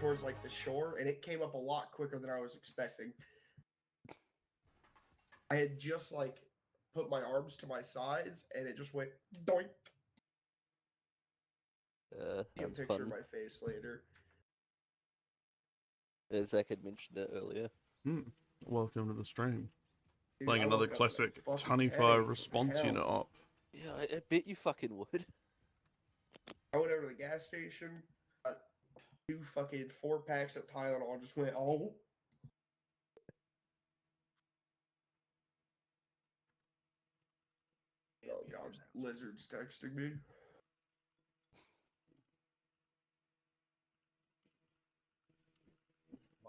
towards like the shore, and it came up a lot quicker than I was expecting. I had just like put my arms to my sides, and it just went doink. See a That's picture fun. of my face later. Zach had mentioned it earlier. Welcome to the stream. Dude, Playing I another woke up with a classic fucking Taniwha headache. response Hell. unit op. Yeah, I bet you fucking would. I went over to the gas station, got 2 fucking 4-packs of Tylenol, and just went, oh. Oh god, Lizard's texting me.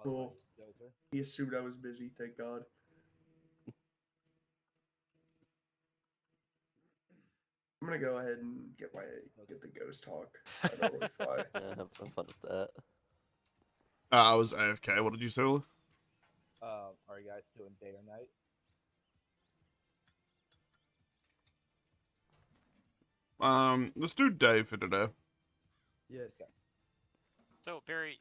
Cool. He assumed I was busy, thank god. I'm gonna go ahead and get the ghost talk. I don't really fly. Yeah, have fun with that. I was AFK. What did you say, Ola? Are you guys doing day or night? Let's do day for today. Yes. So, Barry,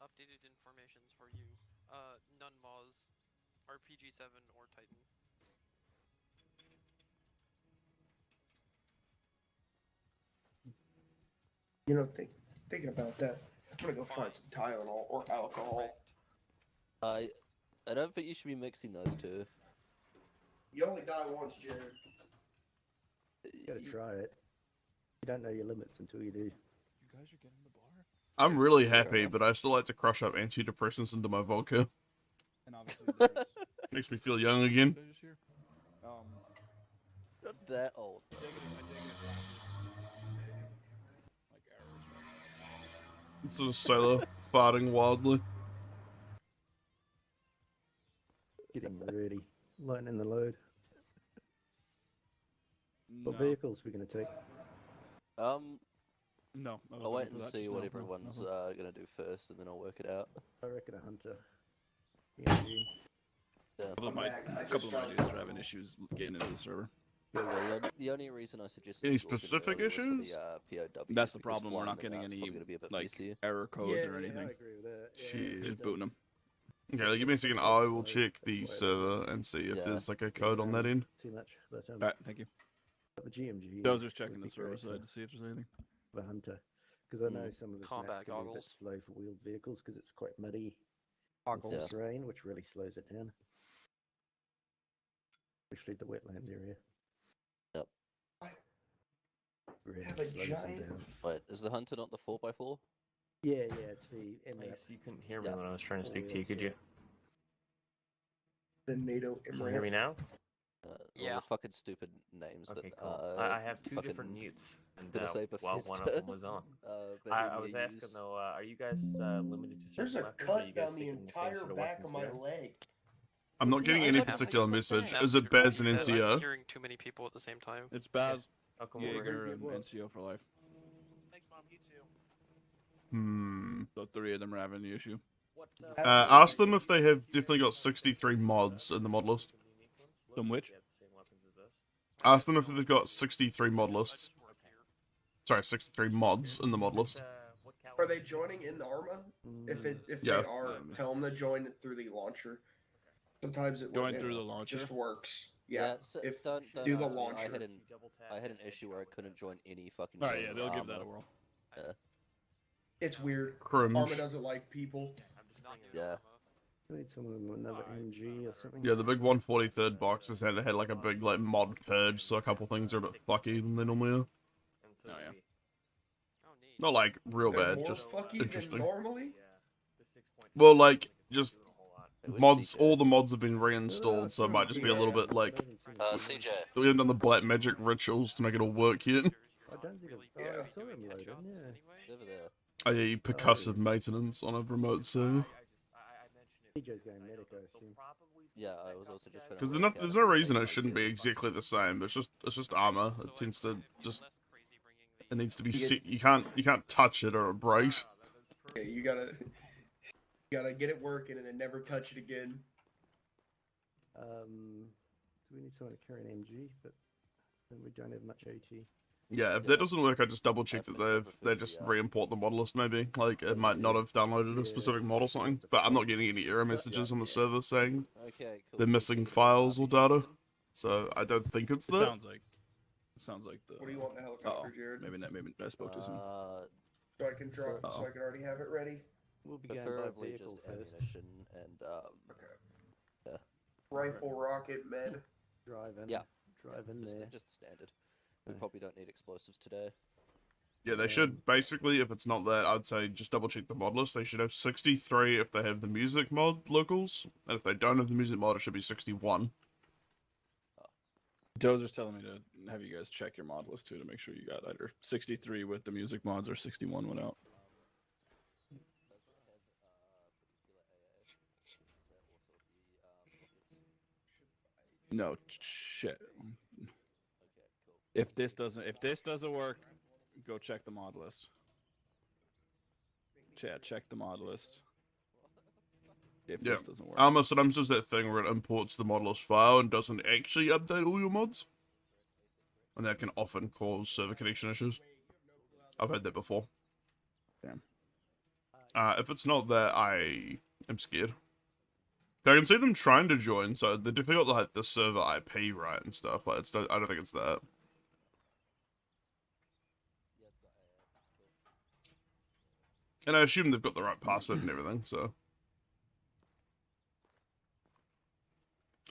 updated informations for you. None Moz, RPG7 or Titan. You know, thinking about that, I'm gonna go find some Tylenol or alcohol. I don't think you should be mixing those two. You only die once, Jared. You gotta try it. You don't know your limits until you do. You guys are getting the bar? I'm really happy, but I still like to crush up antidepressants into my vodka. And obviously there's... Makes me feel young again. Not that old. I dig it. Like arrows, right? It's a sailor farting wildly. Getting ready. Lightening the load. What No. vehicles are we gonna take? No. I'll wait and see what everyone's gonna do first, and then I'll work it out. I reckon a hunter. Yeah. Yeah. A couple of my dudes are having issues getting into the server. The only reason I suggested Any specific issues? POW. That's the problem. We're not getting any like error codes or anything. I agree with that. Yeah, Shit. Just booting them. Okay, give me a second. I will check the server and see if there's like a code on that end. Too much, but Alright, thank you. the GMG. Dozer's checking would the be server great side to see if there's anything. for a hunter, because I know some of the Combat can be a bit goggles. slow for wheeled vehicles because it's quite muddy. Goggles. It's rain, which really slows it down, especially the wetland area. Yep. Really Have a slows them giant- down. Wait, is the hunter not the 4x4? Yeah, it's the Nice. You couldn't hear me Yeah. when I was trying to speak to you, could you? The NATO Can you hear me now? All Yeah. the fucking stupid names Okay, that cool. I have two fucking different mutes, and gonna say well, one of Bethesda. them was on. I Bohemia was asking use. though, are you guys limited to certain There's a weapons? Or are you cut guys down the taking same entire sort of back of weapons my we are? leg. I'm not getting Yeah, any I have particular like a message. thing. Is it Baz and I'm NCO? hearing too many people at the same time. It's Baz, How come over Jaeger, here? and NCO for life. Thanks, Mom. You too. So 3 of them are having the issue. Ask them if they have definitely got 63 mods in the mod list. Some which? Ask them if they've got 63 mod lists. Sorry, 63 mods in the mod list. Are they joining in the Arma? If Yeah. they are, tell them to join it through the launcher. Sometimes it Join through the launcher? just works. Yeah. so if don't do the ask me. launcher. I had an issue where I couldn't join any fucking. Alright, game yeah, with they'll give that Arma. a whirl. Yeah. It's weird. Cringe. Arma doesn't like people. Yeah. I need someone with another MG or something. Yeah, the big 143rd box has had like a big like mod purge, so a couple things are a bit fucky than they normally are. Oh yeah. Not like real They're bad, more just fucky interesting. than normally. Well, like just It was mods. CJ. All the mods have been reinstalled, so it might just be a little bit like CJ. we haven't done the black magic rituals to make it all work yet. I don't think I saw him loading, yeah. Over there. Oh yeah, you percussive maintenance on a remote server. TJ's going medic, I assume. Yeah, I was also just. Because there's no reason it shouldn't be exactly the same. It's just armor. It tends to just It needs to be. You can't touch it or it breaks. Okay, you gotta get it working and then never touch it again. Do we need someone to carry an MG? But then we don't have much AT. Yeah, if that doesn't work, I just double check that they just re-import the model list. Maybe like it might not have downloaded a specific mod or something. But I'm not getting any error messages on the server saying they're missing files or data. So I don't think it's that. It sounds like the. What do you want in the helicopter, Jared? Maybe I spoke to some. So I can drop, so I can already have it ready. We'll begin by Preferably vehicle just first. ammunition and Okay. yeah. Rifle, rocket, med. Drive in. Yeah. Drive in there. just standard. We probably don't need explosives today. Yeah, they should basically. If it's not that, I'd say just double check the mod list. They should have 63 if they have the music mod locals, and if they don't have the music mod, it should be 61. Dozer's telling me to have you guys check your mod list too to make sure you got either 63 with the music mods or 61 without. No shit. If this doesn't work, go check the mod list. Check the mod list. If this doesn't work. Arma sometimes does that thing where it imports the mod list file and doesn't actually update all your mods. And that can often cause server connection issues. I've had that before. Damn. If it's not that, I am scared. I can see them trying to join, so they definitely got like the server IP right and stuff. But it's I don't think it's that. And I assume they've got the right password and everything, so.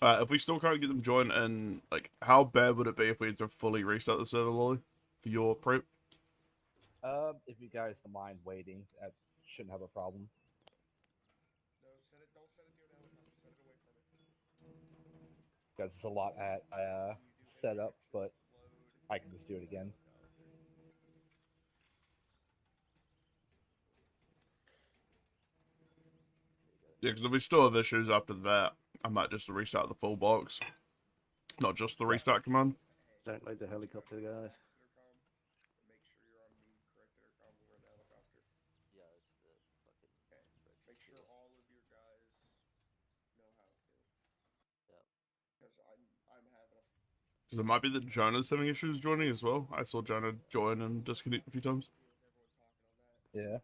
If we still can't get them joined, and like, how bad would it be if we had to fully restart the server, Lolly, for your prep? If you guys don't mind waiting, I shouldn't have a problem. No, don't set it near the helicopter. Set it away from it. Because it's a lot at set up, but I can just do it again. Yeah, because if we still have issues after that, I might just restart the full box. Not just the restart command. Don't load the helicopter, guys. Make sure you're on the correct intercom when we're in the helicopter. Yeah, it's the fucking. Okay. Make sure all of your guys know how to. Yeah. Because I'm having a. Because it might be that Jonah's having issues joining as well. I saw Jonah join and disconnect a few times. Yeah.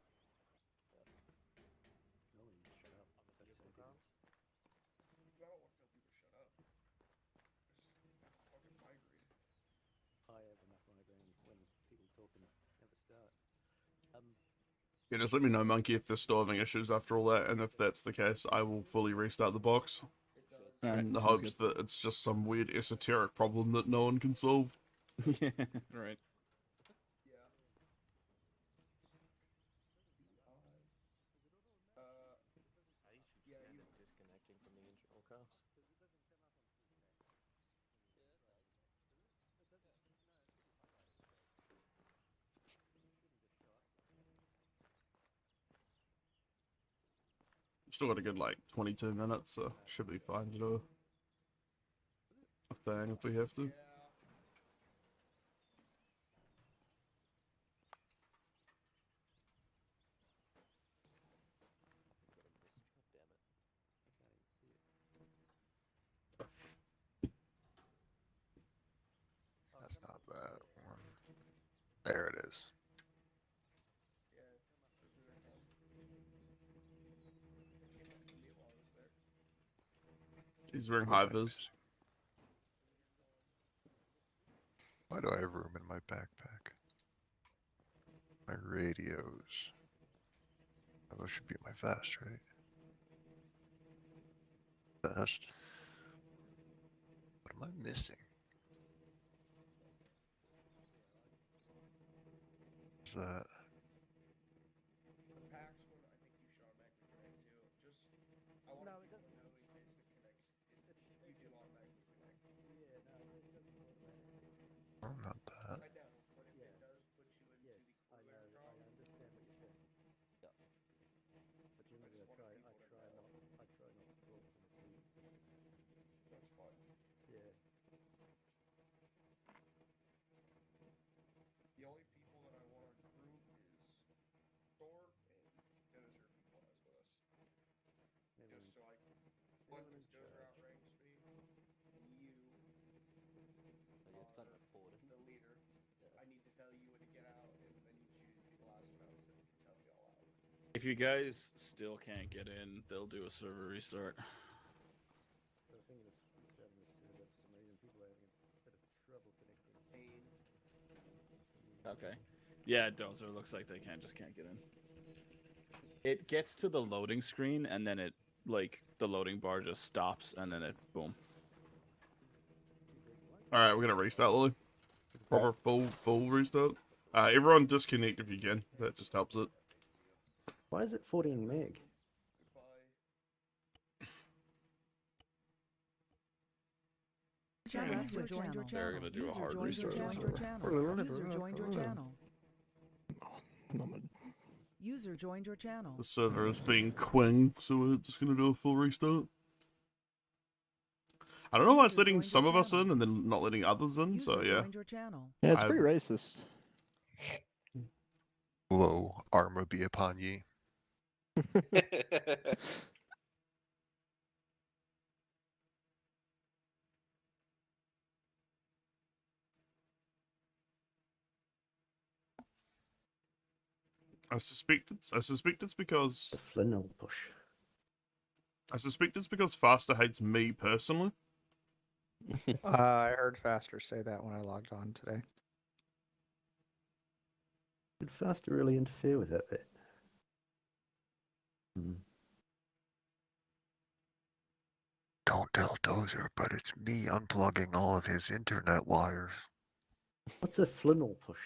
Yeah, just let me know, Monkey, if they're still having issues after all that, and if that's the case, I will fully restart the box. Alright, in the hopes that it's just some weird esoteric problem that no one can solve. Yeah, right. Disconnecting from the internal comms. Still got a good, like, 22 minutes, so should be fine to do a thing if we have to. That's not that one. There it is. He's wearing high vis. Why do I have room in my backpack? My radios. Oh, those should be my vest, right? Vest. What am I missing? Is that? Oh, not that. The only people So like, one just goes around ranks me, and you, It's kind of important. the leader. I need to tell you when to get out, and then you choose to be the last one out, so you can tell me all out. If you guys still can't get in, they'll do a server restart. I was thinking of restarting the server for some reason. People are having a bit of trouble connecting. Okay. Yeah, it does. It looks like they can't get in. It gets to the loading screen, and then it, like, the loading bar just stops, and then it, boom. Alright, we're gonna restart, Lily. Proper full restart. Everyone disconnect if you can. That just helps it. Why is it 14 meg? User joined your They're channel. gonna do a User hard joined your restart. channel. User joined your channel. User joined your channel. The server is being quing, so we're just gonna do a full restart. I don't know why it's letting some of us in and then not letting others in, so yeah. Yeah, it's pretty racist. Lo, Arma be upon ye. I suspect it's because The flannel push. I suspect it's because Faster hates me personally. I heard Faster say that when I logged on today. Did Faster really interfere with that bit? Don't tell Dozer, but it's me unplugging all of his internet wires. What's a flannel push?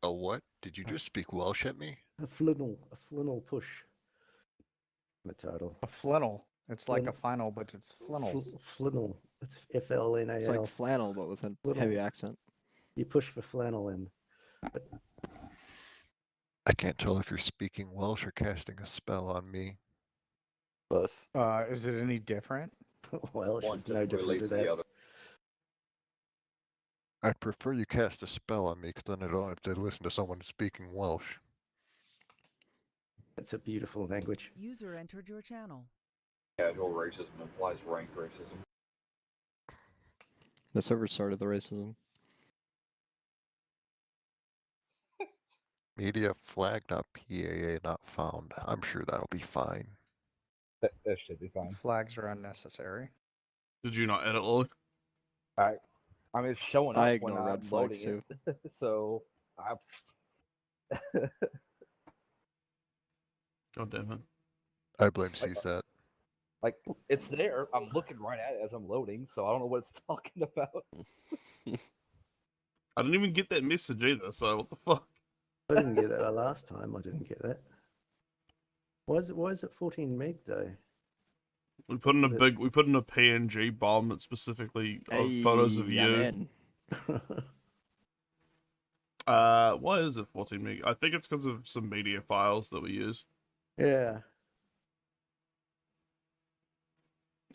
A what? Did you just speak Welsh at me? A flannel push. The title. A flannel. It's like a final, but it's flannels. Flannel. It's FLNAL. It's like flannel, but with a heavy accent. You push for flannel in. But I can't tell if you're speaking Welsh or casting a spell on me. Both. Is it any different? Welsh is no different to that. I'd prefer you cast a spell on me, because then I don't have to listen to someone speaking Welsh. It's a beautiful language. User entered your channel. Casual racism implies ranked racism. The server started the racism. Media flag.paa not found. I'm sure that'll be fine. That should be fine. Flags are unnecessary. Did you not edit, Lily? I mean, it's showing up I when ignore red I'm flags loading it. So, God damn it. I blame CSAT. like, it's there. I'm looking right at it as I'm loading, so I don't know what it's talking about. I didn't even get that message either, so what the fuck? I didn't get that last time. I didn't get that. Why is it 14 meg though? We put in a PNG bomb that specifically of photos of you. Why is it 14 meg? I think it's because of some media files that we use. Yeah.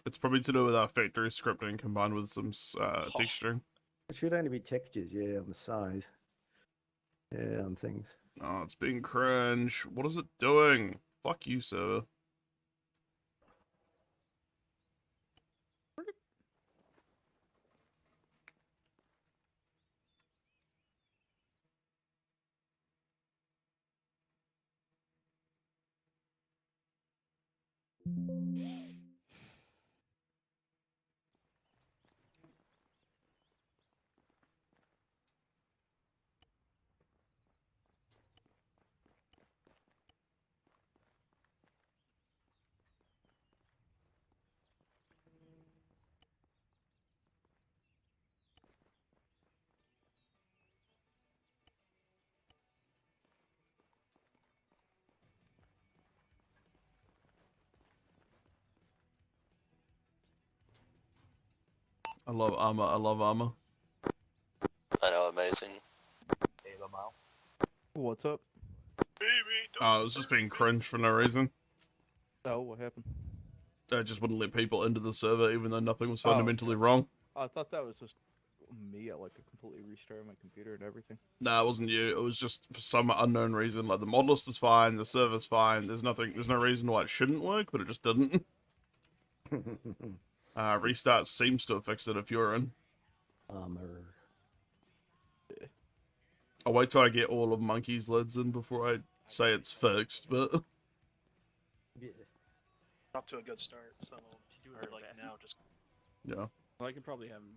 It's probably to do with our factory scripting combined with some texturing. It should only be textures, yeah, on the side. Yeah, on things. Oh, it's being cringe. What is it doing? Fuck you, server. I love Arma. I love Arma. I know, amazing. What's up? I was just being cringe for no reason. Oh, what happened? I just wouldn't let people into the server even though nothing was fundamentally wrong. I thought that was just me. I like completely restarted my computer and everything. Nah, it wasn't you. It was just for some unknown reason. Like the mod list is fine, the server's fine. There's no reason why it shouldn't work, but it just didn't. Restart seems to have fixed it if you're in. I'll wait till I get all of Monkey's lids in before I say it's fixed, but... Off to a good start, so or like now just Yeah. Well, I can probably have him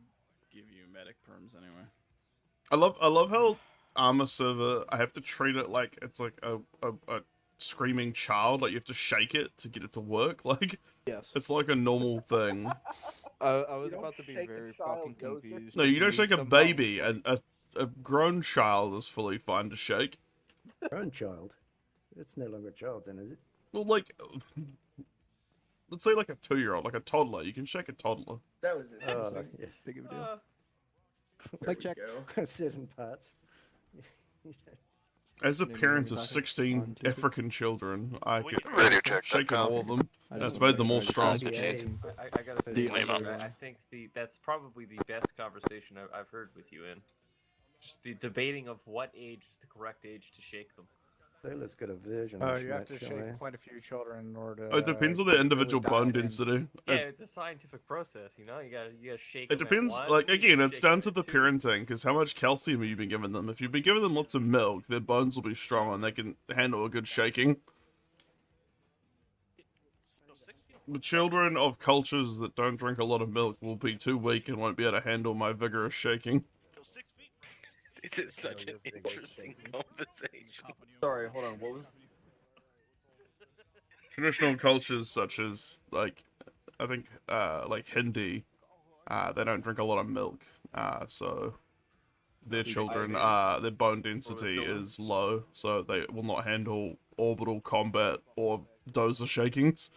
give you medic perms anyway. I love how Arma server, I have to treat it like it's like a screaming child, like you have to shake it to get it to work, like Yes. it's like a normal thing. I was about to be very fucking confused. No, you don't shake a Somehow- baby. A grown child is fully fine to shake. Grown child? It's no longer a child then, is it? Well, like, let's say like a 2-year-old, like a toddler. You can shake a toddler. That was it. Yeah. Big of a deal. Mic check. Certain parts. As a Maybe parent of back 16 on TV. African children, I We get can radio check shaking that all of them. I That's just made them wanted all to strong. I gotta say, The- I think that's probably the best conversation I've heard with you in. Just the debating of what age is the correct age to shake them. Let's get a version. Oh, of you have to Schmetz, shall we? shake quite a few children in order to. It depends on the individual really bone dive in. density. Yeah, it's a scientific process, you know. You gotta shake. It them at depends, one, like, you again, gotta it's shake down them to at the two. parenting, because how much calcium have you been giving them? If you've been giving them lots of milk, their bones will be strong and they can handle a good shaking. so 6 feet. The children of cultures that don't drink a lot of milk will be too weak and won't be able to handle my vigorous shaking. So 6 feet. This is such an interesting conversation. Sorry, hold on. What was? Traditional cultures such as, like, I think, like Hindi, they don't drink a lot of milk, so their children, their bone density is low, so they will not handle orbital combat or dozer shakings.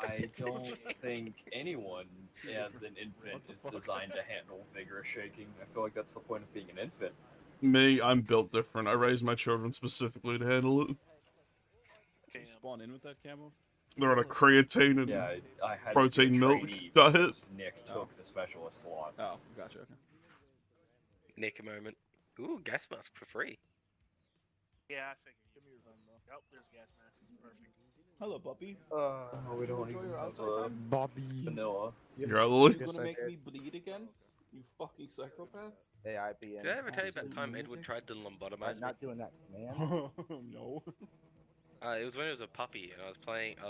I don't think anyone as an infant is designed to handle vigorous shaking. I feel like that's the point of being an infant. Me, I'm built different. I raise my children specifically to handle it. Did you spawn in with that camo? They're on a creatine and Yeah, I had protein a milk trainee diet. because Nick took the specialist slot. Oh, gotcha. Okay. Nick a moment. Ooh, gas mask for free. Yeah, I figured. Give me your phone, bro. Oh, there's a gas mask. Perfect. Hello, Bobby. We don't Enjoy even your have outside time? Bobby. vanilla. You're out, Lily? You gonna make me bleed again? You fucking psychopath. AIBN. Did I ever tell you about the time Edward tried to lobotomize me? Not doing that, man. No. It was when he was a puppy, and I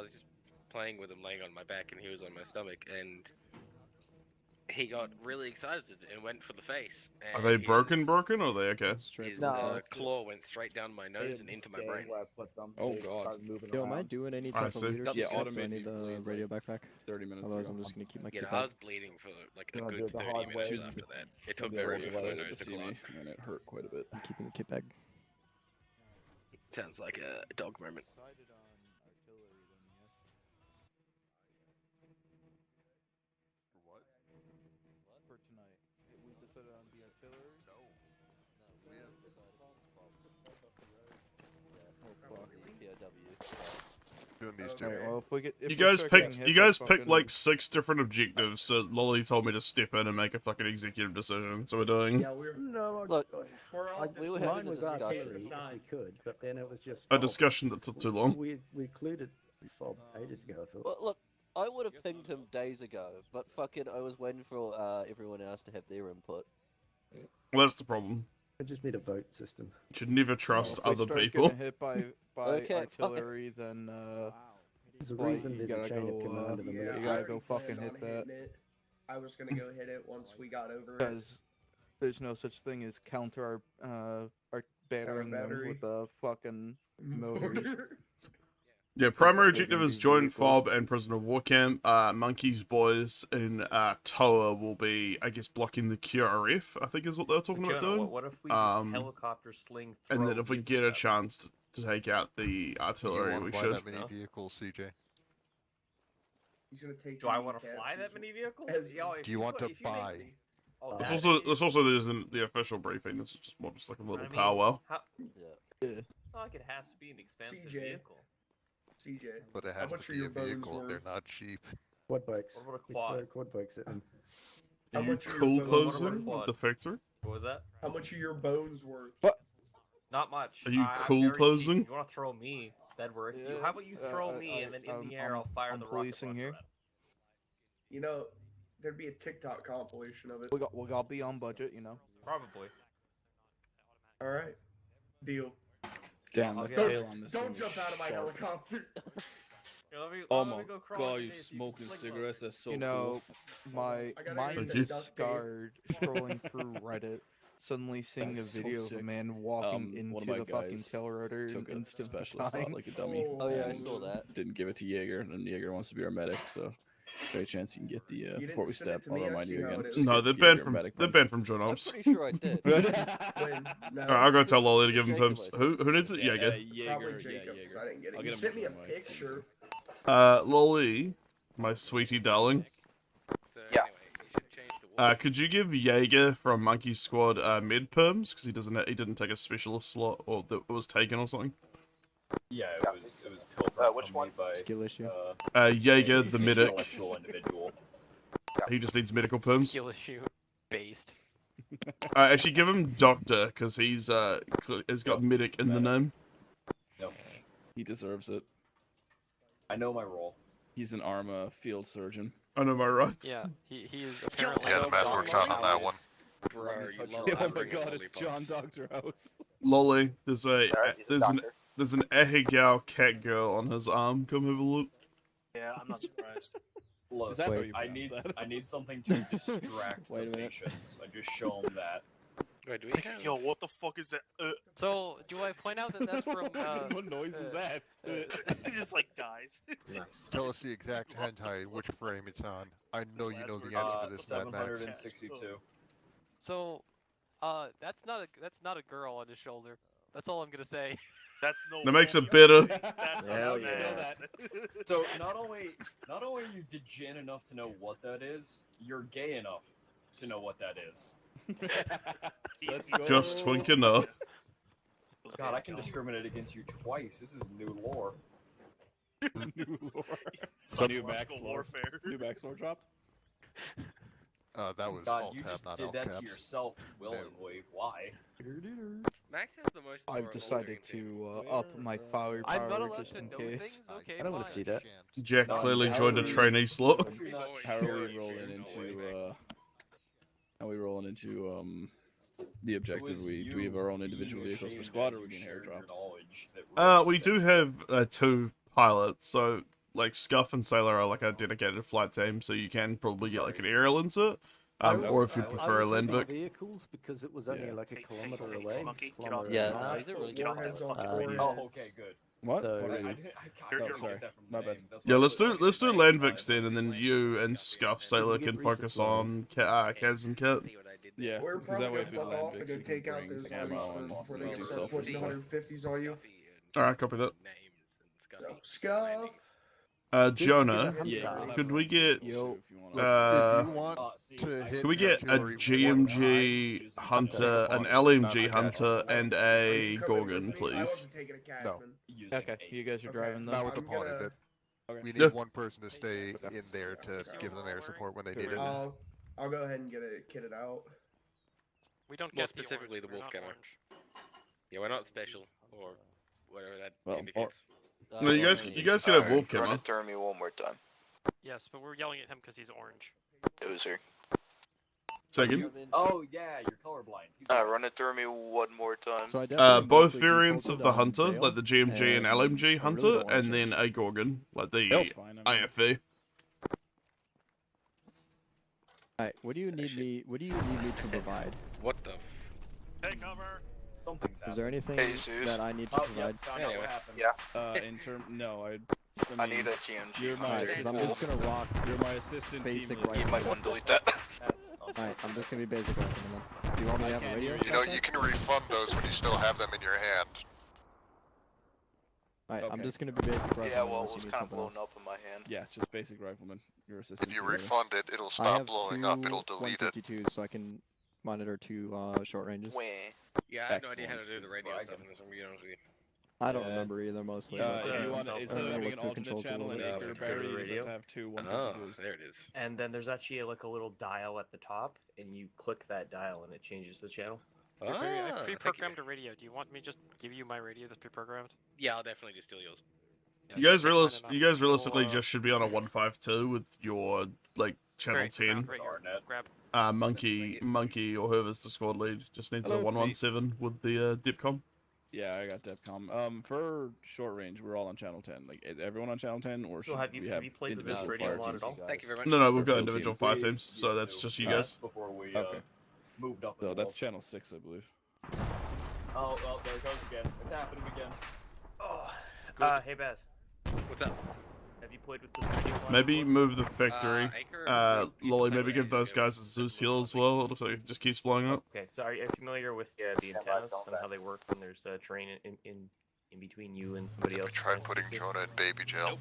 was just playing with him laying on my back, and he was on my stomach, and he got really excited and went for the face. Are And they broken, or are they okay? His No, claw went straight down my nose and into my brain. Where I put them. Oh, They God. started moving Yo, am I around. doing any I type of see. leadership Yeah, stuff? Do I automated need the bleed, radio like, backpack? 30 minutes Otherwise, ago. I'm just gonna keep my Yeah, kit I bag. was bleeding for like a You wanna do good it the 30 hard minutes way? after that. It Took took very forever long for my to nose to see me, clog. and it hurt quite a bit. I'm keeping the kit bag. Sounds like a dog moment. What? For tonight. We decided on the artillery? No. We have doing these two. Alright, well, if we get. If You we guys start picked. getting You hit by guys picked fucking- like 6 different objectives. So Lolly told me to step in and make a fucking executive decision. So we're doing Yeah, we're No, Look, we're all we were just having mine a was discussion. artillery if we could, but then it was just. a discussion that took too long. We included fob ages ago. I thought. Well, look, I would have pinged him days ago, but fucking, I was waiting for everyone else to have their input. Well, that's the problem. I just need a vote system. You should never trust Well, if we other start people. getting hit by Okay, fine. artillery, then There's a like, reason you there's a gotta chain of go, command of the you military. gotta I go already fucking planned hit on that. hitting it. I was gonna go hit it once we got over it. Because there's no such thing as counter our battering them battery. with a fucking motor. Yeah, primary They're objective gonna is be join vehicles. Fob and Prisoner of War Camp. Monkey's boys in Toa will be, I guess, blocking the QRF, I think is what they were talking about Jonah, doing. what if we just helicopter sling? And throw then if we vehicles get a at them? chance to take out the Do you artillery, want we to buy should. that many vehicles, CJ? He's gonna take. Do I the want to cats fly that as- many vehicles? as- Yo, if Do you want to if you make buy? me- Oh, This that also, is- this also there's in the official briefing. This is just more just like a little I mean, powwow. how- Yeah. It's not like it has to be an expensive CJ. vehicle. CJ. But it How has much to are be a your bones vehicle. They're worth? not cheap. Quad bikes. What about a We quad? throw quad bikes at them. How Are you much are your cool bones posing worth? the factory? What was that? How much are your bones worth? Not much. Are you I'm cool very cheap. posing? You want to throw me? That'd work. Yeah, How about you throw me and then in the air I'll fire I'm the rocket policing launcher here. at him. You know, there'd be a TikTok compilation of it. We got be on budget, you know. Probably. All right, deal. Damn, I'll the get tail it. on this Don't thing jump is out of my sharp. helicopter. Here, let me, Oh let me my go crawl god, into you this, smoking fling cigarettes, that's so You know, my I gotta mind get Thank the you. is duct tape. scarred scrolling through Reddit, suddenly seeing a That's so video of a sick. man walking One of into my the fucking guys tail rotor and took a instantly specialist dying. out like a dummy. Oh yeah, I and saw that. Didn't give it to Jaeger, and Jaeger wants to be our medic, so great chance you can get the You before we didn't send it step. to I'll me, I remind see you how again. it is. just No, get they're Jaeger banned from medic they're bump. banned from joint I'm ops. pretty sure I did. When? No. I'll go tell Lolly to give him Jacob, pumps. I Who needs it? Yeah, Jaeger. Probably Jaeger, Jacob, yeah, 'cause Jaeger. I didn't get it. I'll You get him sent me a before my picture. Lolly, my sweetie darling. So Yeah. anyway, you should change the wall. Could you give Jaeger from Monkey Squad mid perms because he didn't take a specialist slot or that was taken or something. Yeah, it was pilfered which from one? me by Skill issue. Jaeger the a medic. intellectual individual. He just needs medical perms. Skill issue based. Actually, give him doctor because he's got medic in the name. No, He deserves it. I know my role. He's an Arma field surgeon. I know my rights. Yeah, he is apparently. Yeah, the math works out on that one. Bro, you love Oh my bringing god, lollipops. it's John Doctor House. Lolly, there's Alright, he's a an doctor. there's an Ahegao cat girl on his arm. Come have a look. Yeah, I'm not surprised. Look, Is that how you I pronounce need that? I need something to distract Wait a the minute. patients. I just show them that. Wait, do we have... Yo, what the fuck is that? So, do I point out that that's from? What noise is that? It just like dies. Tell us the exact hentai and which frame it's on. I know you know the answer to this, Mad Max. 762. So, that's not a girl on his shoulder. That's all I'm gonna say. That's no. That makes it better. That's Hell how yeah. So not only are you degen enough to know what that is, you're gay enough to know what that is. Let's go. Just twink enough. God, I can discriminate against you twice. This is new lore. New lore. New Psychological Max lore. warfare. New Max lore dropped. That was God, alt you tab, just not did alt that caps. to yourself willingly. Why? Max has the most. I've lore decided team. to up my firepower I'm not allowed just to in know case. things. Okay, I don't want fine. to see that. Jack No, clearly how joined a are we- trainee slot. You're not How are sure we if rolling you're into how are we rolling into the objective? Do we have our own individual vehicles per squad, or are we being airdropped? We do have 2 pilots, so like Scuff and Sailor are like a dedicated flight team, so you can probably get like an aerial insert, or if you prefer a land vic. Vehicles because it was only Yeah. like a Hey, kilometer hey, away. monkey, get kilometer off and Yeah, a half. these are really Get good. off that Foreheads on fucking foreheads. Oh, okay, good. What? So- What are you- I You're- Oh, you're- sorry. Get that from the My bad. name. That's Yeah, why let's I was do like, land fine, vics then, and then fine. you and Scuff Sailor You get can focus research on Kaz and Kat. See what I did Yeah, there? We're because probably that way gonna if we fuck land off Vix, and we then can take out bring those ammo armies and before they do can start self putting as well. 150s on you. Scuffy and Alright, copy that. names and Scuffy Scuff. landings. Jonah, Yeah, we'll have could a we get if you want. Look, if you want See, to hit Can we the get a artillery one GMG time, Hunter, an Not LMG like that. Hunter, and Are a you coming with Gorgon, me? I please? wasn't taking a Cashman. using Okay, you guys are Okay. driving Not them. with the I'm pawned gonna- it. Okay. We need Yeah. one person to stay in there to give them air support when they need it. I'll go ahead and get it kitted out. We don't More get the specifically, orange, the we're wolf not gunner. orange. Yeah, we're not special or whatever that Well, indicates. No, you guys can have wolf Run camo. it through me one more time. Yes, but we're yelling at him because he's orange. Loser. Second. Oh yeah, you're colorblind. Run it through me one more time. So I definitely Both mostly variants of defaulted the on Hunter, Vale, like the GMG and and LMG I really Hunter, don't wanna and then change. a Gorgon, like the Vale's fine, I mean. IFV. Alright, what do you need me to provide? What the? Take cover. Something's Is there happening. anything Hey, Zeus. that I need to Oh, provide? yep, found out Anyway. what happened. Yeah. In term, no, I need a GMG. You're my Alright, Hunter. so I'm just gonna rock You're my assistant basic team lead. You rifle. might want to delete that. That's Alright, I'm just gonna be basic rifleman then. Do you want me to have a radio? You know, you can refund those when you still have them in your hand. Alright, I'm Okay. just gonna be basic rifleman. Yeah, well, unless it you was need kind of something blown else. up in my hand. Yeah, just basic rifleman. Your assistant. If you team leader. refund it, it'll I stop have blowing two up. It'll delete it. 152s, so I can monitor 2 short ranges. Wah. Yeah, I have no idea how to Excellent. do the radio Bragging. stuff in this one, to be honest with you. I don't remember either. Mostly. If you want to, I instead of don't having look an through alternate controls a channel little and bit. acre barrier, you just have to have two 152s. There it is. And then there's actually like a little dial at the top, and you click that dial, and it changes the channel. I pre-programmed a radio. Do you want me to just give you my radio that's pre-programmed? Yeah, I'll definitely just steal yours. You guys realistically just should be on a 152 with your like channel 10. Monkey or whoever's the squad lead just needs a Hello, 117 with the Dipcom. Yeah, I got Depcom. For short range, we're all on channel 10. Like, is everyone on channel 10, or So should have you- we have have you played with this individual radio fire mod at teams? all? Thank you very much. No, we've got Or individual team. fire teams, so that's just you guys. Before we Okay. moved up. So that's channel 6, I believe. Oh, well, there it goes again. It's happening again. Oh, hey Baz. What's up? Have you played with this radio mod Maybe before? move the factory. Lolly, maybe give those guys a Zeus heal as well. It looks like it just keeps blowing up. Okay, so are you familiar with the antennas and how they work when there's terrain in between you and somebody else? Tried putting Jonah in baby jail.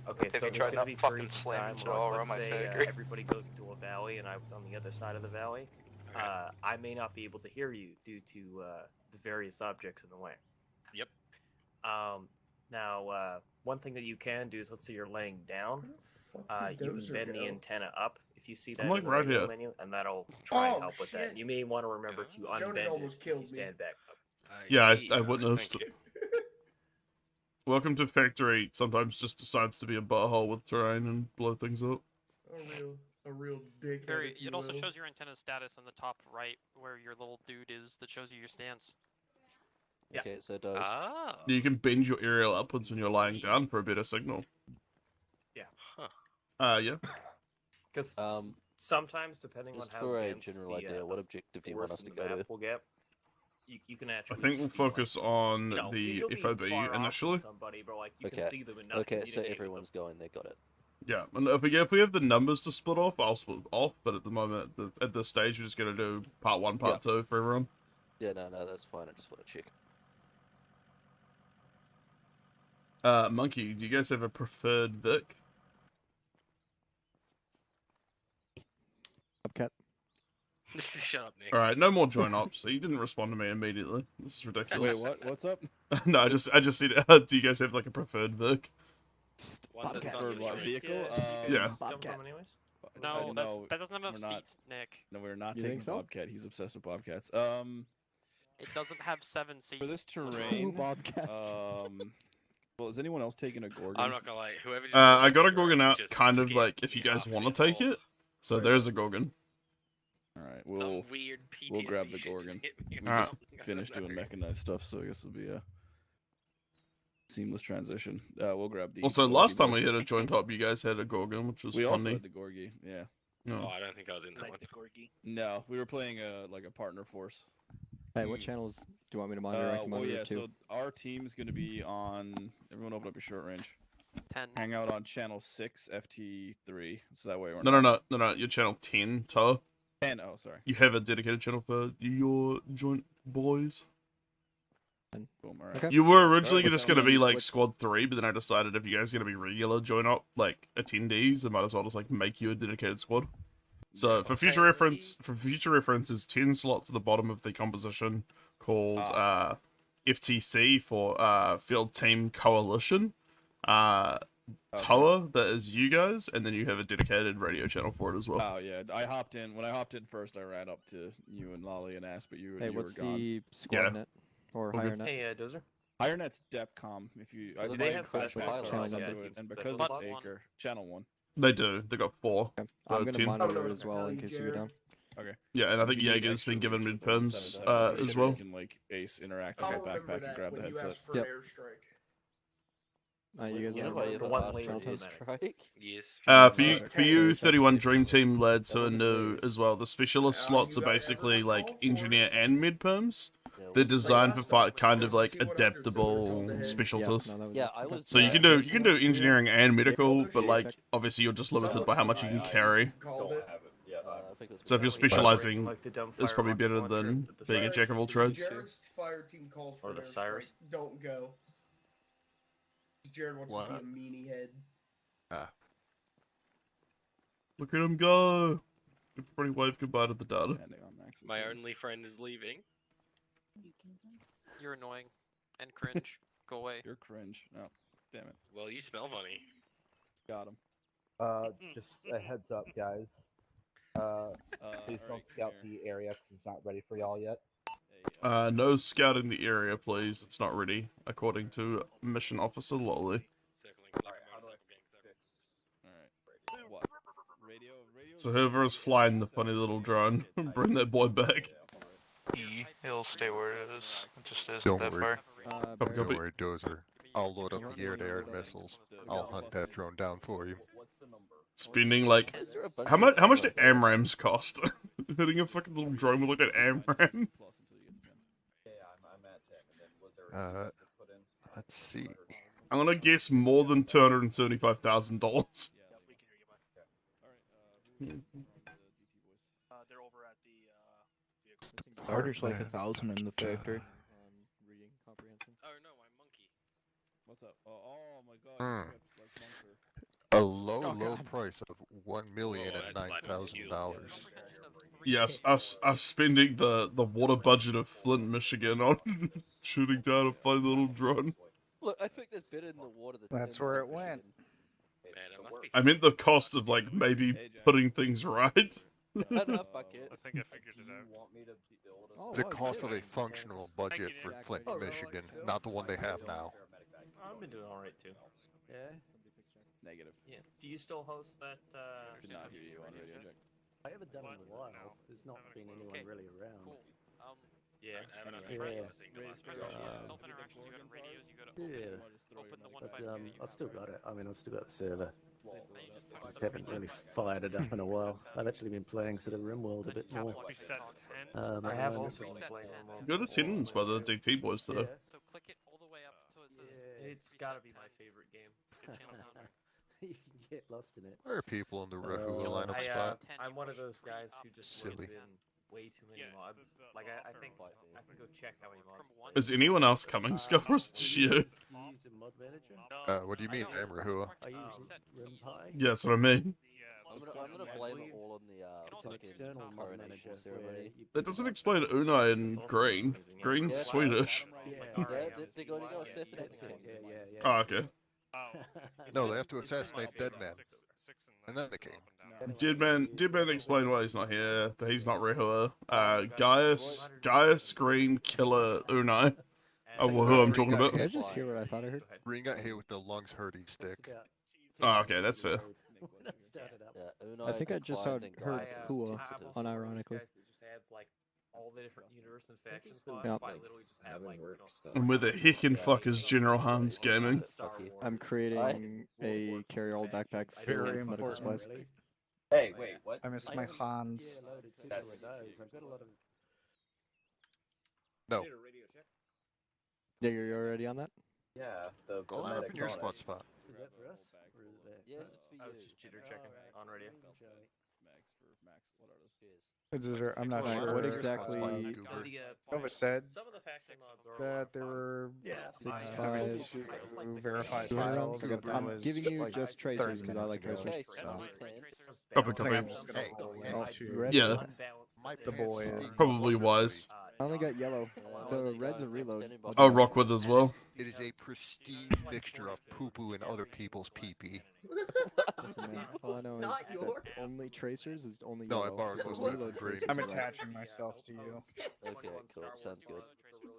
Okay, Have so you there's tried gonna not be fucking periods of slamming time it where, all let's around my say, factory? everybody goes into a valley and I was on the other side of the valley. I may not be able to hear you due to the various objects in the way. Yep. Now, one thing that you can do is, let's say you're laying down, you can Dozer bend the go? antenna up if you see that I'm, like, in the right radio here. menu, and that'll try and Oh, help with shit. that. You may want to remember to Jonah unbend it almost if killed you me. stand back up. Yeah, I witnessed. Thank you. Welcome to factory. Sometimes just decides to be a butthole with terrain and blow things up. A real dick. It also shows your antenna status on the top right, where your little dude is that shows you your stance. Okay, so it does. Ah. You can bend your aerial upwards when you're lying down for a better signal. Yeah. Yeah. Because sometimes, depending Just on how for a advanced general the, idea, what objective do you want forest us to in the go to? map will get, you can I actually. think we'll be, like, focus on you know, the you'll be FOB far off from initially. Somebody, but like you can Okay. see them enough to Okay, so communicate with everyone's going there. Got it. Yeah, and if we have the numbers to split off, I'll split off. But at the moment, at this stage, we're just gonna do part 1, part 2 for everyone. Yeah, no, that's fine. I just want to check. Monkey, do you guys have a preferred Vic? Bobcat. Shut up, Nick. All right, no more join ops. So you didn't respond to me immediately. This is ridiculous. Wait, what? What's up? No, I just see that. Do you guys have like a preferred Vic? One that's not For just what yours. vehicle? Yeah. Bobcat. Anyways? No, no, that doesn't have enough we're not- seats, Nick. No, we're not You taking think so? Bobcat. He's obsessed with Bobcats. It doesn't have 7 seats. For this Ooh, terrain, Bobcat. well, is anyone else taking a Gorgon? I'm not gonna lie. Whoever. Just I got a this Gorgon out, just kind of scared like if me you guys half want to an take hour. it. So there's a Gorgon. All right, Some we'll weird PTSD we'll grab the shit Gorgon. hit me We Alright. just finished doing mechanized stuff, so I guess it'll be a seamless transition. We'll grab the. Also, Gorgie last time boy. we had a joint op, you guys had a Gorgon, which was we also funny. had the Gorgie. Yeah. Oh, No. I don't think I was in that Like one. the Gorgie. No, we were playing like a partner force. Hey, what channels do you want me to monitor? I can Well, monitor yeah. too. So our team's gonna be on. Everyone, open up your short range. 10. Hang out on channel 6, FT3. So that way we're No. Your channel 10, Toa. 10. Oh, sorry. You have a dedicated channel for your joint boys. Boom. All right. Okay. You were originally Alright, just gonna be like what's- squad 3, but then I decided if you guys are gonna be regular joint op like attendees, I might as well just like make you a dedicated squad. So for future reference, is 10 slots at the bottom of the composition called FTC for Field Team Coalition. Toa, that is you guys, and then you have a dedicated radio channel for it as well. Oh yeah, I hopped in. When I hopped in first, I ran up to you and Lolly and asked, but you, Hey, you were what's gone. the squad net or All higher good. net? Hey, Dozer. HireNet's Depcom. If you, I Do did they my have crash special packs slots? are Yeah, set to yeah. it, and because Special it's slots? Acre, channel 1. They do. They got 4. Okay. I'm gonna 10. monitor it as well in case you go down. Okay. Yeah, and I think If you need Jaeger's been extra given leadership, mid-perms that's 7 as so well. You can like base interact with I'll your remember backpack and that grab the when you headset. asked for Yep. an airstrike. You guys When have are I ever one asked lane for on an that. airstrike? Yes. For you 31 Dream Team lads who are new as well, the specialist slots are basically like engineer and mid-perms. They're designed for kind of like adaptable specialties. Yeah, I was. So you can do engineering and medical, but like obviously you're just limited by how much you can carry. So if you're specializing, Like the dumbfire it's probably rocket better launcher than with the being a Cyrus. jack of all trades. Jared's fire team calls for Or an the airstrike. Cyrus. Don't go. Jared wants What? to be a meanie head. Look at him go! Everybody wave goodbye to the data. My only friend is leaving. You're annoying. And cringe. Go away. You're cringe. No, damn it. Well, you smell funny. Got him. Just a heads up, guys. Please don't scout the area because it's not ready for y'all yet. No scouting the area, please. It's not ready, according to Mission Officer Lolly. Alright. What? Radio? So whoever is flying the funny little drone, bring that boy back. It'll stay where it is. It just isn't Don't that worry. far. Don't worry, Dozer. I'll load up the air-to-air missiles. I'll hunt that drone down for you. Spending like how much do AMRAMs cost? Hitting a fucking little drone with like an AMRAM. Let's see. I'm gonna guess more than $275,000. They're over at the vehicle. Order's like 1,000 in the factory. Reading comprehension. Oh no, my monkey. What's up? Oh my god. A low price of $1,009,000. Yes, us spending the water budget of Flint, Michigan on shooting down a funny little drone. Look, I think there's better in the water That's where it went. I meant the cost of like maybe putting things right. I think I figured it out. The cost of a functional budget for Flint, Michigan, not the one they have now. I've been doing alright too. Yeah. Negative. Yeah. Do you still host that? Did not hear you on Radio Jack. I haven't done it in a while. There's not been anyone really around. Yeah. Self-interactions, you go to radios, you go to open the 152. I've still got it. I mean, I've still got the server. I just haven't really fired it up in a while. I've actually been playing sort of RimWorld a bit more. I have also been playing RimWorld. Good attendance by the DT boys today. So click it all the way up so it says. It's got to be my favorite game. You can get lost in it. There are people in the Rahua lineup spot. I'm one of those guys who just Silly. loads in way too many mods. Like I think I can go check how many mods. Is anyone else coming, Scott, or is it just you? You use a mod manager? What do you mean, Rahua? I use RimPie. Yeah, that's what I mean. I'm gonna blame it all on the fucking external mod coronation manager ceremony. That doesn't explain Unai and Green. Green's Yeah. Swedish. Yeah, they're going to go assassinate someone. Yeah. Oh, okay. No, they have to assassinate Dead Man. And then they came. Dead Man explained why he's not here, but he's not Rahua. Gaius, Green, Killer, Unai. Oh, well, who I'm talking about. Did I just hear what I thought I heard? Green got hit with the lungs hurting stick. Oh, okay, that's fair. Yeah, I think I just heard Gaius Hua, sensitive. unironically. It just adds like all the different universe and faction spots. Yep. I literally just have like And where the heckin' fuck is General Hans Gaming? I'm creating a carry-all backpack for medical supplies. Hey, wait, what? I miss my Hans. No. Yeah, you're already on that? Yeah, the Go line up in your medics on spot it. spot. Is that for us? Or is that Yes, it's for you. I was just jitter checking on radio. I'm not sure what exactly Nova said Some of the faction mods are that there were 6.5 verified Two files. rounds? There I'm was, giving you like, just tracers 30 because I like minutes ago. tracers. Copy, I think I'm just gonna Hey, roll hey, into Oh, red? Yeah. My the boy. Probably wise. I only got yellow. The red's a reload. I'll rock with as well. It is a pristine mixture of poo-poo and other people's pee-pee. Listen, man, all I know is that only tracers is only No, I yellow. borrowed The those reload from tracers I'm are red. attaching myself to you. Okay, cool. Sounds good.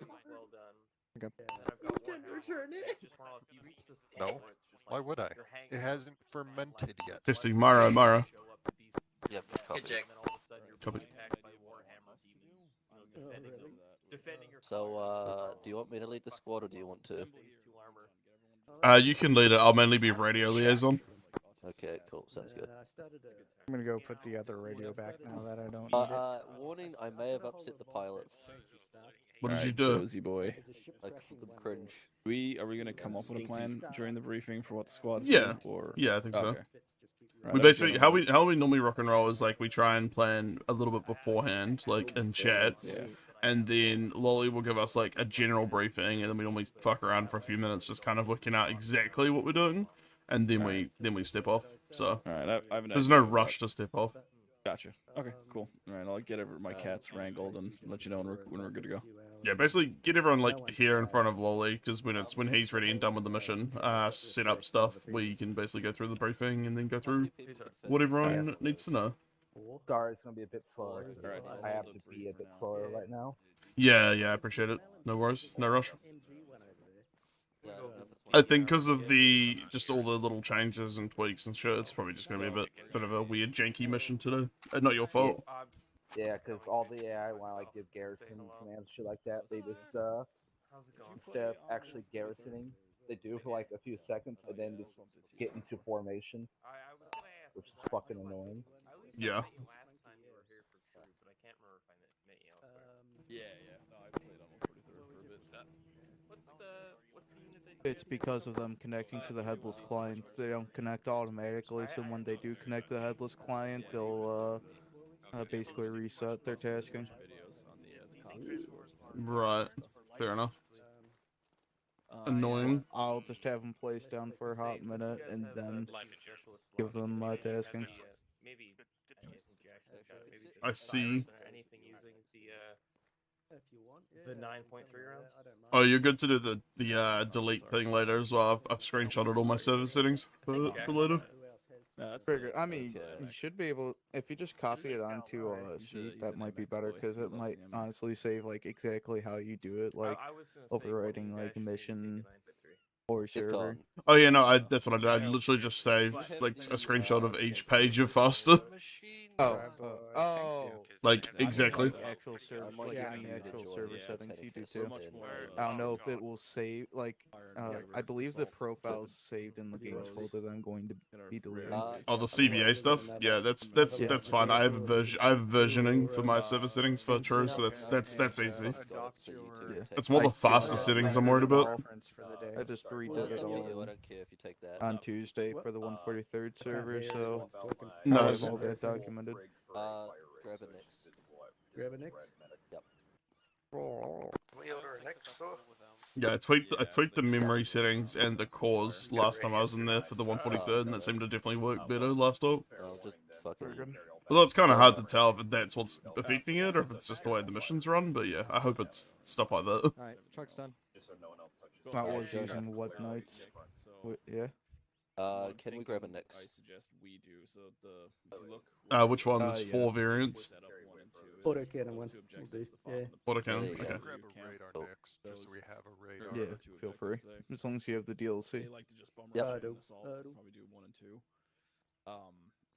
Well done. Okay. And then I've got one return it. Just more or less, you reach this point No. where it's just Why like would I? you're hanging It out, hasn't fermented yet. Testing Mara. show up to these Yep, levels, copy. and then all of a sudden you're Copy. being attacked by Warhammer demons, defending them, defending your So, do you want me to lead the squad or do you want to? You can lead it. I'll mainly be radio liaison. Okay, cool. Sounds good. I'm gonna go put the other radio back now that I don't need it. Warning, I may have upset the pilots. What did you Alright, do? Dozy boy. I called them cringe. Are we gonna come up with a plan during the briefing for what the squad's Yeah. doing, or Yeah, I think so. Okay. Right, We I'll basically get how on we normally rock and roll is like we try and plan a little bit beforehand, like in chats, Yeah. and then Lolly will give us like a general briefing, and then we normally fuck around for a few minutes, just kind of working out exactly what we're doing, and then we step off. So Alright, I have an there's idea no of rush that. to step off. Gotcha. Okay, cool. Alright, I'll get my cats wrangled and let you know when we're good to go. Yeah, basically get everyone like here in front of Lolly, because when he's ready and done with the mission, set up stuff, we can basically go through the briefing and then go through what everyone needs to know. Sorry, it's gonna be a bit slower. I have to be a bit slower right now. Yeah, I appreciate it. No worries, no rush. I think because of just all the little changes and tweaks and shit, it's probably just gonna be a bit of a weird janky mission today. Not your fault. Yeah, because all the AI want to like give garrison commands, shit like that. They just instead of actually garrisoning, they do for like a few seconds and then just get into formation, which is fucking annoying. Yeah. No, I played on 143rd for a bit. What's the unit that It's because of them connecting to the headless client. They don't connect automatically, so when they do connect to the headless client, they'll basically reset their tasking. Right. Fair enough. Annoying. I'll just have them placed down for a hot minute and then give them tasking. I see. Anything using the 9.3 rounds? Oh, you're good to do the delete thing later as well. I've screenshotted all my server settings for later. I mean, you should be able, if you just copy it onto a sheet, that might be better, because it might honestly save like exactly how you do it, like overwriting like a mission or server. Oh yeah, no, that's what I did. I literally just saved like a screenshot of each page of faster. Like exactly. Actual server, like any actual server settings you do too. I don't know if it will save. Like, I believe the profile's saved in the games folder that I'm going to be deleting. Oh, the CBA stuff. Yeah, that's fine. I have versioning for my server settings for True, so that's easy. It's more the faster settings I'm worried about. I just redid it all on Tuesday for the 143rd server, so I have all that documented. Grab it next. Grab it next? Yep. We order next though? Yeah, I tweaked the memory settings and the cores last time I was in there for the 143rd, and that seemed to definitely work better last time. Just fucking... Although it's kind of hard to tell if that's what's affecting it or if it's just the way the missions run, but yeah, I hope it's stuff like that. Alright, truck's done. That was using what nights? Yeah. Can we grab a Nix? I suggest we do. So if you look, Which one? There's 4 variants. Autocannon one. Yeah. Autocannon. Okay. Grab a radar next, just so we have a radar. Yeah, feel free. As long as you have the DLC. They like to just bum Yep. rush and assault. Probably do 1 and 2.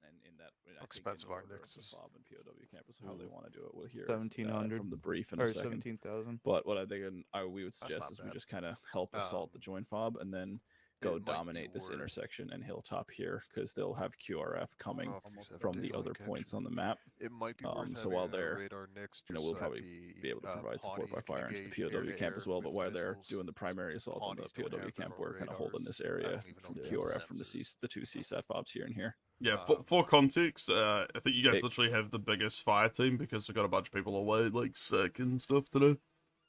And in that, I expensive think our Nixes. Fob and POW campus, how they want to do it. We'll hear 1700 from the brief in or a second. 17,000. But what I think we would suggest not is we bad. just kind of help assault the join fob and then go dominate this intersection and hilltop here, because they'll have QRF coming from the other points on the map. It might be worth so while having a they're, radar next, we'll just so probably that be able to the, provide support by Pawnee fire can into the engage POW camp air-to-air as well. But with while they're missiles. doing the primary assault on the Pawnees don't POW have camp, their we're kind of holding this radars. I area don't even from know the what QRF from the 2 CSAT fobs here and here. Yeah, for context, I think you guys literally have the biggest fire team because we've got a bunch of people away, like sick and stuff to do.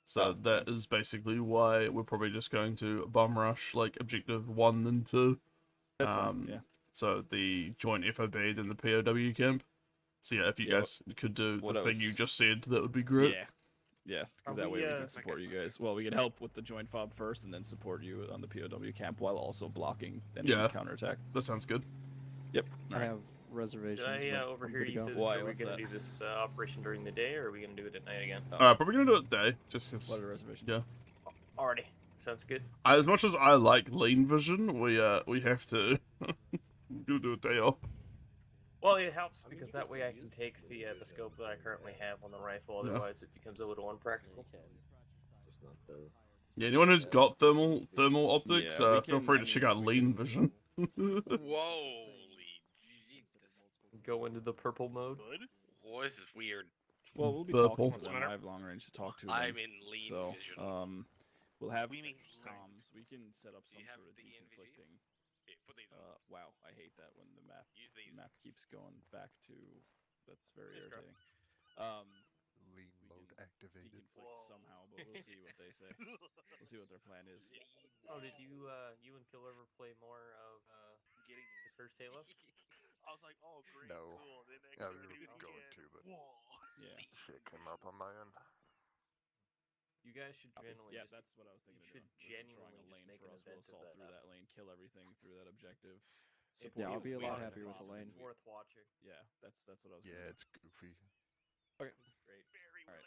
So that is basically why we're probably just going to bum rush like objective 1 and 2. That's fine, yeah. So the joint FOB then the POW camp. So yeah, if you guys could do the thing you just said, that would be great. Yeah, because that way we can support you guys. Well, we can help with the joint fob first and then support you on the POW camp while also blocking any counterattack. That sounds good. Yep. I have reservations. Did I but overhear I'm good you to say, go. are we going to do this operation during the day, or are we going to do it at night again? Probably gonna do it day, just cause. What a reservation. Yeah. Alrighty, sounds good. As much as I like lean vision, we have to do a day off. Well, it helps because that way I can take the scope that I currently have on the rifle. Otherwise, it becomes a little unpractical. Yeah, anyone who's got thermal optics, feel free to check out lean vision. Whoa. Go into the purple mode. Boy, this is weird. Well, we'll be Purple. talking to them. I have long range to talk to them. I'm in lean so, vision. We'll have comms. We can set up some sort of deconflicting. Wow, I hate that when the map keeps going back to. That's very irritating. Lean mode activated. Deconflict somehow, but we'll see what they say. We'll see what their plan is. Oh, did you and Kill ever play more of Getting the first Halo? I was like, oh, great, No. cool. Then next Yeah, thing we I do were it going again. to, but Whoa. Yeah. shit came up on my end. You guys should genuinely Yeah, just, that's what I was thinking. You should of doing, genuinely drawing a just lane make for an us. We'll event assault of through that. that lane, kill everything through that objective. It's Yeah, I'll be a lot fun. happier with the lane. It's worth watching. Yeah, that's what I was. Yeah, it's goofy. Okay. It's great. All right.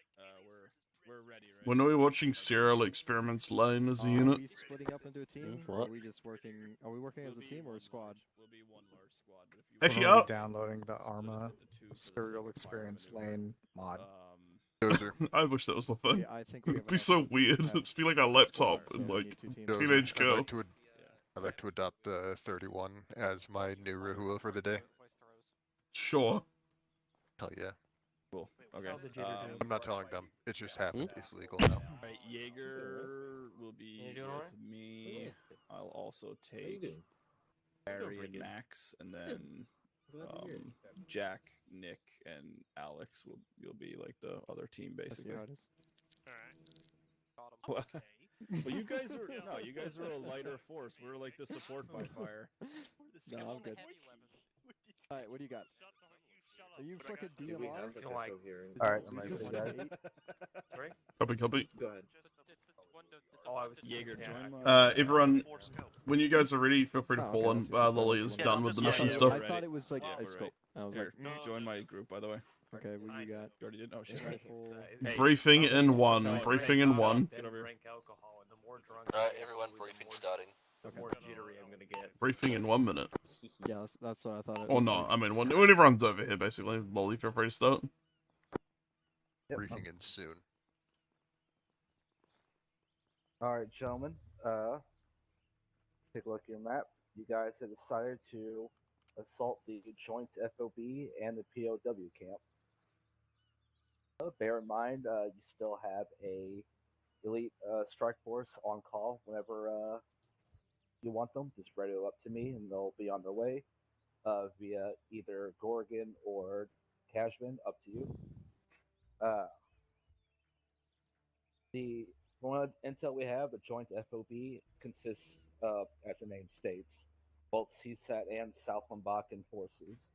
We're ready, right? When are we watching Serial Experiments Lane as a Are unit? we splitting up into a team? What? Or are we just working? Are we working as a team or a squad? We'll be one large squad, but if you Actually, We're I'll- downloading the Arma Serial Experience Lane mod. I wish that was the thing. Yeah, I think we It'd have be enough so weird. to It'd just be like a laptop so and we like need 2 teams. Dozer, teenage girl. I'd like to adopt the 31 as my new Rahua for the day. Sure. Hell yeah. Cool. Okay. I'm not telling them. It just happened. It's legal now. Right, Jaeger will be You doing with alright? me. I'll also take Barry and Max, and then Jack, Nick, and Alex you'll be like the other team basically. Alright. Well, you guys are a lighter force. We're like the support by fire. No, I'm good. Alright, what do you got? Are you fucking DMR? Alright, Is I'm ready this for you guys. 8? Sorry? Copy. Go ahead. Oh, I was Jaeger, join Everyone, when you guys are ready, feel free to fall in. Lily is done with the mission stuff. I thought it was like a scope. I was Here, like, just join my group, by the way. okay, what do you got? You already did? Oh, shit. Rifle. Hey. Briefing in one. Briefing in one. Get over here. Drink alcohol, and the more drunk Alright, I am, everyone, the briefing more- starting. The more jittery I'm gonna get. Briefing in 1 minute. Yeah, that's what I thought. Or not. I mean, when everyone's over here, basically. Lolly, feel free to start. Briefing in soon. Alright, gentlemen. Take a look at your map. You guys have decided to assault the joint FOB and the POW camp. Bear in mind, you still have a elite strike force on call whenever you want them. Just ready up to me, and they'll be on their way via either Gorgon or Cashman. Up to you. The one intel we have, the joint FOB, consists of, as the name states, both CSAT and South Limbacan forces.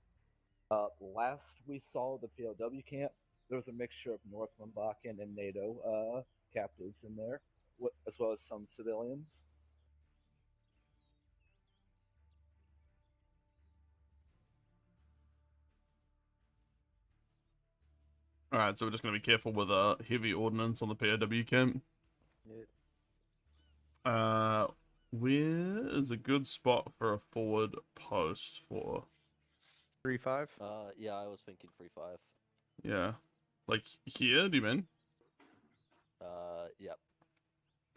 Last we saw the POW camp, there was a mixture of North Limbacan and NATO captives in there, as well as some civilians. Alright, so we're just going to be careful with heavy ordnance on the POW camp. Where is a good spot for a forward post for? 3-5. Yeah, I was thinking 3-5. Yeah. Like here, do you mean? Yep.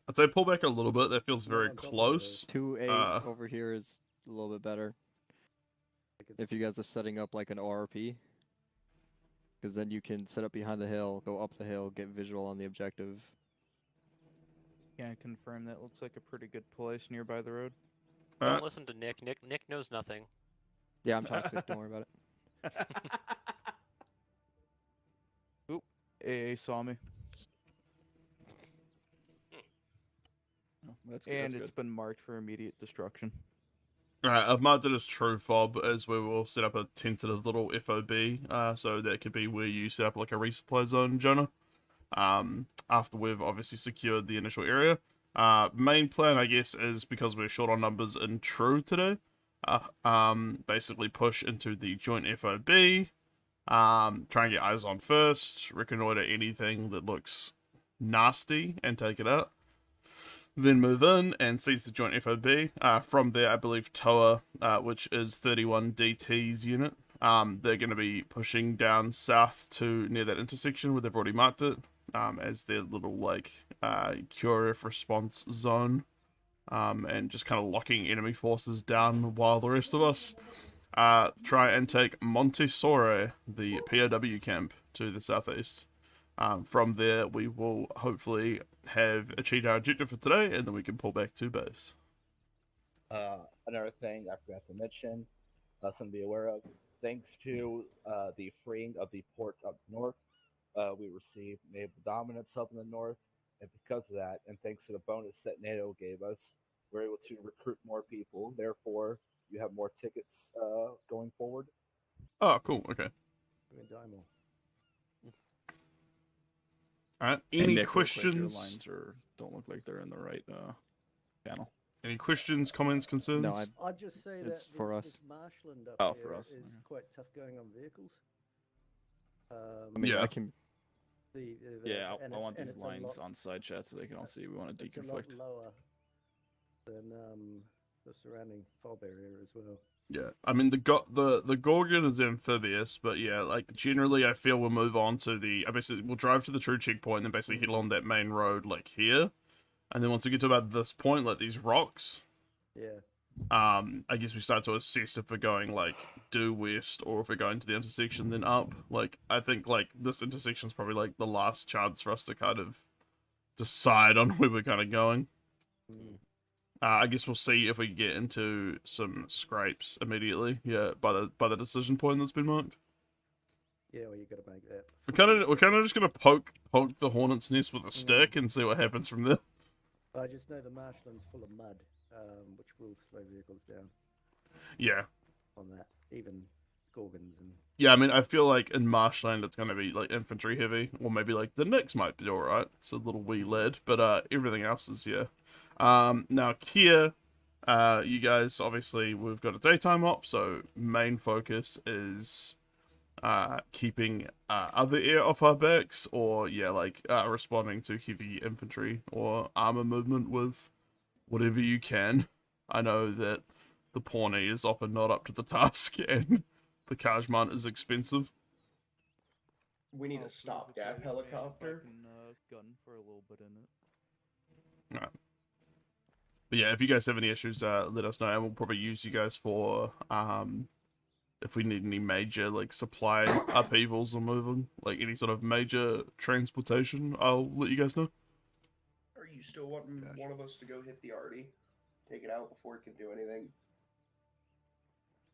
I'd say pull back a little bit. That feels very close. 2-8 over here is a little bit better. If you guys are setting up like an ORP. Because then you can set up behind the hill, go up the hill, get visual on the objective. Can't confirm that looks like a pretty good place nearby the road. Don't listen to Nick. Nick knows nothing. Yeah, I'm toxic, don't worry about it. Oop, AA saw me. That's good. And that's it's good. been marked for immediate destruction. Alright, I've marked it as true fob, as we will set up a tentative little FOB, so that could be where you set up like a resupply zone, Jonah. After we've obviously secured the initial area. Main plan, I guess, is because we're short on numbers in true today, basically push into the joint FOB, try and get eyes on first, reconnoiter anything that looks nasty, and take it out. Then move in and seize the joint FOB. From there, I believe Toa, which is 31 DT's unit, they're going to be pushing down south to near that intersection where they've already marked it, as their little, like, curative response zone, and just kind of locking enemy forces down while the rest of us try and take Montessori, the POW camp, to the southeast. From there, we will hopefully have achieved our objective for today, and then we can pull back to base. Another thing I forgot to mention, something to be aware of, thanks to the freeing of the ports up north, we received naval dominance up in the north, and because of that, and thanks to the bonus that NATO gave us, we're able to recruit more people. Therefore, you have more tickets going forward. Oh, cool. Okay. Alright, Hey, any Nick, real quick, questions? Your lines don't look like they're in the right channel. Any questions, comments, concerns? No, I'd just say it's that for this, us. this marshland up Oh, here for us, is okay. quite tough going on vehicles. I mean, I can. Yeah, I and want and these it's a lines lot- on side chat so they can all see. We want to It's a lot deconflict. lower than the surrounding fob area as well. Yeah, I mean the Gorgon is amphibious, but yeah, like generally I feel we'll move on to the. Basically, we'll drive to the true checkpoint and then basically hit along that main road like here, and then once we get to about this point, like these rocks, Yeah. I guess we start to assess if we're going like due west or if we're going to the intersection then up. Like I think like this intersection is probably like the last chance for us to kind of decide on where we're kind of going. I guess we'll see if we get into some scrapes immediately. Yeah, by the decision point that's been marked. Yeah, well, you got to make that. We're kind of just gonna poke the hornet's nest with a stick and see what happens from there. I just know the marshland's full of mud, which will slow vehicles down. Yeah. On that, even Gorgons and. Yeah, I mean, I feel like in Marshland it's gonna be like infantry heavy, or maybe like the Knicks might be alright. It's a little wee lead, but everything else is yeah. Now Kia, you guys obviously we've got a daytime op, so main focus is keeping other air off our backs, or yeah, like responding to heavy infantry or armor movement with whatever you can. I know that the Pawnee is often not up to the task, and the Kajman is expensive. We need a stopgap helicopter. Gun for a little bit in it. Alright. But yeah, if you guys have any issues, let us know, and we'll probably use you guys for if we need any major like supply upheavals or moving, like any sort of major transportation. I'll let you guys know. Are you still wanting one of us to go hit the Arty, take it out before it can do anything?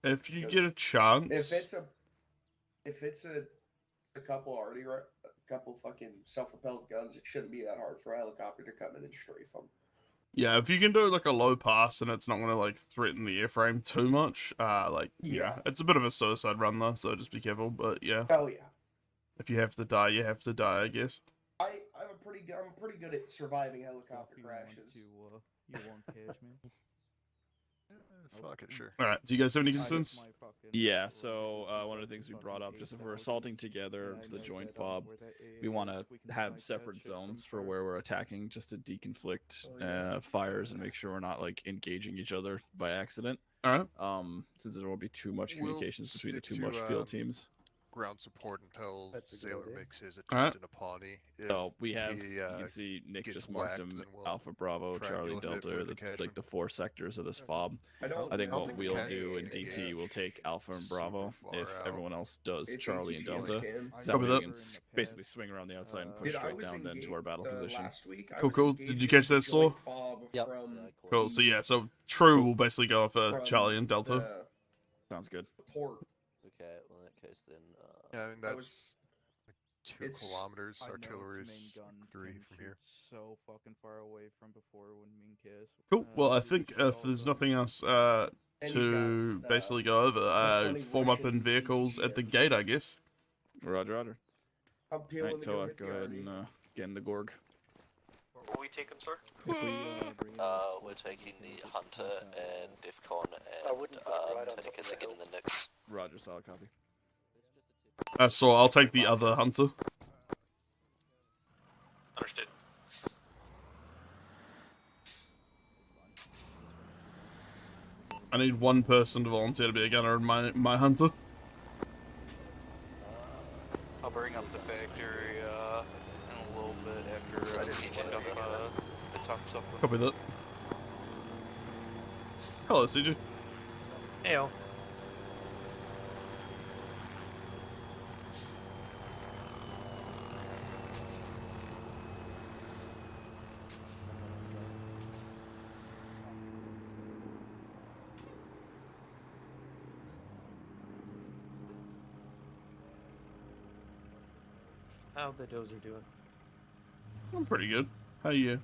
If you get a chance. If it's a couple Arty, a couple fucking self-propelled guns, it shouldn't be that hard for a helicopter to come in and strafe them. Yeah, if you can do like a low pass and it's not going to like threaten the airframe too much, yeah, it's a bit of a suicide run though, so just be careful. But yeah. Oh yeah. If you have to die, you have to die, I guess. I'm pretty good at surviving helicopter crashes. You won't catch me. Fuck it, sure. All right. Do you guys have any concerns? Yeah. So one of the things we brought up, just if we're assaulting together the joint fob, we want to have separate zones for where we're attacking, just to deconflict fires and make sure we're not like engaging each other by accident. All right. Since there won't be too much communications between the two much field teams. Ground support until Sailor makes his Alright. attempt in a Pawnee. So we have, you can see Nick just marked them Alpha, Bravo, Charlie, Delta, like the 4 sectors of this fob. I think what we'll do in DT, we'll take Alpha and Bravo if everyone else does Charlie and Delta. So that way we can basically swing around the outside and push straight down then to our battle position. Cool. Did you catch that, Saw? Yep. Cool. So yeah, so True will basically go for Charlie and Delta. Sounds good. Okay, well in that case then. Yeah, I mean that's like 2 kilometers. Artillery's 3 from here. So fucking far away from before when me and Kiss. Cool. Well, I think if there's nothing else to basically go over, form up in vehicles at the gate, I guess. Roger, roger. I'm peeling Alright, Toa, go ahead and get in the Gorg. What are we taking, sir? We're taking the Hunter and Defcon and Medicus are getting the Knicks. Roger, solid copy. So I'll take the other Hunter. Understood. I need one person to volunteer to be a gunner in my Hunter. I'll bring up the factory in a little bit after CJ talks up with. Copy that. Hello, CJ. Heyo. How the Dozer doing? I'm pretty good. How are you?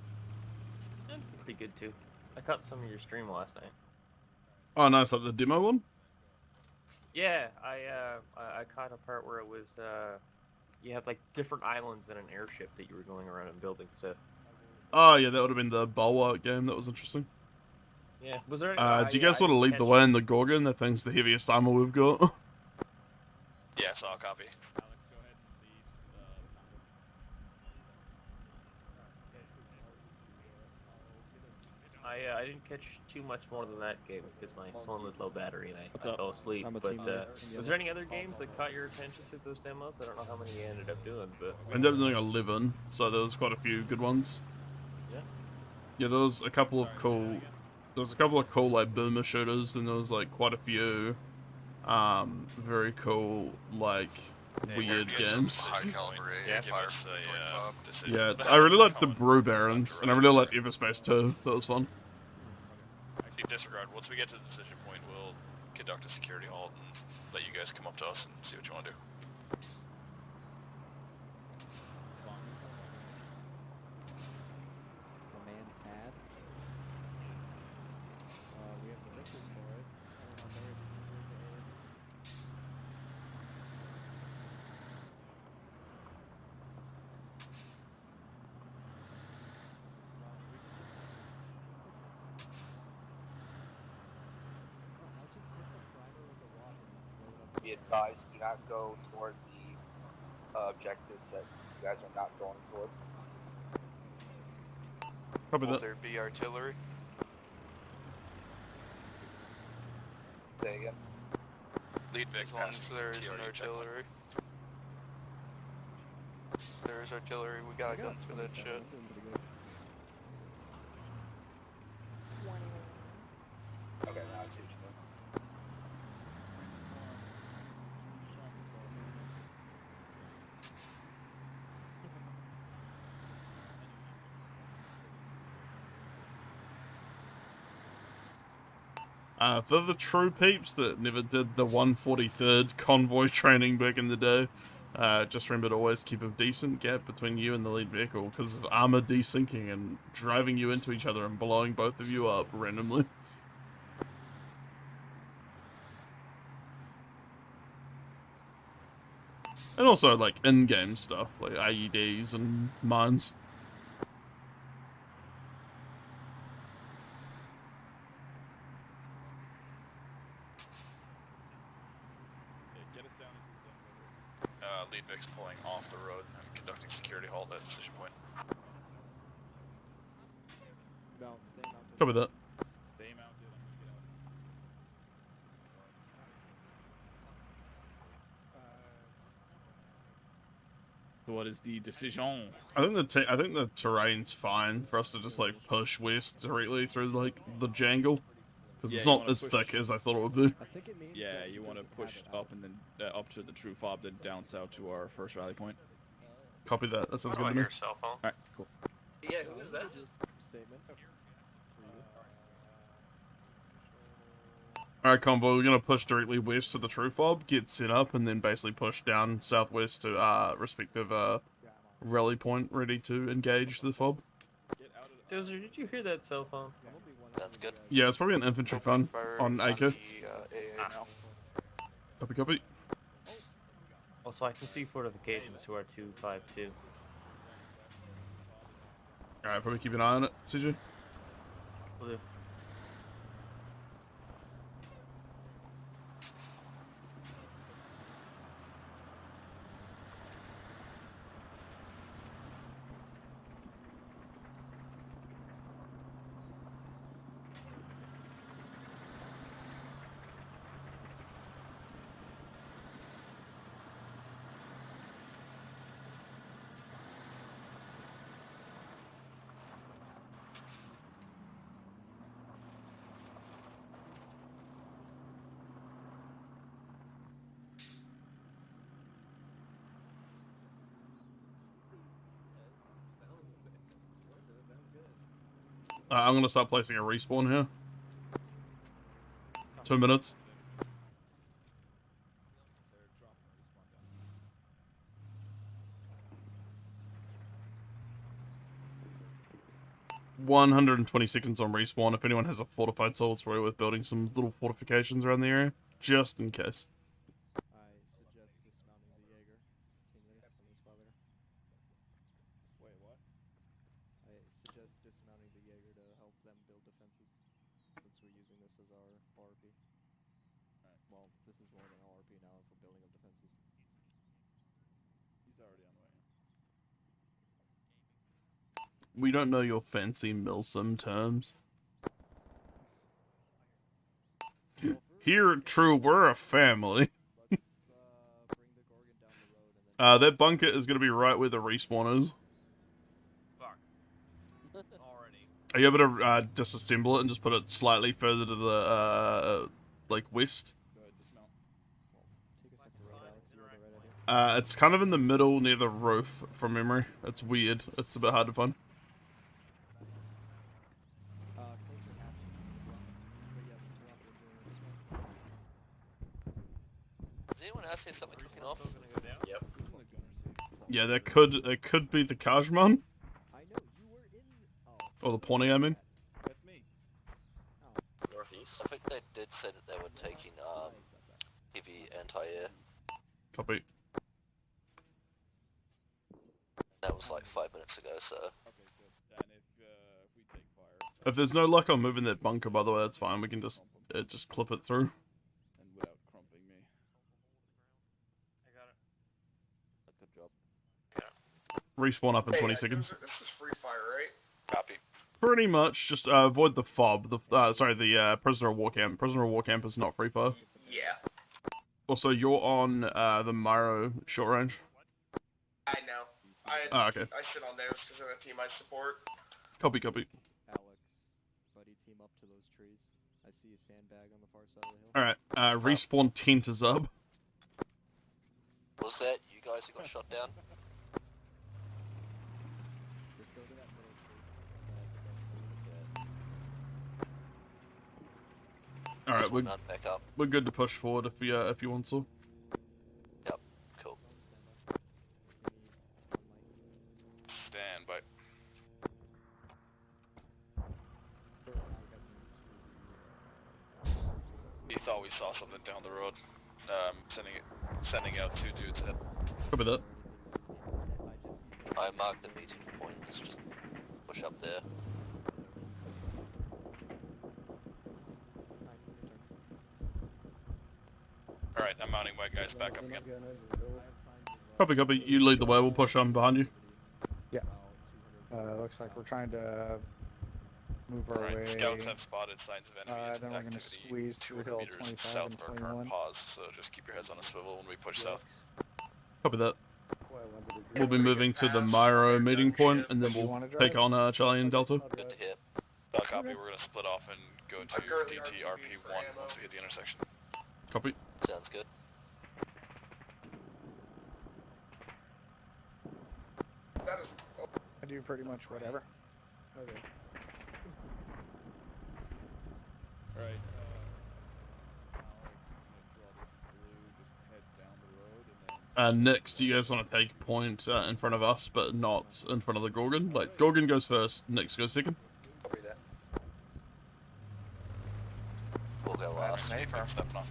I'm pretty good too. I caught some of your stream last night. Oh, nice. Like the demo one? Yeah, I caught a part where it was You had like different islands and an airship that you were going around and building stuff. Oh yeah, that would have been the Bulwark game. That was interesting. Yeah. Was there? Do you guys want to lead the way in the Gorgon? That thing's the heaviest armor we've got. Yes, I'll copy. I didn't catch too much more than that game because my phone was low battery and I up? fell asleep. I'm a But team leader. was there any other games that caught your attention through those demos? I don't know how many you ended up doing, but I ended up doing 11, so there was quite a few good ones. yeah. Yeah, there was a couple of cool. There was a couple of cool like boomer shooters, and there was like quite a few, very cool like weird games. Yeah, I really liked the Brew Barons, and I really liked Everspace too. That was fun. Disregard. Once we get to the decision point, we'll conduct a security halt and let you guys come up to us and see what you want to do. Command pad. We have the missiles for it. I don't know if Be advised, do not go toward the objectives that you guys are not going toward. Probably Will that. there be artillery? Say again. Lead Vic As long as past there is TRU an checkpoint. artillery. There is artillery, we got a gun for that shit. Okay, now I see what you mean. For the true peeps that never did the 143rd convoy training back in the day, just remember to always keep a decent gap between you and the lead vehicle, because of armor desyncing and driving you into each other and blowing both of you up randomly. And also, like, in-game stuff, like IEDs and mines. Lead Vic's pulling off the road and conducting security halt at decision point. Copy that. Stay mounted. So what is the decision? I think the terrain's fine for us to just like push west directly through like the jangle, because it's not as thick as I thought it would be. Yeah, you want to push up and then up to the true fob, then down south to our first rally point. Copy that. That sounds good to me. Cell phone. Alright, cool. Yeah, who is that? Alright, convoy, we're gonna push directly west to the true fob, get set up, and then basically push down southwest to respective rally point, ready to engage the fob. Dozer, did you hear that cell phone? That's good. Yeah, it's probably an infantry fun on AK. Copy, copy. Also, I can see fortifications to our 252. Alright, probably keep an eye on it, CJ. Will do. I'm gonna start placing a respawn here. 2 minutes. $120 seconds on respawn. If anyone has a fortified soul, it's probably worth building some little fortifications around the area, just in case. I suggest dismounting the Jaeger. just dismounting the Jaeger to help them build defenses, since we're using this as our ORP. Well, this is more than ORP now for building up defenses. He's already on the way. We don't know your fancy Milsim terms. Here at True, we're a family. That bunker is going to be right where the respawn is. Fuck. Already. Are you able to disassemble it and just put it slightly further to the, like, west? It's kind of in the middle near the roof, from memory. It's weird. It's a bit hard to find. Does anyone else hear something cooking off? Yep. Yeah, it could be the Kajman. Or the Pawnee, I mean. Northeast. I think they did say that they were taking heavy anti-air. Copy. That was like 5 minutes ago, so. Okay, good. And if we take fire. If there's no luck on moving that bunker, by the way, that's fine. We can just clip it through. And without crumping me. I got it. Good job. Respawn up in 20 seconds. This is free fire, right? Copy. Pretty much, just avoid the fob. The prisoner of war camp. Prisoner of war camp is not free fire. Yeah. Also, you're on the Myro short range. I know. Okay. I sit on those because of the team I support. Copy, copy. Alex, buddy, team up to those trees. I see a sandbag on the far side of the hill. Alright, respawn tent is up. Was that you guys who got shot down? Just go to that middle tree. Alright, Back up. we're good to push forward if you want to. Yep, cool. Stand by. He thought we saw something down the road. Sending out 2 dudes ahead. Copy that. I marked the meeting point. Let's just push up there. Alright, I'm mounting my guys back up again. Copy, copy. You lead the way, we'll push on behind you. Yeah. Looks like we're trying to move our way. Scouts have spotted signs of enemy then we're going to activity squeeze through hill 25 south and of our current 21. pause, so just keep your heads on a swivel when we push south. Copy that. We'll be moving to the Myro meeting point, and then we'll take on Charlie and Delta. Good to hit. Copy, we're going to split off and go to DT RP1 once we hit the intersection. Copy. Sounds good. I do pretty much whatever. Okay. Alright, Alex, Next, do you guys want to take point in front of us, but not in front of the Gorgon? Like, Gorgon goes first, Nyx goes second. Copy that. We'll go last. Stepping off.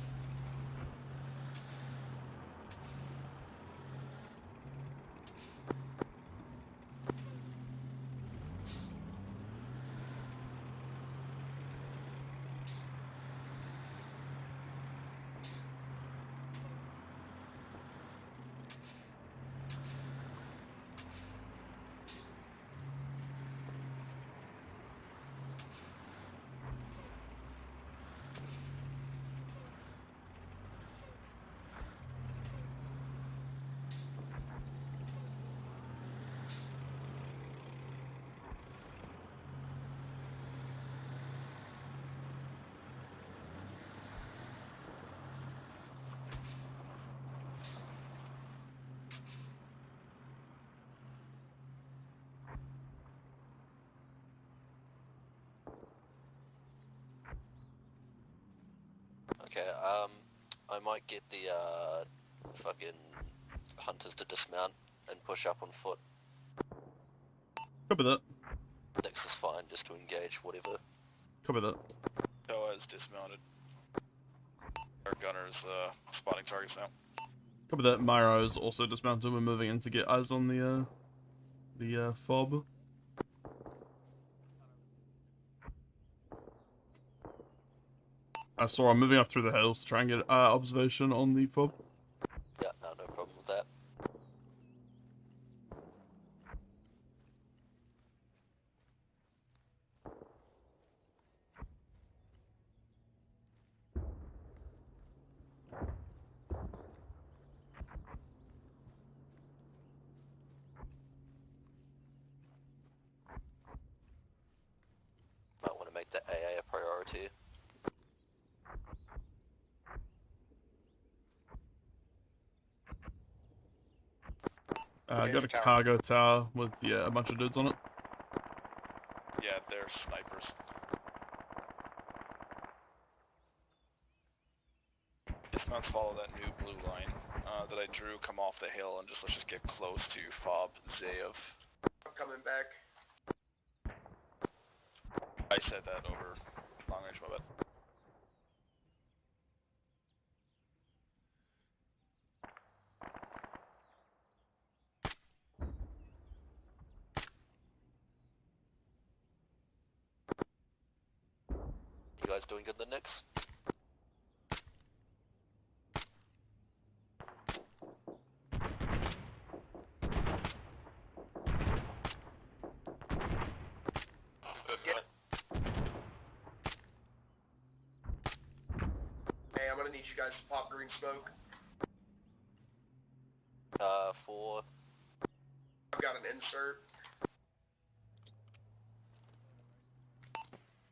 Okay, I might get the fucking hunters to dismount and push up on foot. Copy that. Next is fine, just to engage whatever. Copy that. Toa is dismounted. Our gunner's spotting targets now. Copy that. Myro is also dismounted. We're moving in to get eyes on the fob. So I'm moving up through the hills to try and get observation on the fob. Yeah, no problem with that. Might want to make the AA a priority. I got a cargo tower with a bunch of dudes on it. Yeah, they're snipers. Dismounts follow that new blue line that I drew, come off the hill, and let's just get close to Fob Zaev. I'm coming back. I said that over long range, my bad. You guys doing good the next? Hey, I'm gonna need you guys to pop green smoke. 4. I've got an insert.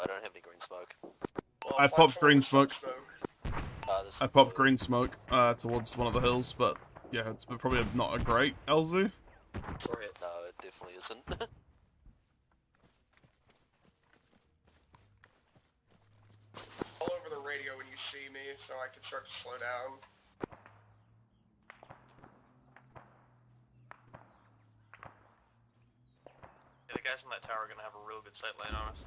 I don't have any green smoke. Well, I popped green smoke. This I popped green smoke towards one of the hills, but yeah, it's probably not a great LZ. Sorry, no, it definitely isn't. All over the radio when you see me, so I can start to slow down. Yeah, the guys on that tower are gonna have a real good sight line on us.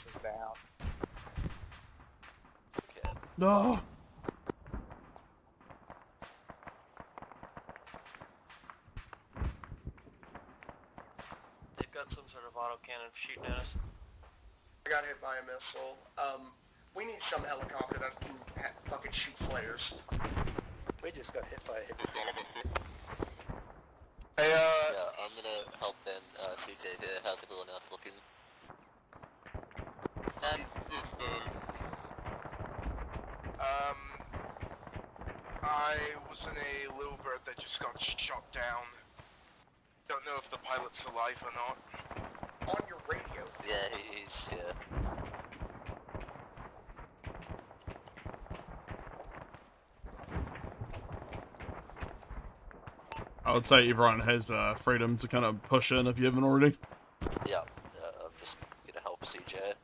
Is down. No. They've got some sort of autocannon shooting at us. I got hit by a missile. We need some helicopter that can fucking shoot flares. We just got hit by a heavy Hey, yeah, I'm gonna help then, TJ there. How's everyone else looking? I was in a little bird that just got shot down. Don't know if the pilot's alive or not. On your radio? Yeah, he's here. I would say everyone has freedom to kind of push in if you haven't already. Yeah, I'm just gonna help CJ.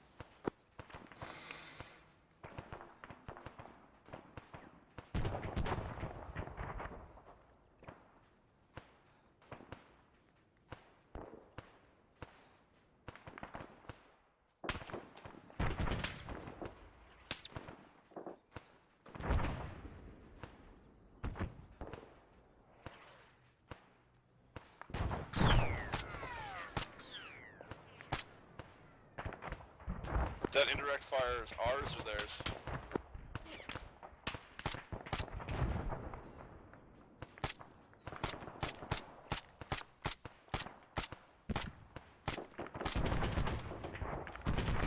That indirect fire is ours or theirs?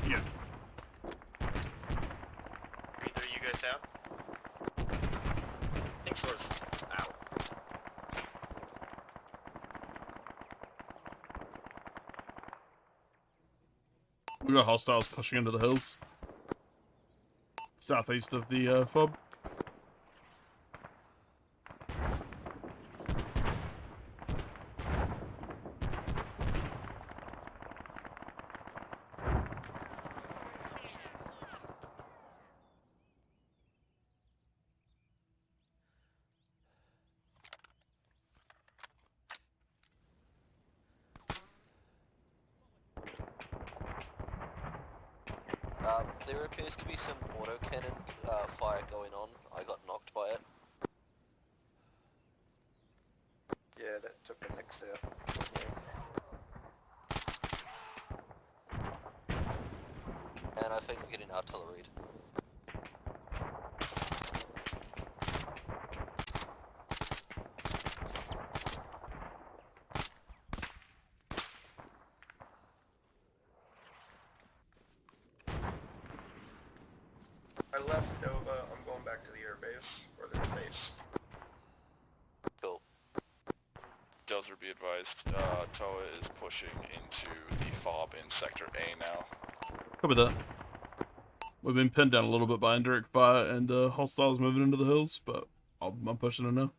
Yeah. Either you guys down? Thanks for ow. We got hostiles pushing into the hills. Southeast of the fob. There appears to be some autocannon fire going on. I got knocked by it. Yeah, that took the next there. And I think we're getting artillery. I left Nova. I'm going back to the airbase, or the base. Cool. Delta, be advised, Toa is pushing into the fob in Sector A now. Copy that. We've been pinned down a little bit by indirect fire and hostiles moving into the hills, but I'm pushing it now.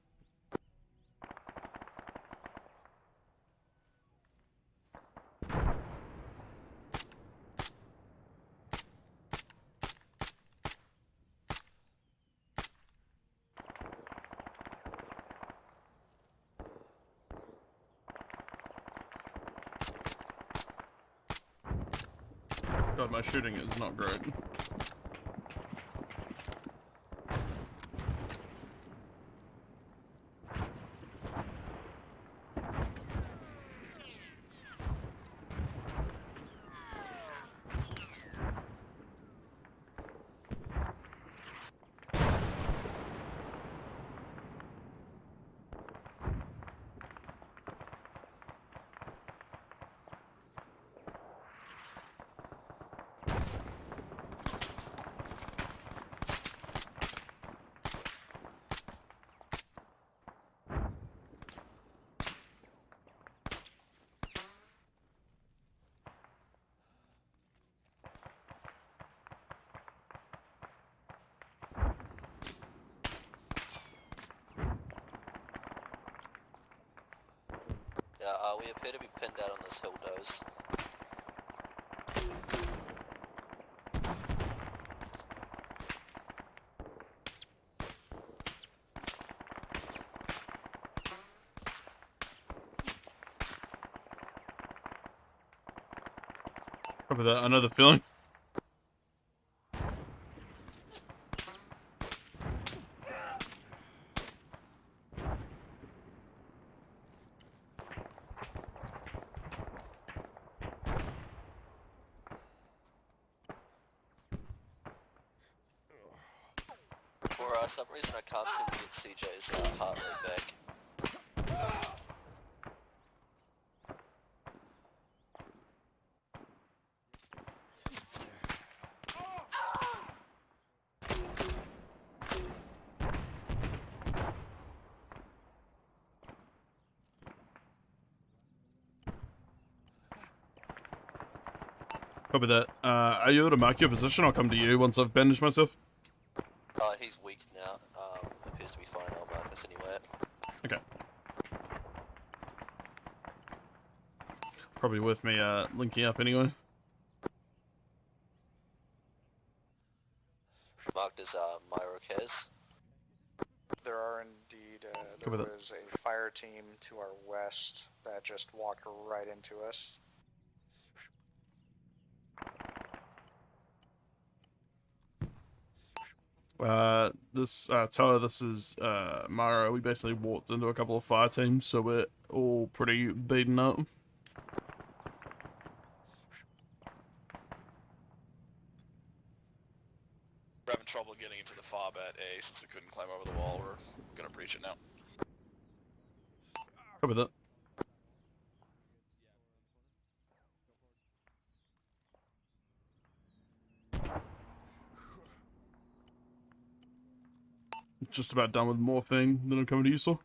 God, my shooting is not great. Yeah, we appear to be pinned down on this hill nose. Copy that. I know the feeling. For some reason I can't seem to get CJ's heart rate back. Copy that. Are you able to mark your position? I'll come to you once I've bandaged myself. He's weak now. Appears to be fine. I'll mark us anyway. Okay. Probably worth me linking up anyway. Marked as Myroquez. There are indeed, Copy there that. was a fire team to our west that just walked right into us. Toa, this is Mara. We basically walked into a couple of fire teams, so we're all pretty beaten up. We're having trouble getting into the fob at A since we couldn't climb over the wall. We're gonna breach it now. Copy that. Just about done with morphing, then I'm coming to you, sir.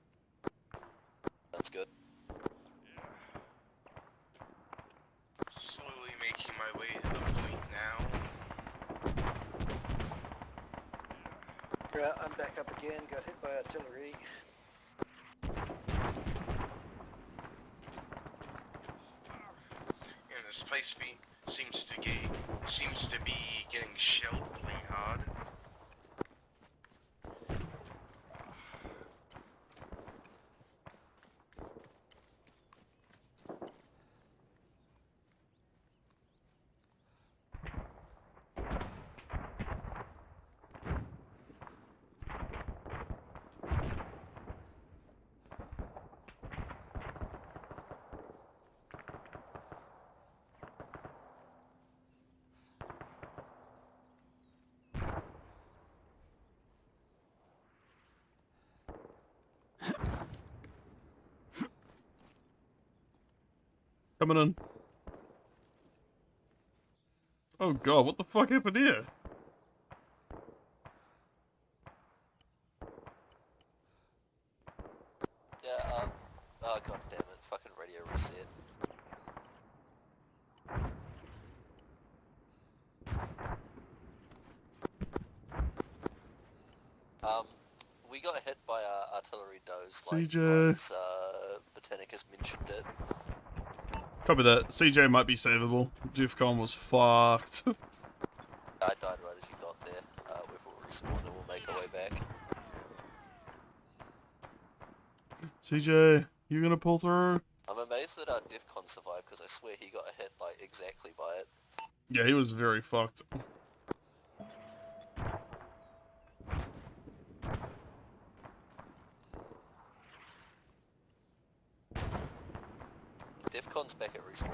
That's good. Slowly making my way to the point now. Yeah, I'm back up again. Got hit by artillery. Yeah, this place seems to be getting shelled pretty hard. Coming in. Oh god, what the fuck happened here? Yeah, oh god damn it, fucking radio reset. We got hit by a artillery dose, CJ. Botanicus mentioned it. Copy that. CJ might be savable. DEFCON was fucked. I died right as you got there. We will respawn and we'll make our way back. CJ, you gonna pull through? I'm amazed that our DEFCON survived because I swear he got hit like exactly by it. Yeah, he was very fucked. DEFCON's back at respawn.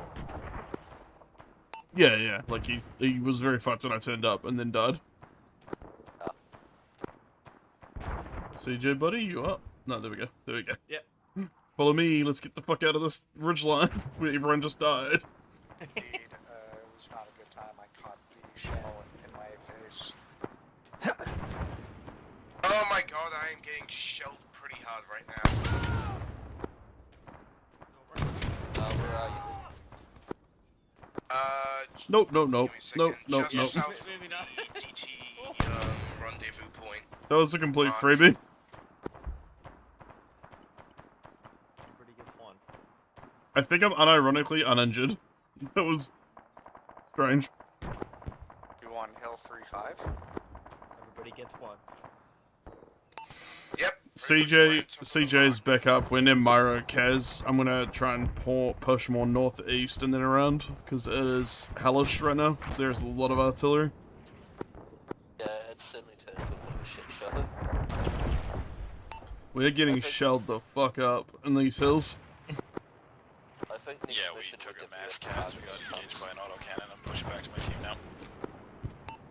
Yeah, like he was very fucked when I turned up and then died. CJ, buddy, you up? No, there we go. There we go. Yep. Follow me. Let's get the fuck out of this ridge line where everyone just died. Indeed, it was not a good time. I caught the shell in my face. Oh my god, I am getting shelled pretty hard right now. Where are you? Nope. Just south of the DT rendezvous point. That was a complete freebie. Everybody gets one. I think I'm unironically uninjured. That was strange. You want Hill 3-5? Everybody gets one. Yep. CJ's back up. We're near Myra Kaz. I'm gonna try and push more northeast and then around because it is hellish right now. There's a lot of artillery. Yeah, it's certainly turned into a bit of a shit show. We're getting shelled the fuck up in these hills. I think yeah, we took a mass cast. We got engaged by an autocannon. I'm pushing back to my team now.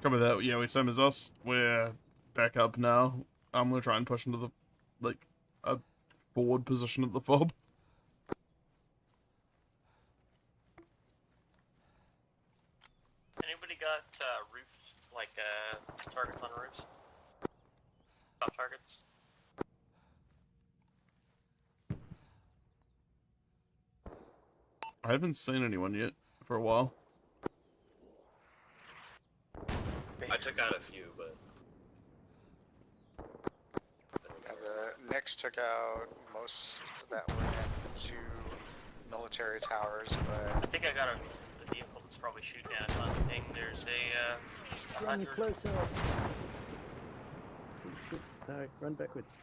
Copy that. Yeah, we same as us. We're back up now. I'm gonna try and push into the, a forward position at the fob. Anybody got roofs, like targets on roofs? Top targets? I haven't seen anyone yet for a while. I took out a few, but... The Knicks took out most that were in 2 military towers, but... I think I got a vehicle that's probably shooting at us on the thing. There's a Run 100... closer. Oh, shit. No, run backwards.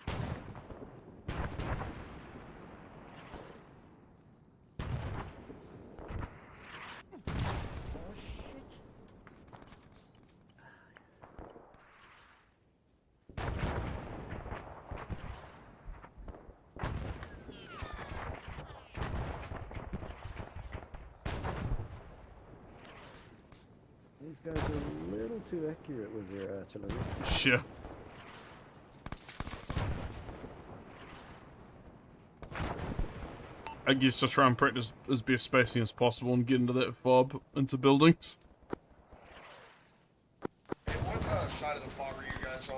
These guys are a little too accurate with their artillery. Sure. I guess just try and practice as best spacing as possible and get into that fob, into buildings. Hey, what side of the fog are you guys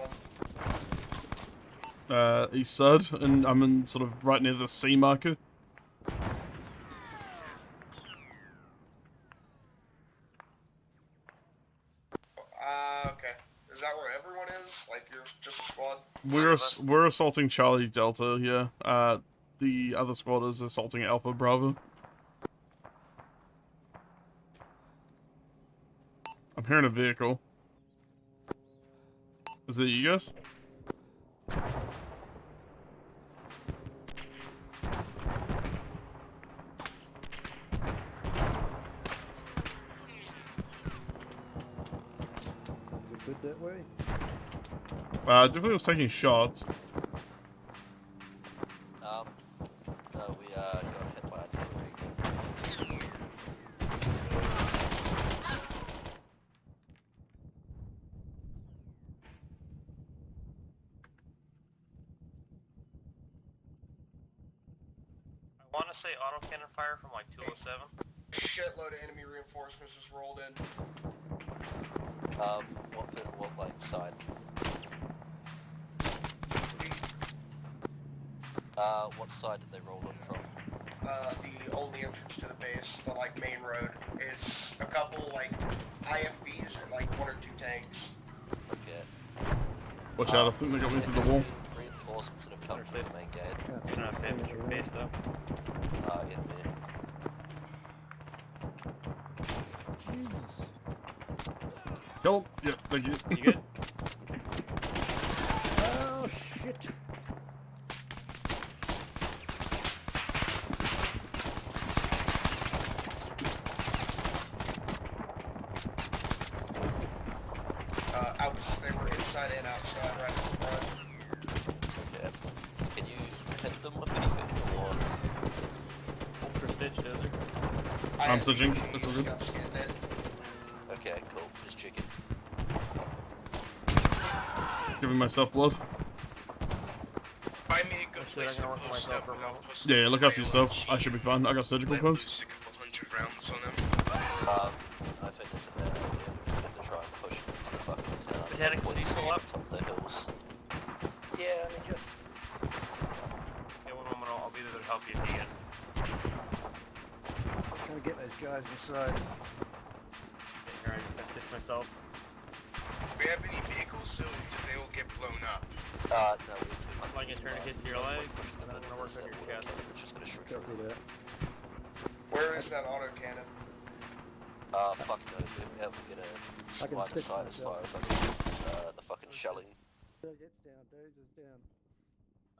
on? East side, and I'm in sort of right near the C marker. Okay. Is that where everyone is? Like, you're just a squad? We're assaulting Charlie Delta, yeah. The other squad is assaulting Alpha Bravo. I'm hearing a vehicle. Is that you guys? Is it good that way? Definitely was taking shots. No, we got hit by artillery. I want to say autocannon fire from like 207. Shitload of enemy reinforcements just rolled in. What like side? What side did they roll in from? The only entrance to the base, the like main road, is a couple like IFBs and like 1 or 2 tanks. Okay. Watch out, I think they got me through the wall. Reinforcements that have come from the main gate. That's not damage your face though. Enemy. Jesus. Go. Yeah, thank you. You good? Oh shit. They were inside and outside right in front. Okay. Can you hit them with anything or? Ultra stitch dozer. I'm stitching. That's all good. Okay, cool. Just checking. Giving myself blood. Buy me a good place to post up without posting. Yeah, look after yourself. I should be fine. I got surgical points. 100 rounds on them. I think it's a bad idea. We're just going to try and push them to the fucking Mechanic, are you still up? top of the hills. Yeah, just... Yeah, one moment, I'll be there to help you at the end. I'm trying to get those guys inside. Here, I'm just gonna stitch myself. Do we have any vehicles still? Did they all get blown up? No, I'm like a tourniquet to your leg, and I'm gonna work on your chest. Just going to shoot Copy that. Where is that autocannon? Fuck no, dude. We have to get a I can line of stick sight as far myself. as I can use the fucking shelling. Dozette's down. Dozette's down.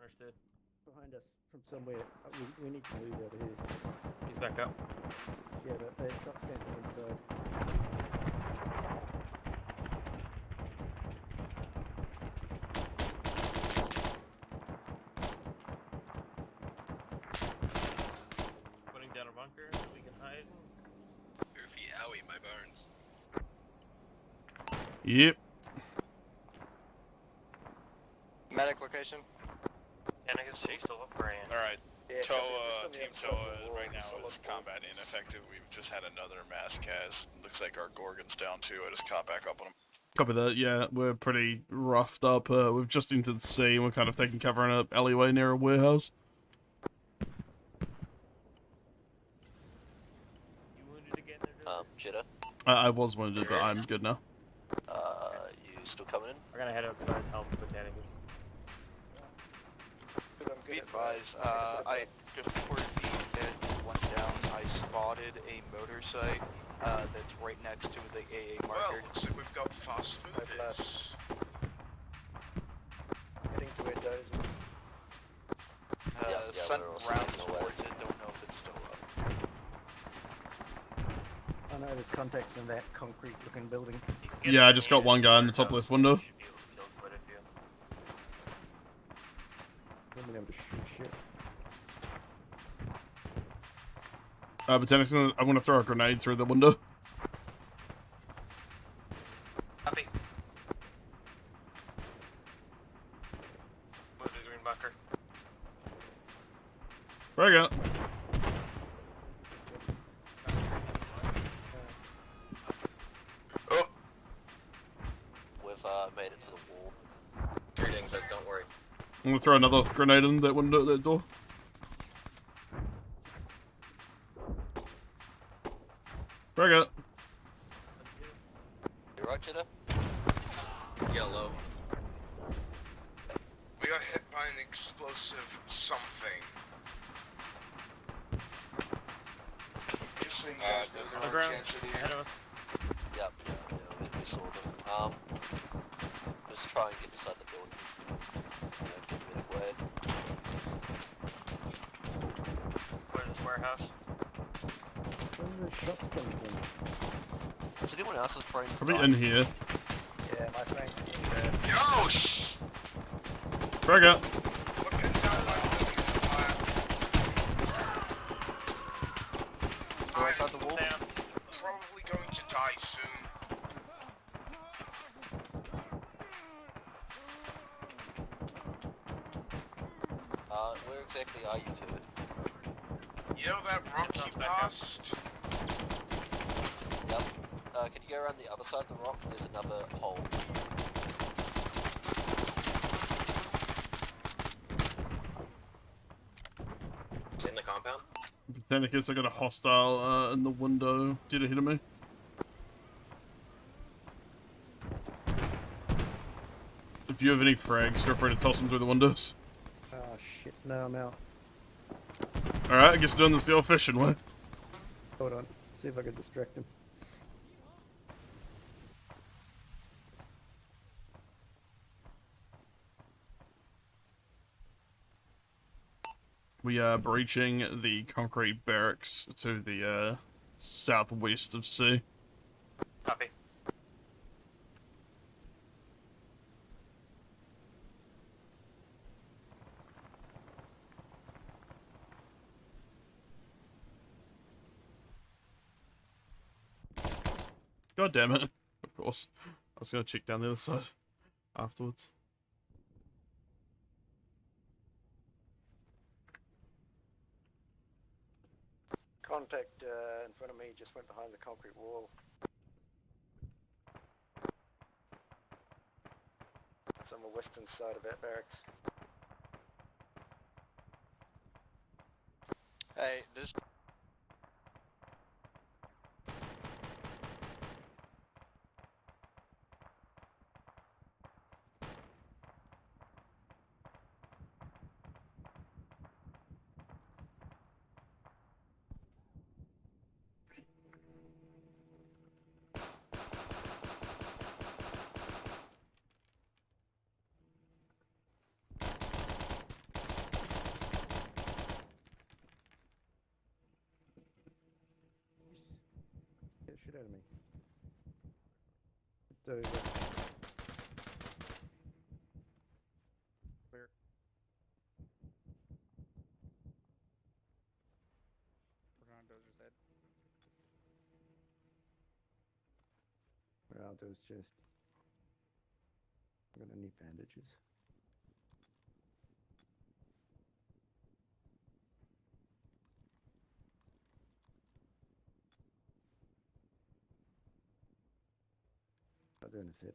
Understood. Behind us from somewhere. We need to move out of here. He's back up. Yeah, but the shots came from inside. Putting down a bunker so we can hide. Owie, my bones. Yep. Medic location. And I guess she's still up praying. Alright, Yeah, TOA, copy. Team TOA right now is combat ineffective. We've just had another mass cas. Looks like our Gorgon's down too. I just caught back up on him. Copy that. Yeah, we're pretty roughed up. We've just entered the sea and we're kind of taking cover in an alleyway near a warehouse. You wounded again there, Jitter. I was wounded, but I'm good now. You still coming in? We're gonna head outside and help the botanicus. Be advised, I just before the dead went down, I spotted a motor site that's right next to the AA marker. Well, looks like we've got fast movers. Heading to where Dozer. Sent rounds towards it, don't know if it's still up. I know there's contacts in that concrete looking building. Yeah, I just got one guy in the top left window. I'm gonna have to shoot shit. Botanicus, I'm gonna throw a grenade through the window. Copy. Move to the green bunker. Very good. Oh! We've made it to the wall. Greetings, but don't worry. I'm gonna throw another grenade in that window, that door. Very good. You right, Jitter? Yellow. We got hit by an explosive something. Just so you guys know, On the there are ground, chances ahead here. of us. Yep, we saw them. Let's try and get inside the building. Get rid of Wade. Where's this warehouse? Where are the shots coming from? Is anyone else's brain Probably in here. Yeah, my friend. Yo, shh! Very good. Looking down my building fire. Inside the wall? I'm probably going to die soon. Where exactly are you two? You know that rock you passed? Yep. Can you go around the other side of the rock? There's another hole. It's in the compound? Botanicus, I got a hostile in the window. Did it hit me? If you have any frags, feel free to toss them through the windows. Oh shit, no, I'm out. Alright, I guess we're doing this the old-fashioned way. Hold on, see if I can distract him. We are breaching the concrete barracks to the southwest of C. Copy. God damn it. Of course. I was gonna check down the other side afterwards. Contact in front of me just went behind the concrete wall. It's on the western side of that barracks. Hey, this... Get shit out of me. Clear. Put on Dozer's head. What I'll do is just... I'm gonna need bandages. Not doing his hip.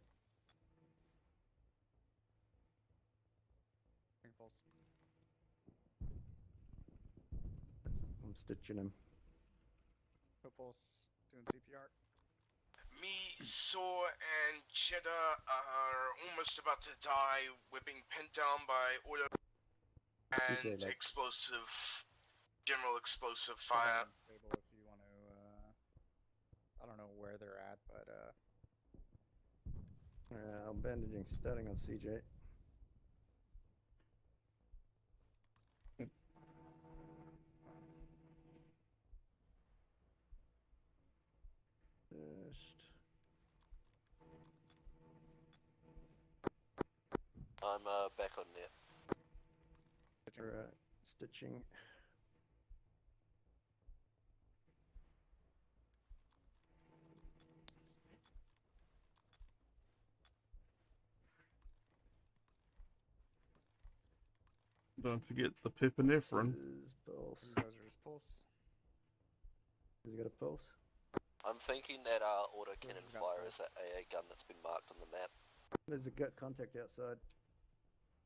Pulse. I'm stitching him. No pulse. Doing CPR. Me, Saw, and Cheddar are almost about to die, whipping pinned down by auto and explosive, general explosive fire. Stable if you want to, I don't know where they're at, but, I'm bandaging, starting on CJ. I'm back on net. Alright, stitching. Don't forget the pepinephrine. Pulse. Dozer's pulse. Has he got a pulse? I'm thinking that autocannon fire is that AA gun that's been marked on the map. There's a gut contact outside.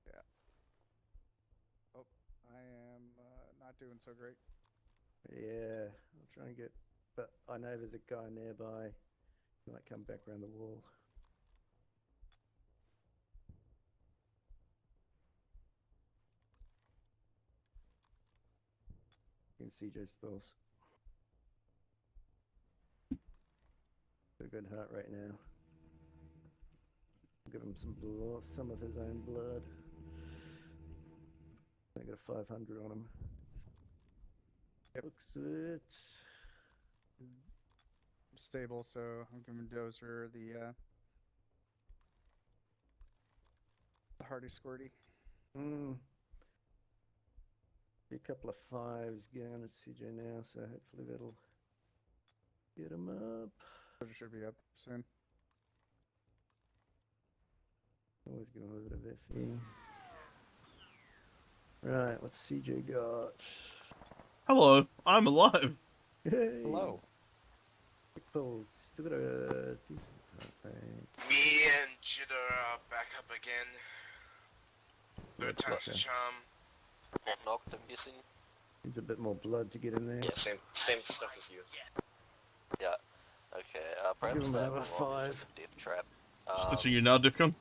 Yeah. Oh, I am not doing so great. Yeah, I'll try and get... But I know there's a guy nearby. He might come back around the wall. You can see CJ's pulse. Got a good heart right now. Give him some blood, some of his own blood. I got a 500 on him. Looks it. Stable, so I'm giving Dozer the Hardy Squirty. A couple of 5s going at CJ now, so hopefully that'll get him up. Dozer should be up soon. Always going a little bit of iffy. Right, what's CJ got? Hello, I'm alive. Hey. Hello. Quick pulls. Still got a decent thing. Me and Jidda are back up again. Third time's the charm. Not knocked, I'm guessing. Needs a bit more blood to get in there. Yeah, same stuff as you. Yeah. Okay, Give perhaps him that another will 5. death trap. Stitching you now, Defcon.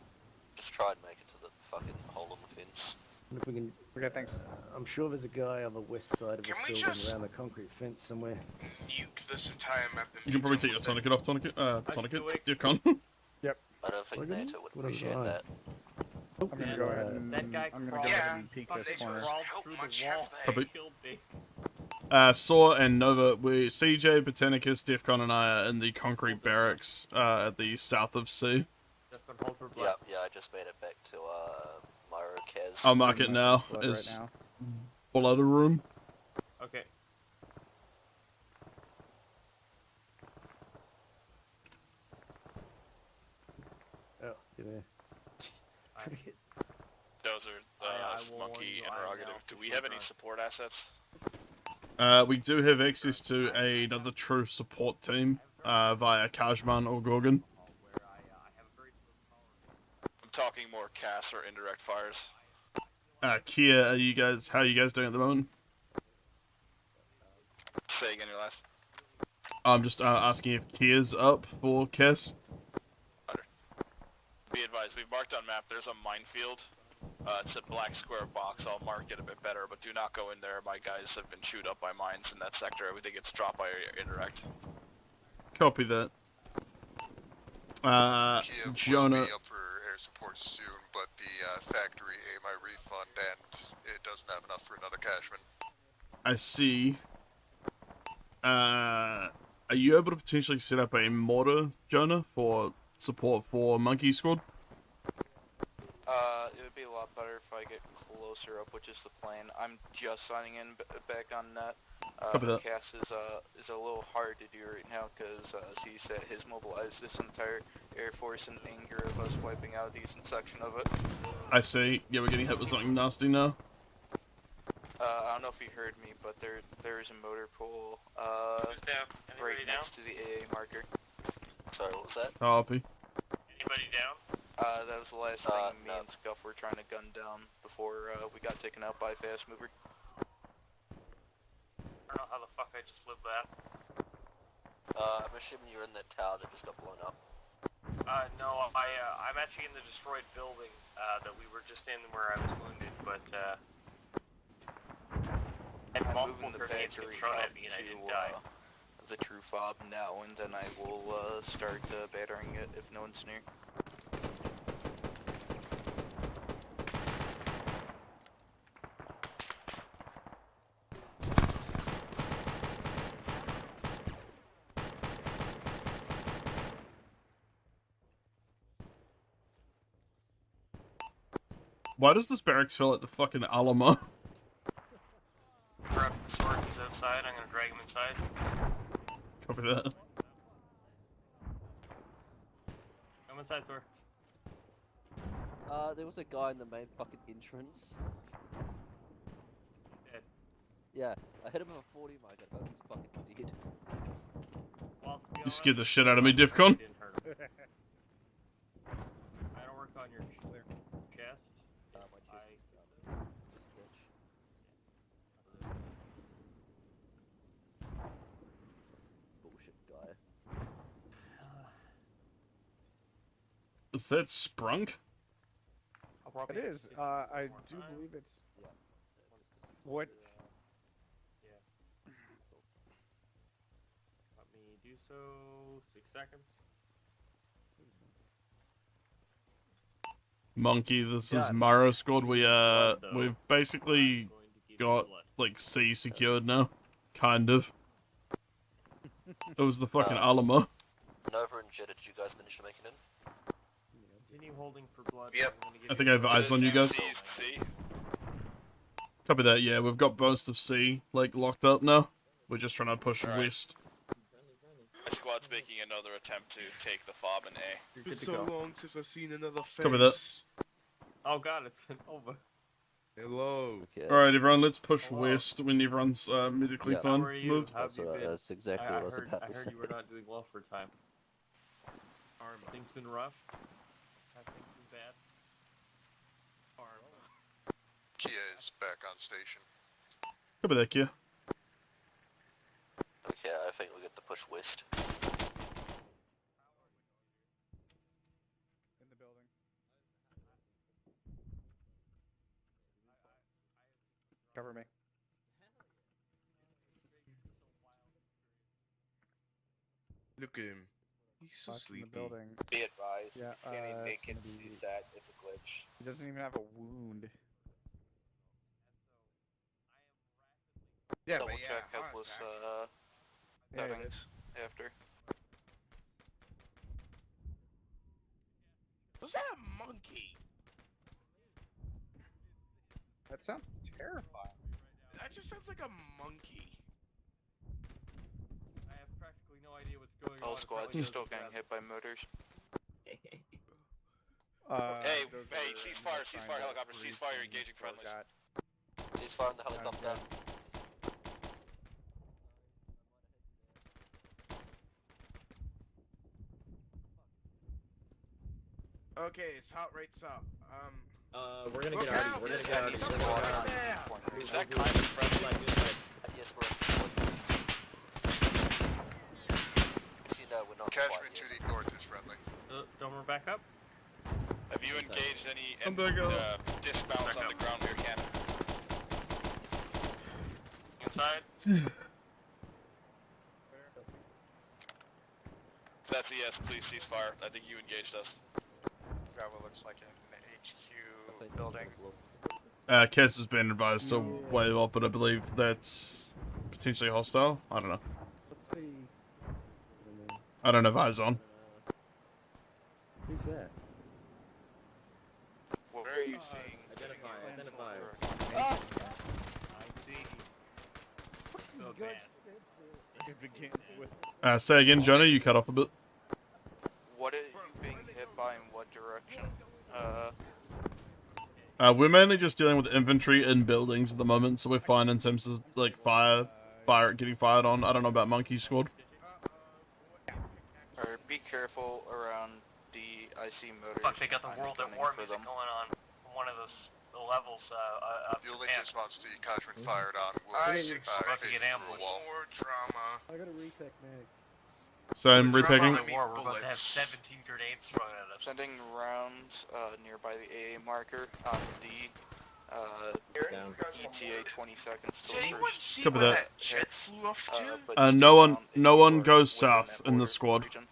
Just try and make it to the fucking hole in the fence. And if we can, Okay, thanks. I'm sure there's a guy on the west side of this we building just- around the concrete fence somewhere. Nuke this entire map. You can probably take your tourniquet off, tourniquet, Defcon. Yep. I don't think What NATO would What else appreciate I? that. I'm gonna go ahead and That guy I'm gonna crawled- go ahead and peek this they corner. just Crawled help through much the wall have Probably. and killed me. Saw and Nova, CJ, Botanicus, Defcon, and I are in the concrete barracks at the south of C. Just hold for Yeah, blood. yeah, I just made it back to Myro Kaz. I'll mark it now Blood as right now. blood room. Okay. Oh, you there? Dozer, Monkey, Interrogative. Do we have any support assets? We do have access to another true support team via Kajman or Gorgon. I'm talking more cast or indirect fires. Kia, how are you guys doing at the moment? Say again your last. I'm just asking if Kia's up for Cass. Be advised, we've marked on map, there's a minefield. It's a black square box, I'll mark it a bit better, but do not go in there. My guys have been chewed up by mines in that sector. Everything gets dropped by indirect. Copy that. Kia Jonah. will be up for air support soon, but the factory ate my refund and it doesn't have enough for another cashman. I see. Are you able to potentially set up a mortar, Jonah, for support for Monkey Squad? It would be a lot better if I get closer up, which is the plan. I'm just signing in back on net. Copy that. Cass is a little hard to do right now because he said has mobilized this entire Air Force in anger of us wiping out a decent section of it. I see. Yeah, we're getting hit with something nasty now. I don't know if you heard me, but there is a motor pool right next to the AA marker. Sorry, what was that? Copy. Anybody down? That was the last thing me and Scuff were trying to gun down before we got taken out by a fast mover. I don't know how the fuck I just lived that. I'm assuming you're in that tower that just got blown up. No, I'm actually in the destroyed building that we were just in where I was wounded, but I'm moving the battery up to the true fob now, and then I will start battering it if no one's near. Why does this barracks feel like the fucking Alamo? Grab Sorkin's outside, I'm gonna drag him inside. Copy that. Come inside, sir. There was a guy in the main fucking entrance. He's dead. Yeah, I hit him with a 40 mic, I thought he's fucking dead. Well, to be You honest, scared the shit out of me, Defcon. didn't hurt him. I don't work on your chest. My chest is down. Stitch. Bullshit guy. Is that Sprunk? It is. I do believe it's. What? Let me do so. 6 seconds. Monkey, this is God. Myro Squad. Blood, though. We've basically got like C secured now, kind of. It was the fucking Alamo. Nova and Jetta, did you guys manage to make it in? Continue holding for blood. Yep. I'm gonna give I think I have eyes on you guys. C. Copy that. Yeah, we've got most of C like locked up now. We're just trying to push west. My squad's making another attempt to take the fob in A. It's so long since I've seen another face. Copy that. Oh god, it's over. Hello. Okay. All right, everyone. Let's push west when everyone's medically Yeah. fine. How are you? Move. How have you been? That's exactly I what I was heard, about I to heard say. you were not doing well for a time. Arma. Things been rough? Have things been bad? Arma. Kia is back on station. Copy that, Kia. Okay, I think we get to push west. In the building. Cover me. Look at him. He's so Box in sleepy. the building. Be advised, Yeah, you can't even make it's it gonna be- use that. It's a glitch. He doesn't even have a wound. Yeah, Double but yeah, check heart helpless attack. Yeah, he settings after. Was that a monkey? That sounds terrifying. That just sounds like a monkey. I have practically no idea what's going All on. squads are still getting hit by motors. Hey, ceasefire, helicopter, ceasefire, engaging friendlies. Ceasefire on the helicopter. Okay, it's hot rates up. We're gonna Look get Artie. out, We're gonna there's get Artie. something We're gonna right get there. Artie. Is that kind of friendly? Yes, we're. You know, we're not Cashman quite to yet. the north is friendly. Don't we back up? Have you engaged any back dismounts on the ground rear cannon? Inside? If that's a yes, please ceasefire. I think you engaged us. Bravo looks like an HQ building. Kez has been advised to wave up, but I believe that's potentially hostile. I don't know. Let's see. I don't have eyes on. Who's that? Where are you seeing? Identify. Ah! I see. So Good. bad. It begins with. Say again, Johnny, you cut off a bit. What are you being hit by in what direction? We're mainly just dealing with infantry in buildings at the moment, so we're fine in terms of, like, fire getting fired on. I don't know about Monkey Squad. Or be careful around the IC motors. Fuck, they got the I'm World at gunning War for music them. going on one of the levels up The only Japan. response the Cashman fired on I was about to facing get through a ambushed. wall. More drama. I gotta repack mags. So I'm repacking. War, we're about to have 17 grenades thrown at us. Sending rounds nearby the AA marker on D. ETA 20 seconds till Did anyone first. see Copy where that. that jet flew off to? But No one down goes within south that in the border squad. region.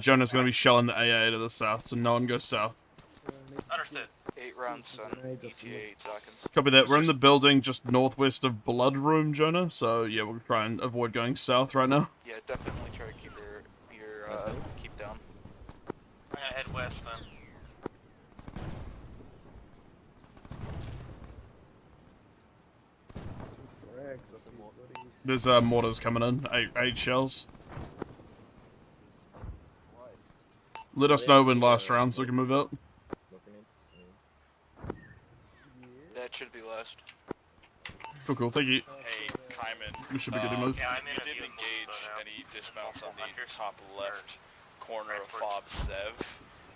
Jonah's gonna be shelling the AA to the south, so no one goes south. Understood. 8 rounds, son. ETA 8 seconds. Copy that. We're in the building just northwest of Blood Room, Jonah. So yeah, we'll try and avoid going south right now. Yeah, definitely try to keep your keep down. I'm gonna head west then. Some frags up these buddies. There's mortars coming in. Eight shells. Let us know when last round so we can move out. That should be last. Cool. Thank you. Hey, Kaiman. We should be good to move. Yeah, I'm in You a didn't view engage mode, so any dismounts on the top left corner of Fob Sev.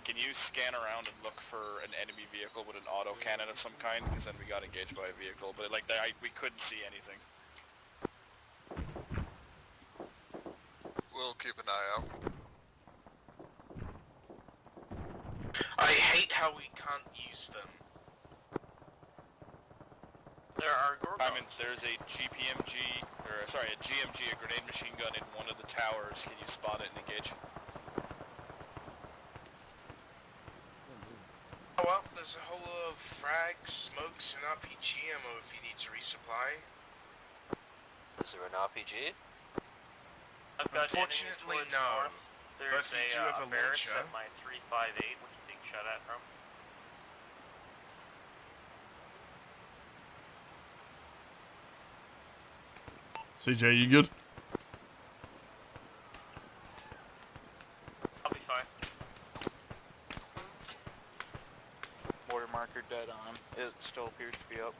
Can you scan around and look for an enemy vehicle with an auto cannon of some kind? Because then we got engaged by a vehicle, but like we couldn't see anything. We'll keep an eye out. I hate how we can't use them. There are Kaiman, there's a GMG, a grenade machine gun in one of the towers. Can you spot it and engage? Oh well, there's a whole lot of frags, smokes, and RPG ammo if he needs a resupply. Is there an RPG? I've got Unfortunately, enemies towards no. north. There's But if you do have a barracks launcher- at my 358, which is being shot at from. CJ, you good? I'll be fine. Mortar marker dead on. It still appears to be up.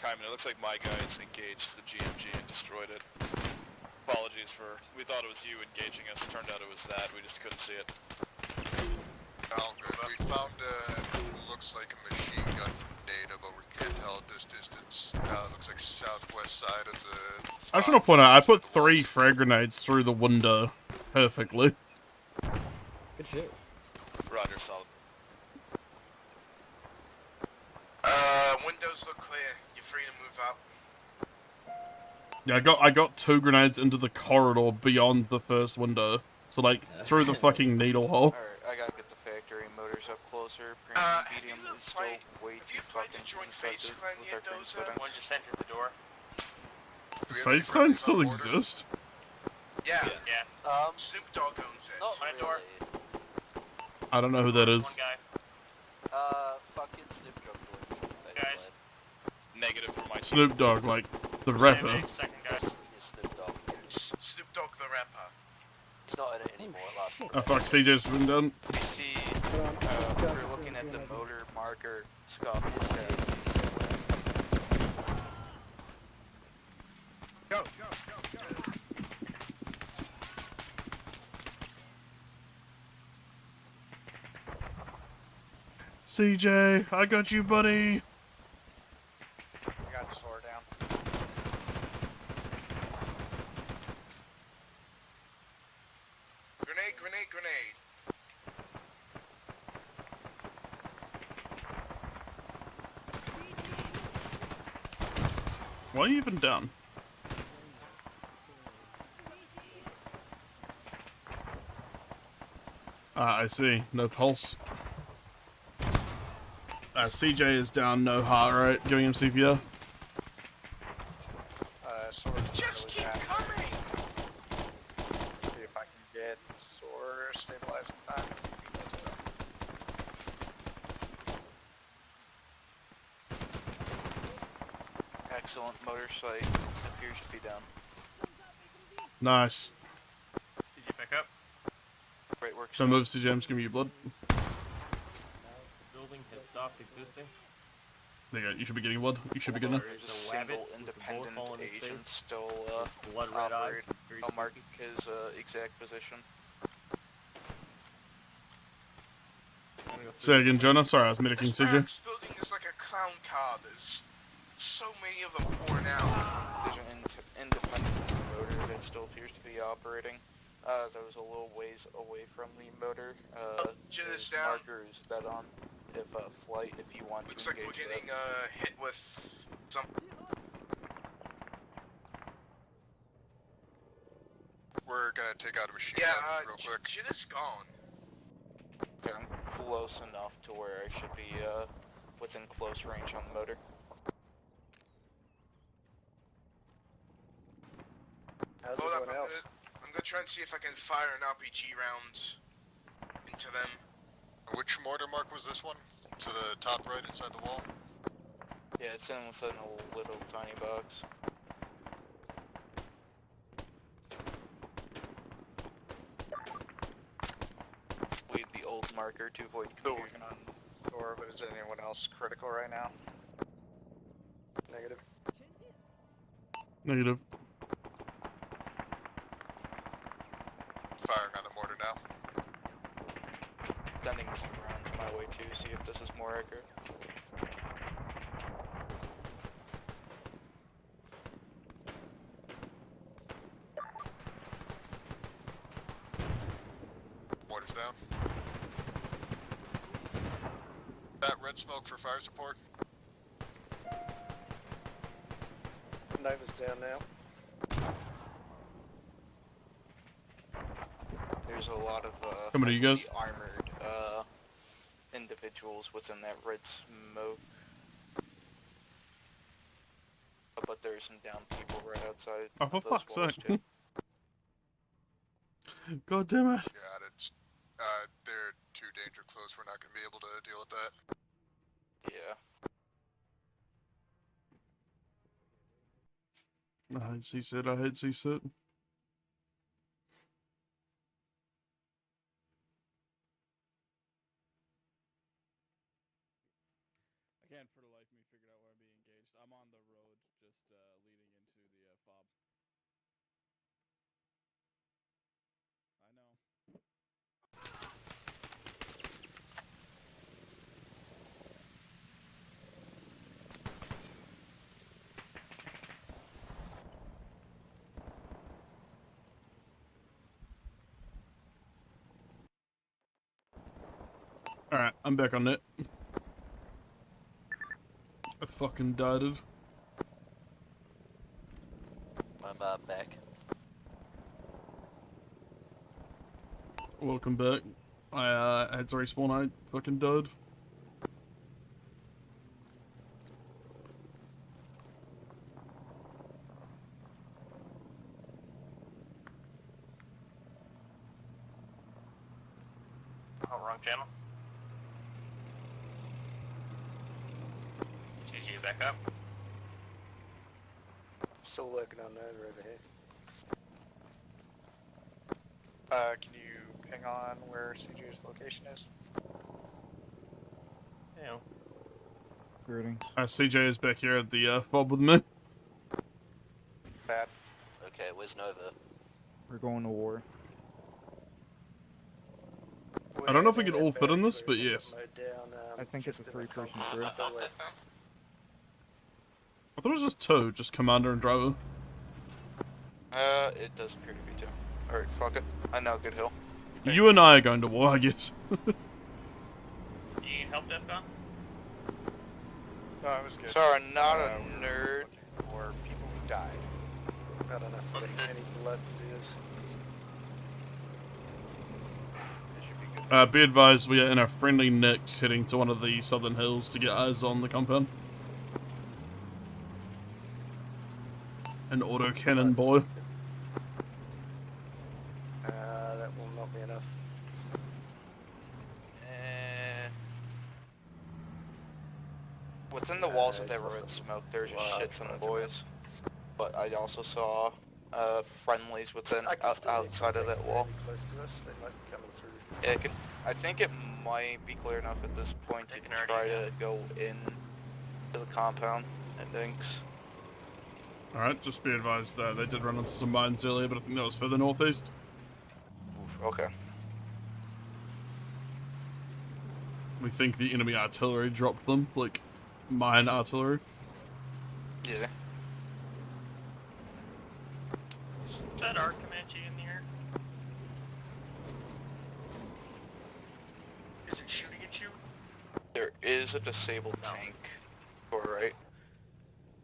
Kaiman, it looks like my guys engaged the GMG and destroyed it. Apologies for... We thought it was you engaging us. Turned out it was that. We just couldn't see it. Oh, good. We found looks like a machine gun from data, but we can't tell at this distance. It looks like southwest side of the... I should point out, I put 3 frag grenades through the window perfectly. Good shit. Roger, solid. Windows look clear. You're free to move up. Yeah, I got 2 grenades into the corridor beyond the first window. So, like, through the fucking needle hole. Alright, I gotta get the factory motors up closer. Medium is still way too fucking expensive with our green settings. One just entered the door. Does Face Clan still exist? Yeah. Yeah. Snoop Dogg owns it. Oh, my door. I don't know who that is. One guy. Fucking Snoop Dogg. Guys. Negative for my... Snoop Dogg, like, the rapper. Second guy. Snoop Dogg. Snoop Dogg the rapper. He's not in it anymore. Oh fuck, CJ's been done. You see, we're looking at the motor marker, Scott. Go. CJ, I got you, buddy. I got the sword down. Grenade. Why are you even down? Ah, I see. No pulse. CJ is down, no heart rate. Giving him CPR. Just keep coming! See if I can get sword stabilized in time. Excellent motor sight appears to be down. Nice. Did you pick up? Great work. Don't move, CJ. I'm just giving you blood. The building has stopped existing. There you go. You should be getting blood. You should be getting it. There is a single independent agent still blood red eyes. I'll mark his exact position. Say again, Jonah. Sorry, I was medicing CJ. This building is like a clown car. There's so many of them pouring out. There's an independent motor that still appears to be operating. That was a little ways away from the motor. Jitters His down. marker is dead on. If flight, if you want Looks to like we're engage getting that. hit with some. We're gonna take out a machine Yeah, gun real quick. Jitters gone. Okay, I'm close enough to where I should be within close range on the motor. How's Hold up, everyone else? I'm gonna try and see if I can fire an RPG round into them. Which mortar mark was this one? To the top right inside the wall? Yeah, it's in within a little tiny box. Leave the old marker to avoid confusion on door, but is anyone else critical right now? Negative. Negative. Firing on the mortar now. Sending some rounds my way too, see if this is more accurate. Mortar's down. That red smoke for fire support. Nova's down now. There's a lot of Coming to you guys. heavily armored individuals within that red smoke. But there's some down people right outside. Oh, for those fuck's walls, sake. too. God damn it. Yeah, it's they're too danger close. We're not gonna be able to deal with that. Yeah. I hate CSIT. I hate CSIT. I can't for the life of me figure out where I'm being engaged. I'm on the road, just leading into the fob. I know. Alright, I'm back on net. I fucking died. I'm back. Welcome back. I had to respawn, I fucking died. Oh, wrong channel. CG back up. Still working on that over here. Can you ping on where CJ's location is? Yeah. Greetings. CJ is back here at the fob with me. Bad. Okay, where's Nova? We're going to war. I don't know if we can all fit in this, but yes. I think it's a 3-person crew. I thought it was just 2, just commander and driver. It does appear to be 2. Alright, fuck it. I know Good Hill. You and I are going to war, I guess. You need help, Defcon? No, I was good. Sorry, not a nerd. Or people who died. Not enough for any blood to do this. Be advised, we are in a friendly Nix heading to one of the southern hills to get eyes on the compound. An autocannon boy. That will not be enough. Within the walls of that red smoke, there's just shit ton of boys. But I also saw friendlies within outside of that wall. Close to us, they might be coming through. Yeah, I think it might be clear enough at this point to try to go in to the compound and things. Alright, just be advised that they did run into some mines earlier, but I think that was further northeast. Okay. We think the enemy artillery dropped them, like, mine artillery. Yeah. Is that our Comanche in here? Is it shooting at you? There is a disabled tank, or right?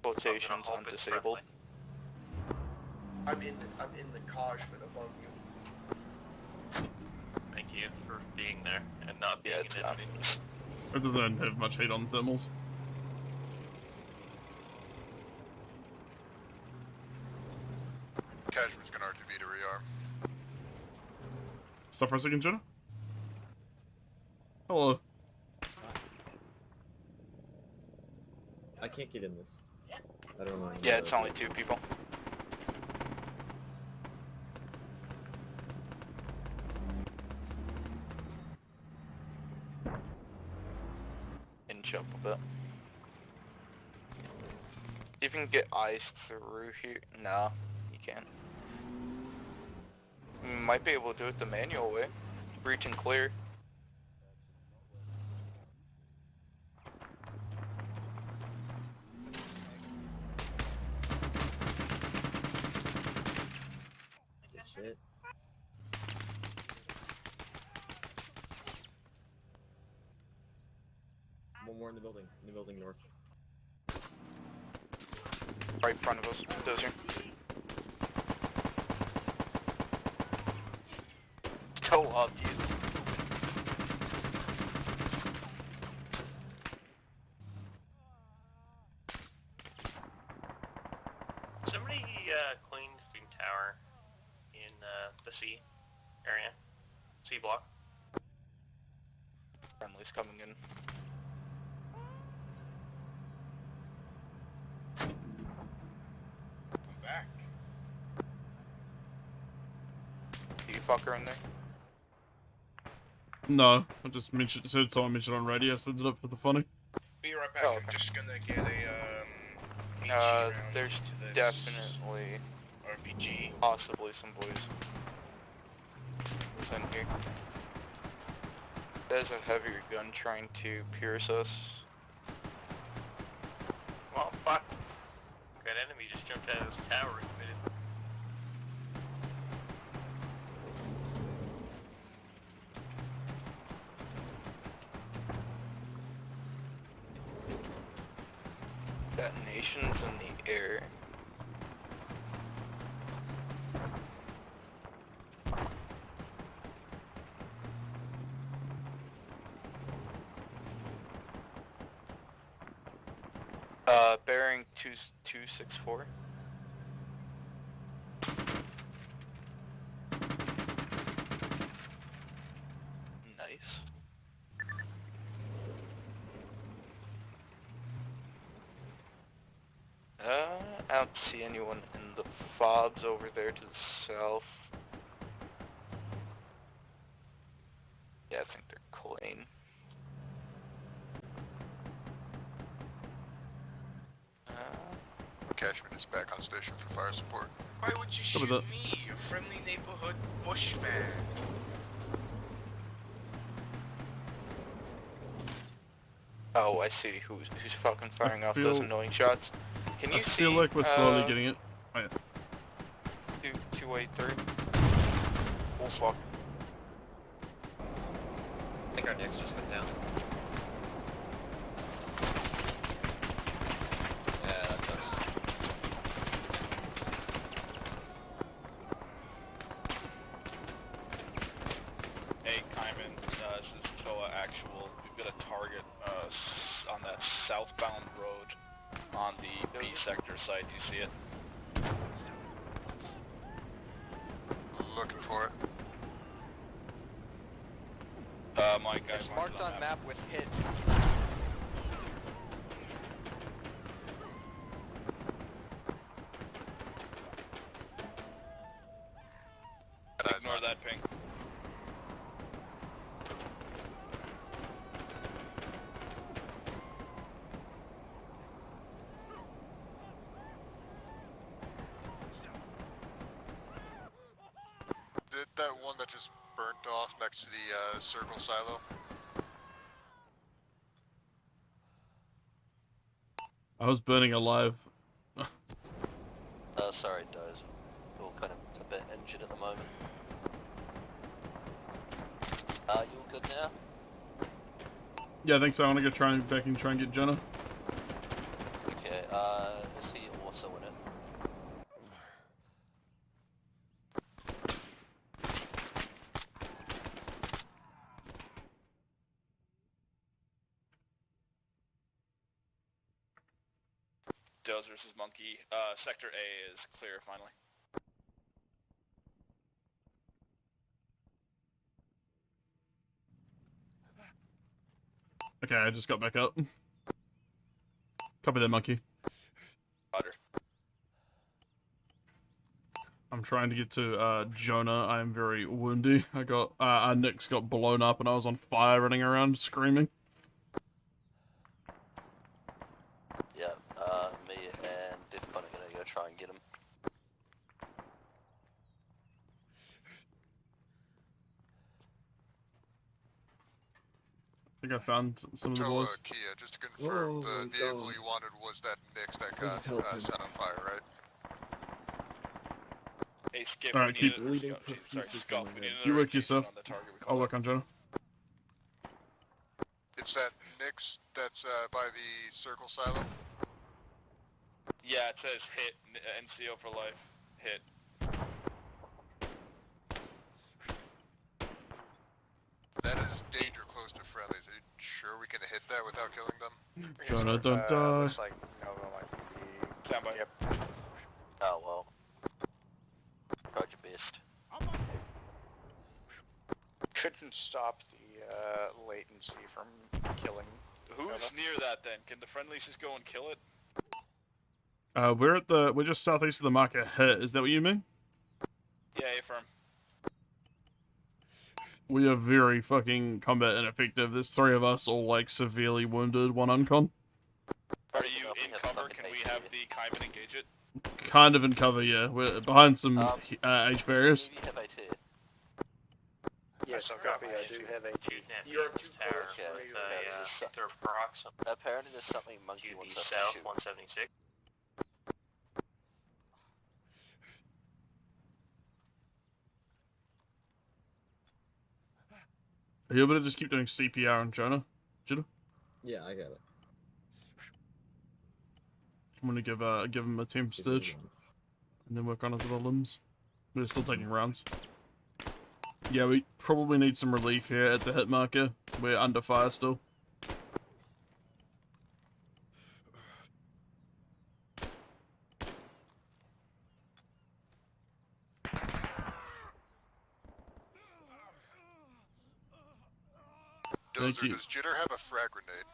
Quotations on disabled. I'm in the Kajman above you. Thank you for being there and not being an enemy. It doesn't have much heat on thermals. Cashman's gonna RTB to rearm. Stop for a second, Jenna. Hello. I can't get in this. I don't know. Yeah, it's only 2 people. And jump a bit. You can get eyes through here. No, you can't. You might be able to do it the manual way. Breach and clear. Shit. One more in the building north. Right in front of us, dozer. Go up, Jesus. Somebody cleaned Beam Tower in the C area. C block. Friendly's coming in. I'm back. Do you fucker in there? No, I just heard someone mention on radio, so I did it for the funny. Be right back. I'm just gonna get a There's definitely RPG, possibly some boys within here. There's a heavier gun trying to pierce us. Well, fuck. That enemy just jumped out of his tower and committed. Detonations in the air. Bearing 2264. Nice. I don't see anyone in the fobs over there to the south. Yeah, I think they're clean. Cashman is back on station for fire support. Why would you shoot me, a friendly neighborhood bushman? Oh, I see. Who's fucking firing off those annoying shots? Can you see? I feel like we're slowly getting it. Oh, yeah. 283. Oh fuck. I think our necks just went down. Yeah, that does. Hey, Kaiman, this is Toa Actual. We've got a target on that southbound road on the B sector side. Do you see it? Looking for it. My guys. It's marked on map with hit. Ignore that ping. Did that one that just burnt off next to the circle silo? I was burning alive. Sorry, Doze. We're all kind of a bit injured at the moment. You all good now? Yeah, I think so. I want to go try and get Jenna. Okay, is he also in it? Doze versus Monkey. Sector A is clear finally. Okay, I just got back up. Copy that, Monkey. Roger. I'm trying to get to Jonah. I am very woundy. I got our Nick's got blown up and I was on fire running around screaming. Yeah, me and Diffcon are gonna go try and get him. I think I found some of the boys. Kia, just to confirm, the vehicle you wanted was that Nix that got set on fire, right? Hey, Skip, Alright, keep bleeding Scott, you work yourself. I'll work on Jonah. It's that Nix that's by the circle silo? Yeah, it says hit, NCO for life, hit. That is danger close to friendlies. Are you sure we can hit that without killing them? Jonah, don't die. Looks like Nova might be... Stand by. Yep. Oh well. Tried your best. Couldn't stop the latency from killing. Who's near that then? Can the friendlies just go and kill it? We're just southeast of the market hit. Is that what you mean? Yeah, affirm. We are very fucking combat ineffective. There's 3 of us all like severely wounded, 1 uncon. Are you in cover? Can we have the Kaiman engage it? Kind of in cover, yeah. We're behind some H barriers. Yes, copy. I do have a You're two tower. Apparently there's something Monkey wants us to south, shoot. 176. Are you able to just keep doing CPR on Jonah? Jitter? Yeah, I got it. I'm gonna give him a team stitch, and then work on his other limbs. We're still taking rounds. Yeah, we probably need some relief here at the hit marker. We're under fire still. Thank you. Does Jitter have a frag grenade?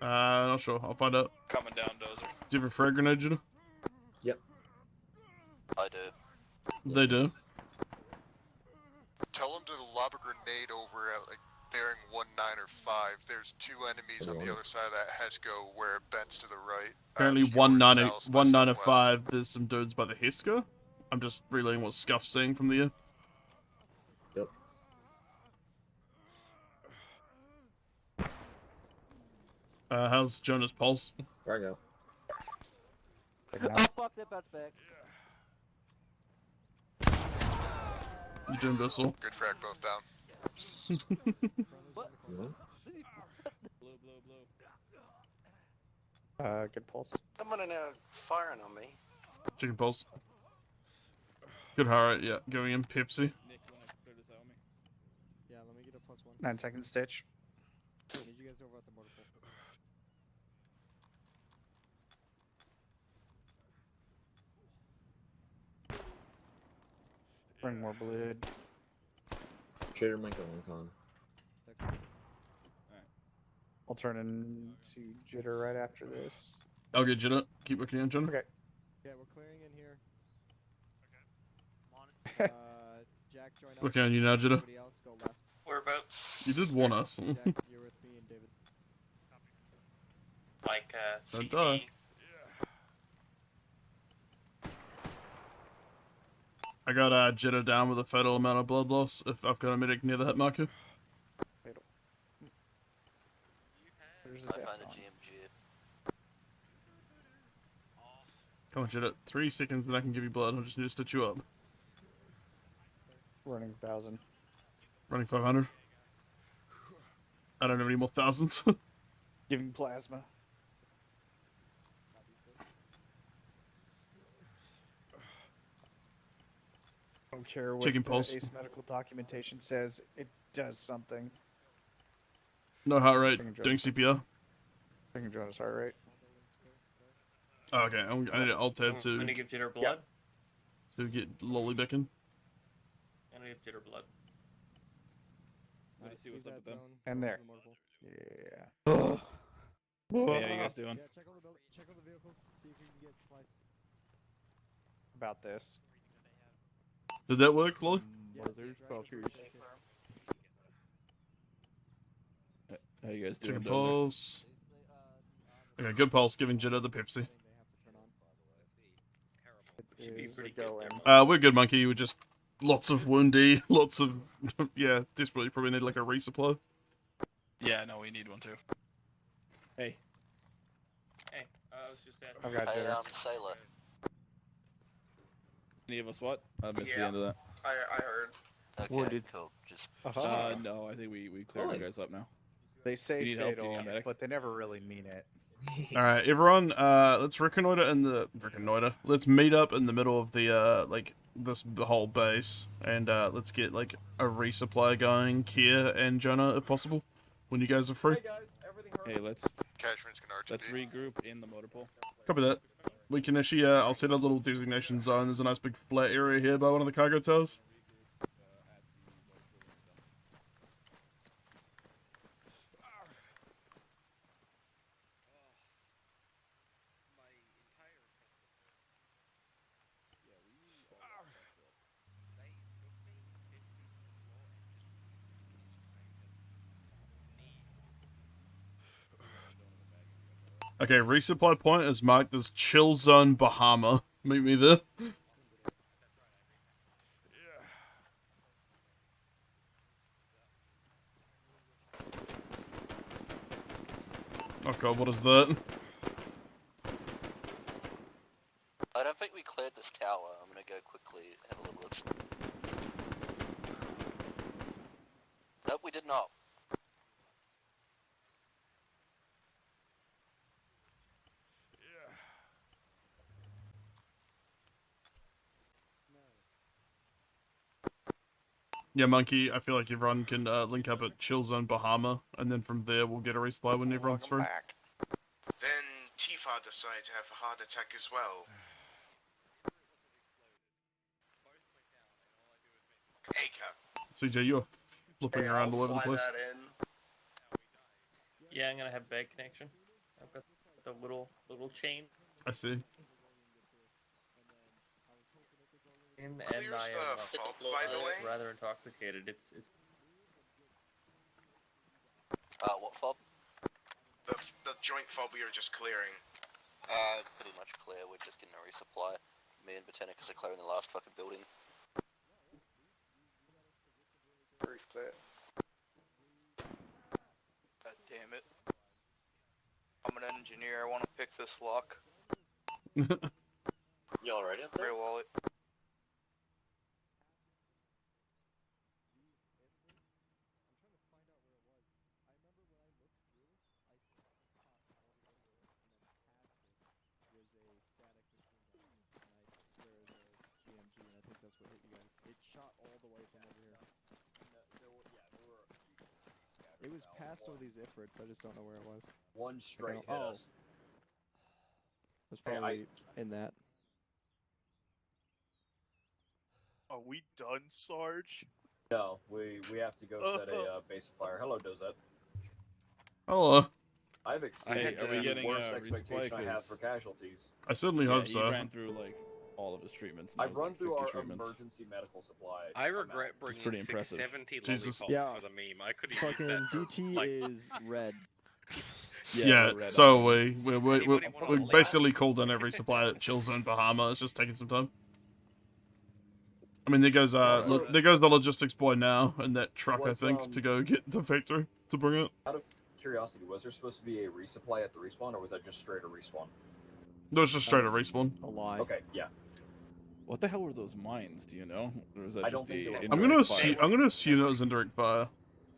Not sure. I'll find out. Coming down, Dozer. Do you have a frag grenade, Jitter? Yep. I do. They do. Tell him to lob a grenade over at like bearing 19 or 5. There's 2 enemies on the other side of that HESCO where it bends to the right. Apparently 1905, there's some dudes by the HESCO. I'm just relaying what Scuff's saying from the air. Yep. How's Jonah's pulse? Right now. Oh fuck, that bat's back. You doing Bissell? Good frag, both down. What? Good pulse. Someone are now firing on me. Chicken pulse. Good heart, yeah. Going in Pepsi. Yeah, let me get a +1. 9 seconds stitch. I need you guys over at the motor pool. Bring more bleed. Trader might go one con. I'll turn into Jitter right after this. I'll get Jitter. Keep working on Jonah. Okay. Yeah, we're clearing in here. Okay. Jack, join us. Working on you now, Jitter. Everybody else, go left. Whereabouts? You did warn us. Jack, you're with me and David. Like, Don't CDD. die. I got Jitter down with a fatal amount of blood loss if I've got a medic near the hit marker. Fatal. There's I a find a death GMG. Come on, Jitter. 3 seconds and I can give you blood. I just need to stitch you up. running 1,000. Running 500. I don't have any more thousands. Giving plasma. I don't care what Chicken the pulse. Ace medical documentation says. It does something. No heart rate. Checking Doing Jonas. CPR. Checking Jonas' heart rate. Oh, okay. I need to alt tab I'm gonna to give Jitter blood. get lolly back in. I'm gonna give Jitter blood. Good to see what's up with them. And there. Yeah. Hey, how you guys doing? Yeah, check all the vehicles, see if you can get supplies. About this. Did that work, Lolly? Motherfuckers. How you guys doing? Chicken Dozer? pulse. Okay, good pulse. Giving Jitter the Pepsi. Should be Is pretty going. good there. We're good, Monkey. We're just lots of woundy, lots of yeah. Desperately, probably need like a resupply. Yeah, no, we need one too. Hey. Hey, I was just asking. I've got Hey, Jitter. Sailor. Any of us what? I missed the Yeah. end of that. I heard. Okay, Wounded. cool. Just No, I think we cleared you guys up now. They say You need help, fatal, you need a medic? but they never really mean it. All right, everyone. Let's reconnoiter in the Let's meet up in the middle of the like this whole base, and let's get like a resupply going. Kia and Jonah, if possible, when you guys are free. Hey guys, everything heard? Hey, let's Cashman's gonna RTB. let's regroup in the motor pool. Copy that. We can actually. I'll set a little designation zone. There's a nice big flat area here by one of the cargo towers. Okay, resupply point is marked as Chill Zone Bahama. Meet me there. Oh god, what is that? I don't think we cleared this tower. I'm gonna go quickly have a little look. Nope, we did not. Yeah, Monkey, I feel like everyone can link up at Chill Zone Bahama, and then from there we'll get a resupply when everyone's through. Back. Then Tifa decided to have a heart attack as well. CJ, you're flipping around all over the place. Yeah, I'm gonna have bad connection. I've got the little chain. I see. And I am rather intoxicated. It's. What fob? The joint fob we are just clearing. Pretty much clear. We're just getting a resupply. Me and Botanicus are clearing the last fucking building. First clear. God damn it. I'm an engineer, I want to pick this lock. You already up there? Real wallet. It shot all the way from over here. It was past all these ifrits, I just don't know where it was. One straight hit oh. us. It was probably in that. Are we done, Sarge? No, we have to go set a base of fire. Hello, Dozette. Hello. I've exceeded the worst expectation I have for casualties. I certainly hope so. He ran through like all of his treatments. I've run through our emergency medical supply. I regret bringing pretty impressive. 670 Jesus. lollipops for the meme. I could use that for, DT like... is red. Yeah, so we basically called in every supply at Chill Zone Bahama. It's just taking some time. I mean, there goes the logistics boy now in that truck, I think, to go get the factory to bring it. Out of curiosity, was there supposed to be a resupply at the respawn, or was that just straight a respawn? No, it's just straight a respawn. A lie. Okay, yeah. What the hell were those mines? Do you know, or is that just the? I'm gonna assume it was indirect fire.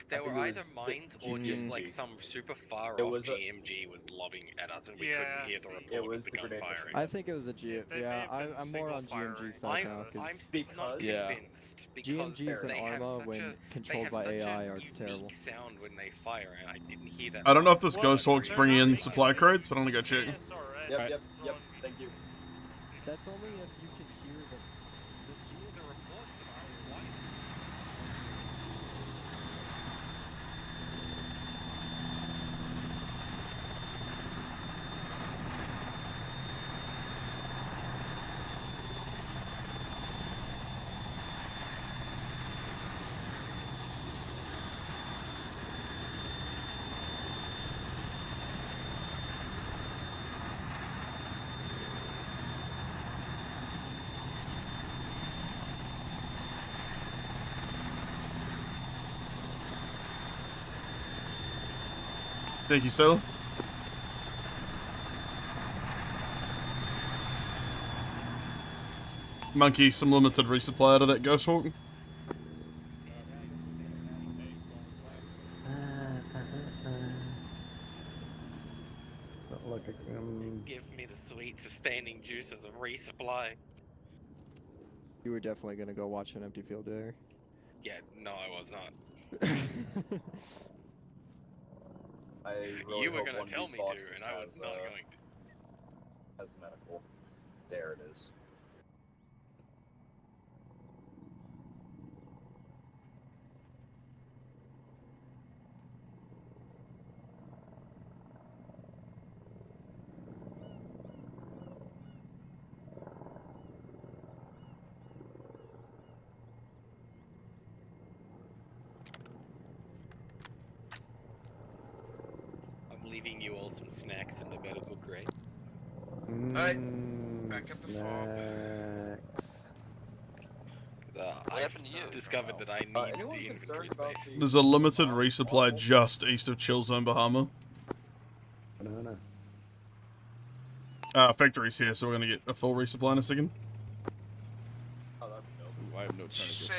They were either mines or just like some super far off GMG was lobbing at us and we couldn't hear the report of the gun firing. I think it was a GM. Yeah, I'm more on GMG side now because GMGs and Arma, when controlled by AI, are terrible. Sound when they fire, and I didn't hear that. I don't know if this Ghost Hawk's bringing in supply crates, but I'm gonna go check. Yep. Thank you. That's only if you can hear them. Thank you, Sel. Monkey, some limited resupply out of that Ghost Hawk. Give me the sweet sustaining juices of resupply. You were definitely gonna go watch an empty field there. Yeah, no, I was not. Really you were going to tell me to, and I was not going to. As medical. There it is. Leaving you all some snacks in the medical grade. Back at the fob. I've discovered that I need the inventory space. There's a limited resupply just east of Chill Zone, Bahama. Banana. Factory's here, so we're gonna get a full resupply in a second. Oh, that'd be dope. I have no Did you tourniquets. say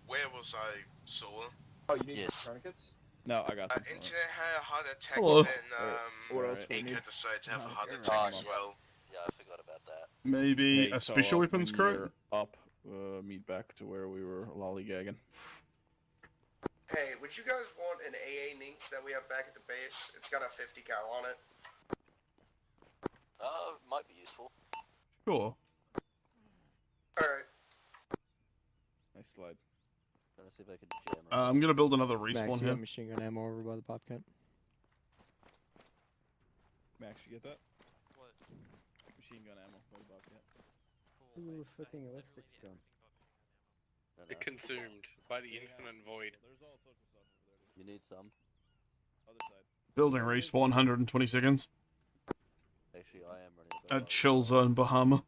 where was I, Sola? Oh, you need tourniquets? No, I got them. Internet had a heart attack Hello. and What else we Aker need? decided to have a heart attack as well. Yeah, I forgot about that. Maybe Hey, a so, special weapons when crate? you're up, meet back to where we were lollygagging. Hey, would you guys want an AA Nynx that we have back at the base? It's got a 50 cal on it. Might be useful. Sure. Alright. Nice slide. Trying to see if I can jam it. I'm gonna build another Max, respawn you here. got machine gun ammo over by the Bobcat? Max, you get that? What? Machine gun ammo. What about that? Ooh, flipping elastic gun. It consumed by the infinite void. You need some. Other side. Building respawn, 120 seconds. Actually, I am running a bit. At Chill Zone, Bahama.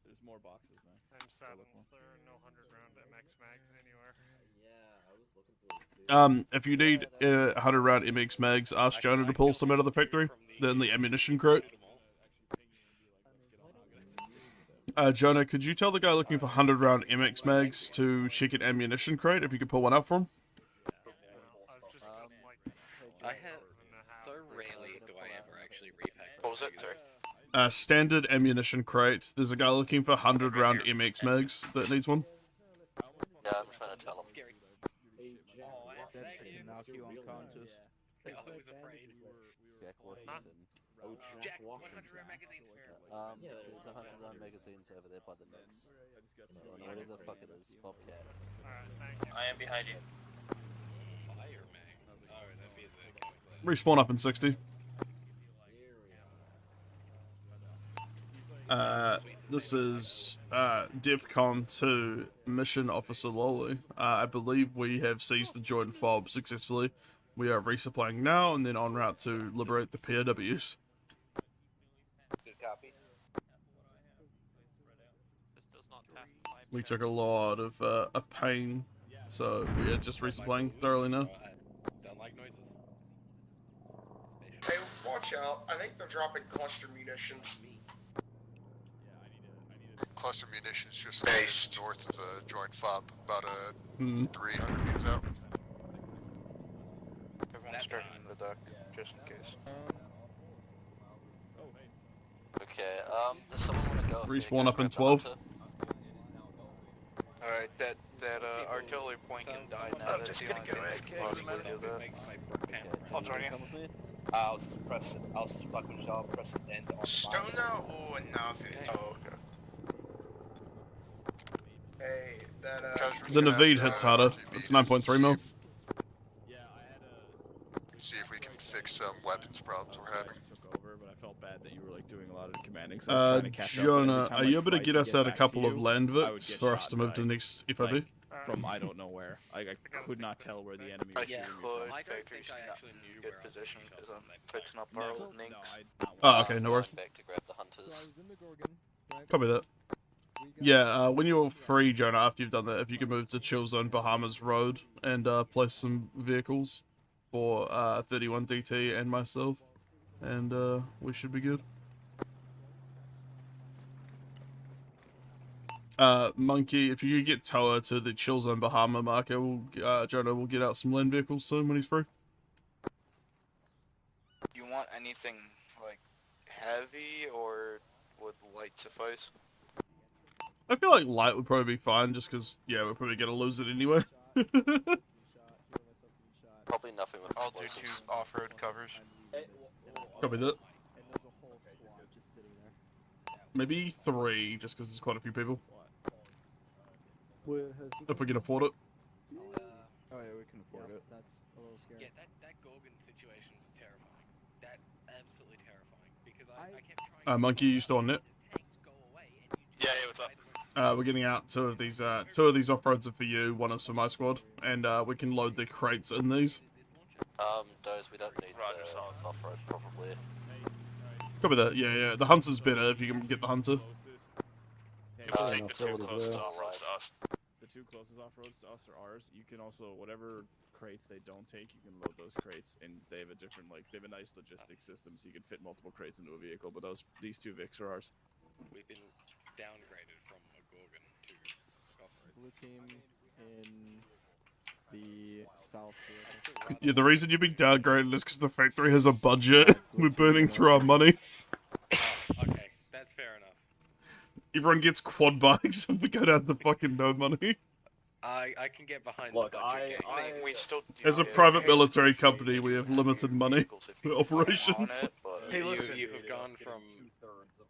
There's more boxes, Max. I'm sad there are no 100-round MX mags anywhere. Yeah, I was looking for it too. If you need 100 round MX mags, ask Jonah to pull some out of the factory. They're in the ammunition crate. Jonah, could you tell the guy looking for 100 round MX mags to check an ammunition crate if you could pull one out for him? I have so rarely do I ever actually repack. What was it, sir? Standard ammunition crate. There's a guy looking for 100 round MX mags that needs one. Yeah, I'm trying to tell him. Knock you unconscious. I was afraid. Jack Washington. Jack, 100 magazines. There's 100 round magazines over there by the mix. Whatever the fuck it is, Bobcat. I am behind you. Fire mag. Oh, that'd be the Respawn up in 60. This is DEPCON 2 Mission Officer Lolly. I believe we have seized the joint fob successfully. We are resupplying now and then en route to liberate the POWs. Good copy. We took a lot of pain, so we are just resupplying thoroughly now. Don't like noises. Hey, watch out. I think they're dropping cluster munitions. Cluster munitions just north of the joint fob, about 300 meters out. Everyone's starting the duck, just in case. Okay, does someone want to go? Respawn up in 12. Alright, that artillery point can die now. That's the only thing that can possibly do that. I'll join you. I'll press it. I'll stuck with I'll press it end on Stoner or nothing? Oh, okay. Hey, that The Naveed hits harder. It's 9.3 mil. See if we can fix some weapons problems we're having. Over, but I felt bad that you were like doing a lot of the commanding, so I was trying to catch up. But every Jonah, time are I you able to tried get us out a back couple to of you, land I would vicks get for us shot to move by, to the next FIB? like, from I don't know where. I could not tell where the enemy was shooting me from. I don't think I actually knew Good where I was position being because shot I'm from. fixing up our old Nynx. Oh, okay, no worries. Back to grab the hunters. Copy that. Yeah, when you're free, Jonah, after you've done that, if you can move to Chill Zone Bahamas Road and place some vehicles for 31 DT and myself, and we should be good. Monkey, if you could get Toa to the Chill Zone Bahama marker, Jonah will get out some land vehicles soon when he's free. Do you want anything like heavy or would light suffice? I feel like light would probably be fine, just because, yeah, we're probably going to lose it anyway. Probably nothing with I'll do 2 off-road covers. Copy that. Maybe 3, just because there's quite a few people. If we can afford it. Oh yeah, we can afford it. That's a little scary. Yeah, that Gorgon situation was terrifying. That absolutely terrifying because I kept trying. Monkey, you still on net? Yeah, what's up? We're getting out two of these off-roads are for you, one is for my squad, and we can load the crates in these. Those we don't need off-road probably. Copy that. Yeah, yeah. The hunter's better if you can get the hunter. Take the two closest off-roads to us. The two closest off-roads to us are ours. You can also, whatever crates they don't take, you can load those crates, and they have a different, like, they have a nice logistics system, so you can fit multiple crates into a vehicle, but these two Vics are ours. We've been downgraded from a Gorgon to off-roads. Blue team in the south here. Yeah, the reason you've been downgraded is because the factory has a budget. We're burning through our money. Okay, that's fair enough. Everyone gets quad bikes and we go down to fucking no money. I can get behind Look, the budget game. We still As a private military company, we have limited money for operations. Hey, listen. You have gone from...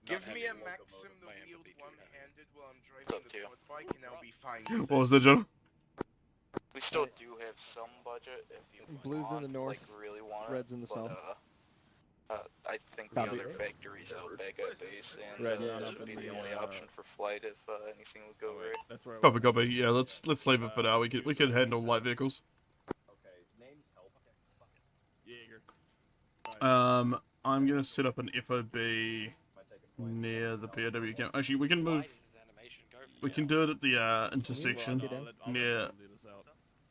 Give me a Maxim the wheeled one-handed while I'm driving the quad bike, and I'll be fine. What was that, John? We still do have some budget if you Blue's in the north, like, really want red's in the south. I think the Copy. other factories out back at base, and Red, this would be the only option for flight if anything would go right. That's where Copy, copy. Yeah, let's leave it for now. We could handle light vehicles. Okay, names help. Jaeger. I'm gonna set up an FOB near the POW camp. Actually, we can move. We can do it at the intersection near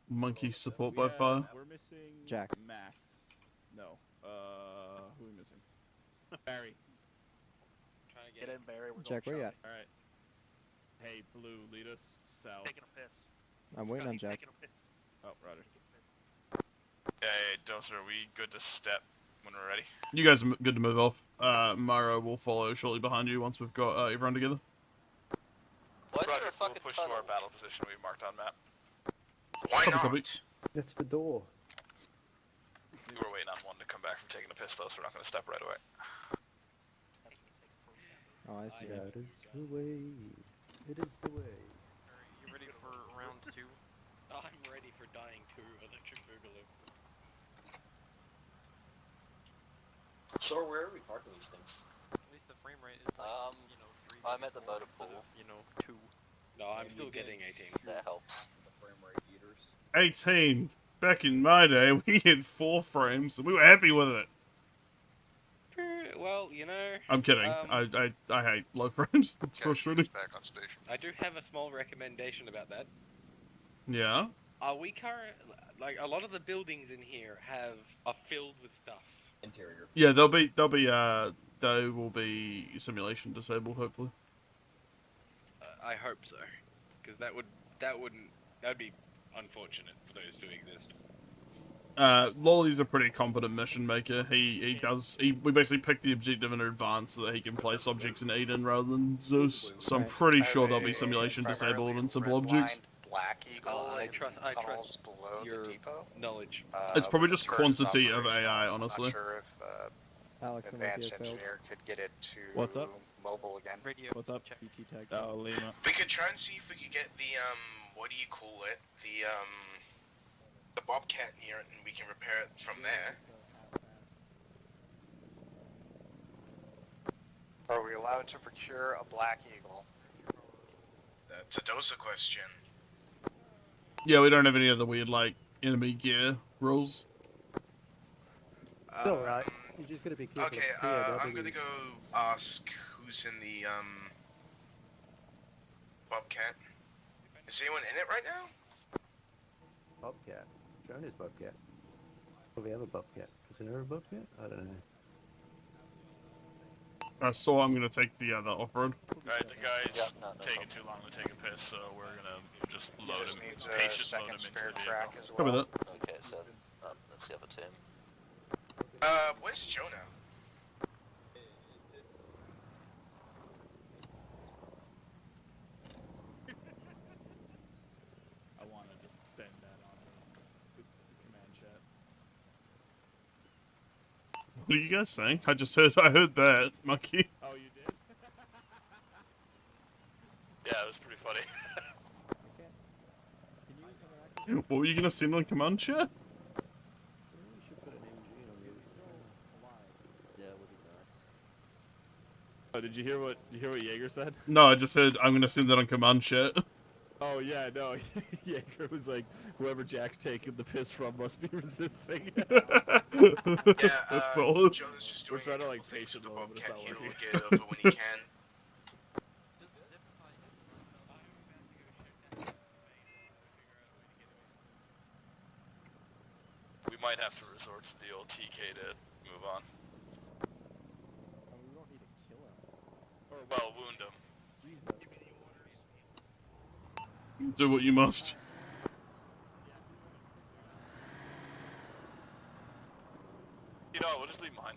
Monkey Support by Fire. We're missing Jack. Max. No. Who are we missing? Barry. Trying to Get in, Barry. We're Jack, where you at? Alright. Hey, Blue, lead us south. taking a piss. I'm waiting on He's Jack. taking a piss. Oh, Ryder. Hey, Dozer, are we good to step when we're ready? You guys are good to move off. Myro will follow shortly behind you once we've got everyone together. Roger, we'll push to our battle position we marked on map. Why Copy, not? copy. That's the door. We were waiting on one to come back from taking a piss though, so we're not going to step right away. Oh, I see. Yeah, It is the way. It is the way. You ready for round 2? I'm ready for dying to Electric Boogaloo. So where are we parking these things? At least the frame rate is like, you know, 3. I'm at the motor instead pool. of, you know, 2. No, I'm still getting 18. That helps. The frame rate eaters. 18. Back in my day, we had 4 frames, and we were happy with it. Well, you know... I'm kidding. I hate low frames. It's frustrating. Back on station. I do have a small recommendation about that. Yeah? Are we current... Like, a lot of the buildings in here are filled with stuff. Interior. Yeah, they will be simulation disabled, hopefully. I hope so. Because that'd be unfortunate for those to exist. Lolly's a pretty competent mission maker. We basically picked the objective in advance so that he can place objects in Eden rather than Zeus. So I'm pretty sure they'll be simulation disabled and simple objects. Black Eagle I trust below your the depot. knowledge. It's probably just sure it's quantity of operational. AI, I'm honestly. not sure if Alex and advanced Lucky have failed. engineer could get it to What's up? mobile again. Radio. What's up? PT tag. Oh, Lima. We could try and see if we could get the what do you call it? The Bobcat near it, and we can repair it from there. Are we allowed to procure a Black Eagle? That's a Doza question. Yeah, we don't have any of the weird, like, enemy gear rules. It's alright. You just gotta be careful. Okay, I'm gonna go ask who's in the Bobcat. Is anyone in it right now? Bobcat. Joan is Bobcat. Do we have a Bobcat? Is there a Bobcat? I don't know. So I'm gonna take the off-road. Alright, the guy's taking too long to take a piss, so we're gonna just load him. Patient load him into the vehicle. Copy that. Okay, so that's the other team. Where's Jonah? I want to just send that on the command chat. What are you guys saying? I heard that, Monkey. Oh, you did? Yeah, it was pretty funny. What were you gonna send on command chat? Oh, did you hear what Jaeger said? No, I just heard I'm gonna send that on command chat. Oh, Oh yeah, no. Yeah, it was like whoever Jack's taking the piss from must be resisting. That's solid. Jonas just We're doing trying to a like couple things patient with the load, but it's Bobcat. not He'll working. get over when he can. We might have to resort to the old TK to move on. We don't need to kill him. Or, well, wound him. Jesus. Do what you must. You know, we'll just leave mine.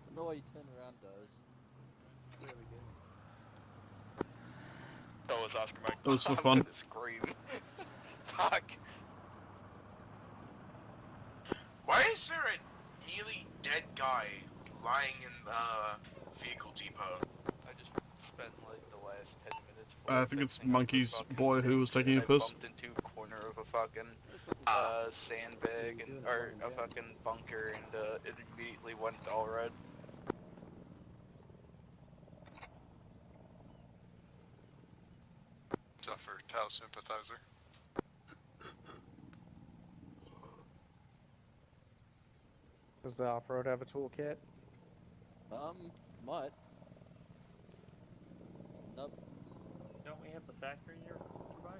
I know why you turn around, Doze. That was Oscar Mike. That was for fun. Scream. Fuck. Why is there a nearly dead guy lying in the vehicle depot? I just spent like the last 10 minutes. I think it's Monkey's boy who was taking a piss. I bumped into a corner of a fucking sandbag and, or a fucking bunker, and it immediately went all red. Suffer, Tau sympathizer. Does the off-road have a toolkit? Might. Nope. Don't we have the factory nearby?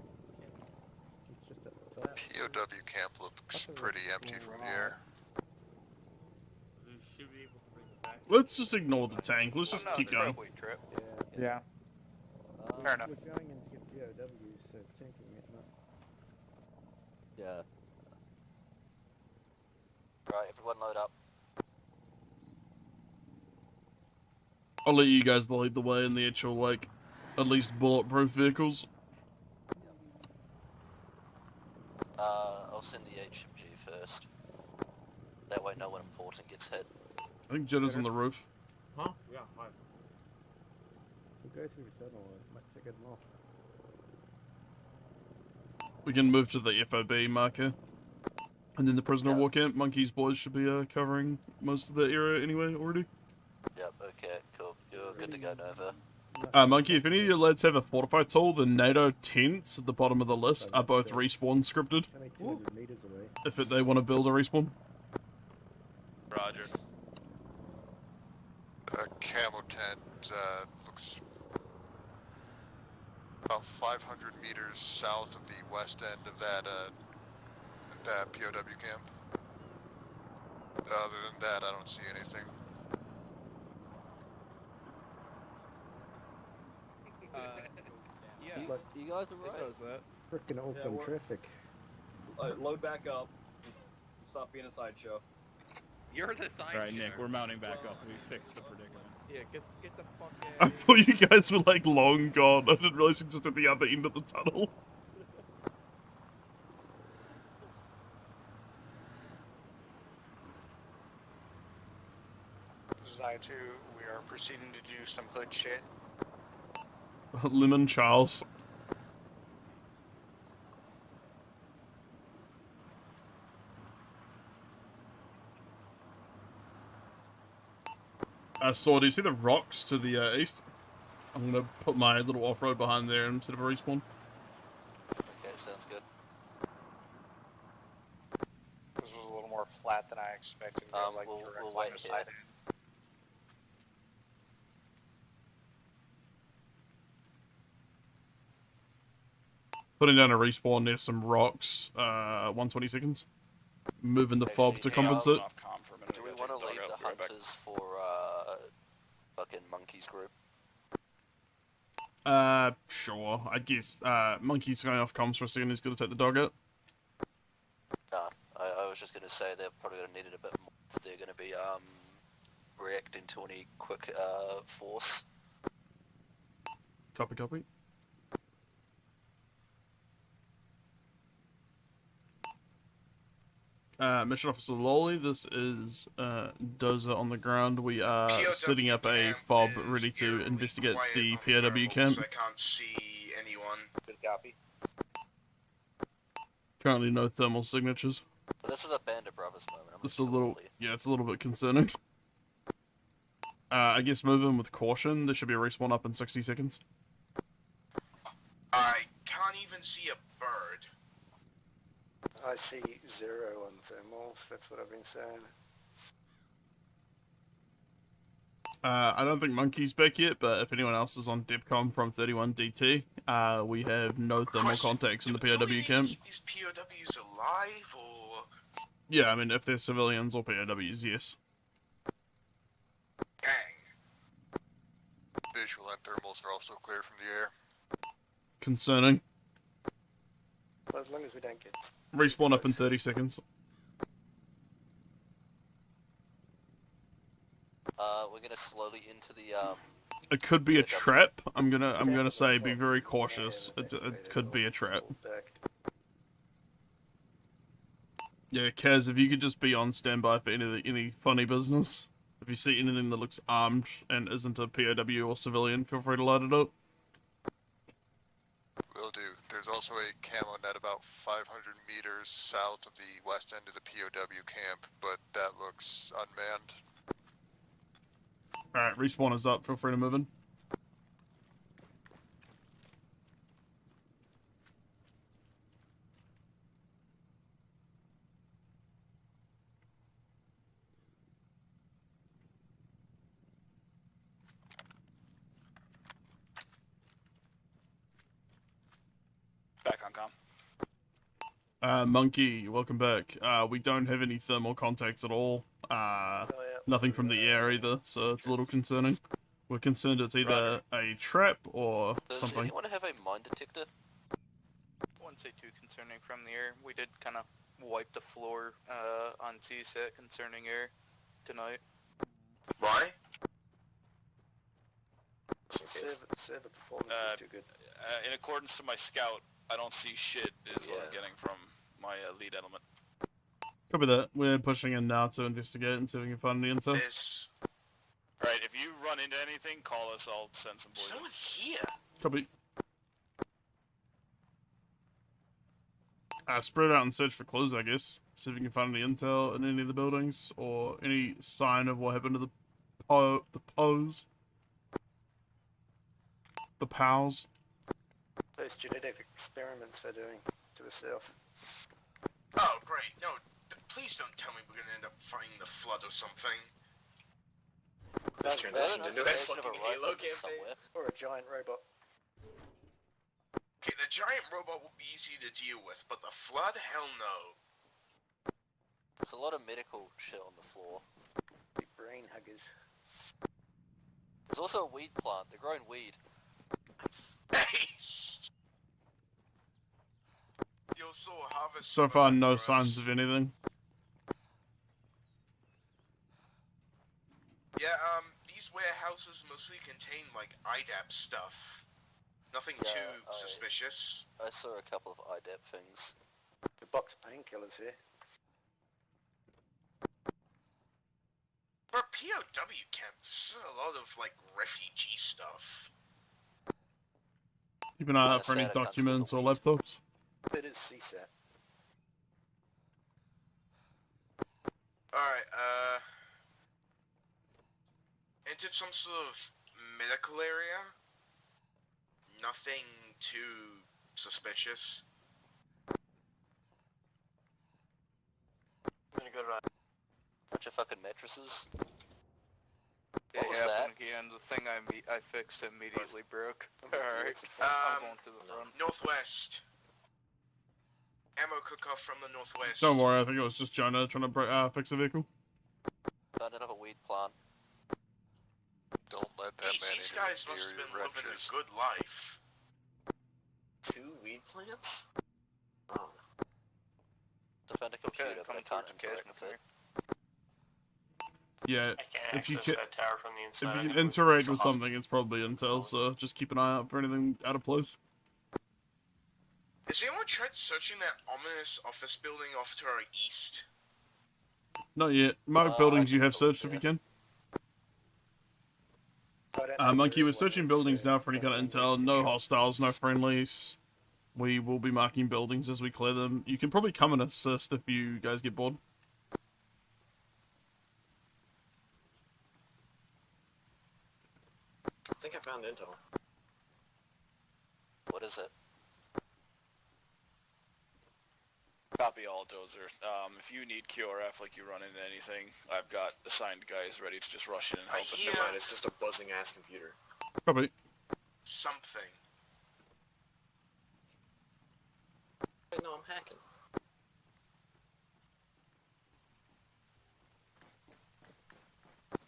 It's just a POW camp looks pretty empty from the air. We should be able to bring the factory. Let's just ignore the tank. Let's just keep going. Trip. Yeah. Fair enough. We're going in to get POWs, so tanking it not. Yeah. Right, everyone load up. I'll let you guys lead the way in the actual, like, at least bulletproof vehicles. I'll send the HMG first. That way no one important gets hit. I think Jetta's on the roof. Huh? Yeah, hi. We'll go through the tunnel, it might take them off. We can move to the FOB marker. And then the prisoner war camp. Monkey's boys should be covering most of the area anyway already. Yep, okay, cool. You're good to go, Nova. Monkey, if any of your lads have a fortify tool, the NATO tents at the bottom of the list are both respawn scripted. Only 200 meters away. If they want to build a respawn. Roger. Camo tent looks about 500 meters south of the west end of that POW camp. Other than that, I don't see anything. Yeah. You guys are right. It does that. Frickin' open traffic. Load back up. Stop being a sideshow. You're the sideshow. Alright, Nick, we're mounting back up. We fixed the predicament. Yeah, get the fuck out. I thought you guys were like long gone. I didn't realize you were just at the other end of the tunnel. Design 2, we are proceeding to do some hood shit. Lemon Charles. So do you see the rocks to the east? I'm gonna put my little off-road behind there instead of a respawn. Okay, sounds good. This was a little more flat than I expected. Like we'll wait here. Putting down a respawn near some rocks, 120 seconds. Moving the fob to compensate. Do we want to leave the hunters for fucking Monkey's group? Sure. I guess, Monkey's going off comms for a second. He's gonna take the dog out. Nah, I was just gonna say they're probably gonna need it a bit more. They're gonna be reacting to any quick force. Copy, copy. Mission Officer Lolly, this is Dozer on the ground. We are setting up a fob ready to investigate the POW camp. I can't see anyone. Good copy. Currently no thermal signatures. But this is a Band of Brothers moment. It's a little, yeah, it's a little bit concerning. I guess move in with caution. There should be a respawn up in 60 seconds. I can't even see a bird. I see 0 on thermals, that's what I've been saying. I don't think Monkey's back yet, but if anyone else is on DEPCOM from 31DT, we have no thermal contacts in the POW camp. These POWs alive, or...? Yeah, I mean, if they're civilians or POWs, yes. Visual and thermals are also clear from the air. Concerning. Well, as long as we don't get... Respawn up in 30 seconds. We're gonna slowly into the It could be a trap. I'm gonna say be very cautious. It could be a trap. Yeah, Kaz, if you could just be on standby for any funny business. If you see anything that looks armed and isn't a POW or civilian, feel free to light it up. Will do. There's also a camo net about 500 meters south of the west end of the POW camp, but that looks unmanned. Alright, respawn is up. Feel free to move in. Back on comm. Monkey, welcome back. We don't have any thermal contacts at all. Nothing from the air either, so it's a little concerning. We're concerned it's either a trap or something. Does anyone have a mine detector? I wouldn't say too concerning from the air. We did kind of wipe the floor on CSAT concerning air tonight. Why? Server performance is too good. In accordance to my scout, I don't see shit is what I'm getting from my lead element. Copy that. We're pushing in now to investigate and see if we can find any intel. Alright, if you run into anything, call us, I'll send some boys. Someone here? Copy. Spread out and search for clues, I guess. See if we can find any intel in any of the buildings, or any sign of what happened to the POWs. The POWs. Those genetic experiments they're doing to the south. Oh, great. No, please don't tell me we're gonna end up finding the flood or something. This turns into a fucking Halo campaign. Or a giant robot. Okay, the giant robot will be easy to deal with, but the flood? Hell no. There's a lot of medical shit on the floor. Big brain huggers. There's also a weed plant. They're growing weed. So far, no signs of anything. Yeah, these warehouses mostly contain, like, IDAP stuff. Nothing too suspicious. I saw a couple of IDAP things. The box painkillers here. For a POW camp, this is a lot of, like, refugee stuff. Keep an eye out for any documents or laptops. It is CSAT. Alright, entered some sort of medical area. Nothing too suspicious. I'm gonna go to bunch of fucking mattresses. It What was happened that? again. The thing I fixed immediately broke. Alright. Um, going to the front. Northwest. Ammo cook-off from the northwest. Don't worry, I think it was just Jonah trying to fix a vehicle. Found another weed plant. Don't let that man These into guys must have been living a good life. 2 weed plants? Oh. I found a computer, but I can't interact with it. Yeah, I can't if you access can, that tower from the inside. if you can interact with something, it's probably intel. So just keep an eye out for anything out of place. Has anyone tried searching that ominous office building off to our east? Not yet. Mark buildings you have searched if you can. Monkey, we're searching buildings now for any kind of intel. No hostiles, no friendlies. We will be marking buildings as we clear them. You can probably come and assist if you guys get bored. found intel. What is it? Copy all, Dozer. If you need QRF like you run into anything, I've got assigned guys ready to just rush in and help. Never mind, it's just a buzzing ass computer. Probably. Something. Wait, no, I'm hacking.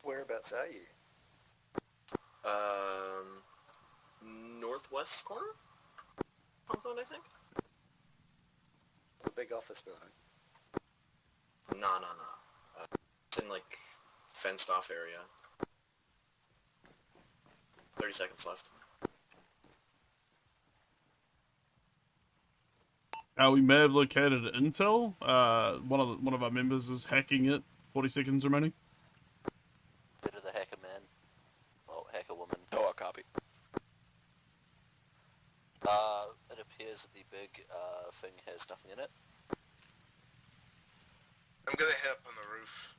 Whereabouts are you? Northwest corner? Compound, I think? The big office building. Nah. It's in, like, fenced off area. 30 seconds left. We may have located intel. One of our members is hacking it. 40 seconds remaining. Bit of the hacker man. Oh, hacker woman. Oh, a copy. It appears that the big thing has nothing in it. I'm gonna head up on the roof.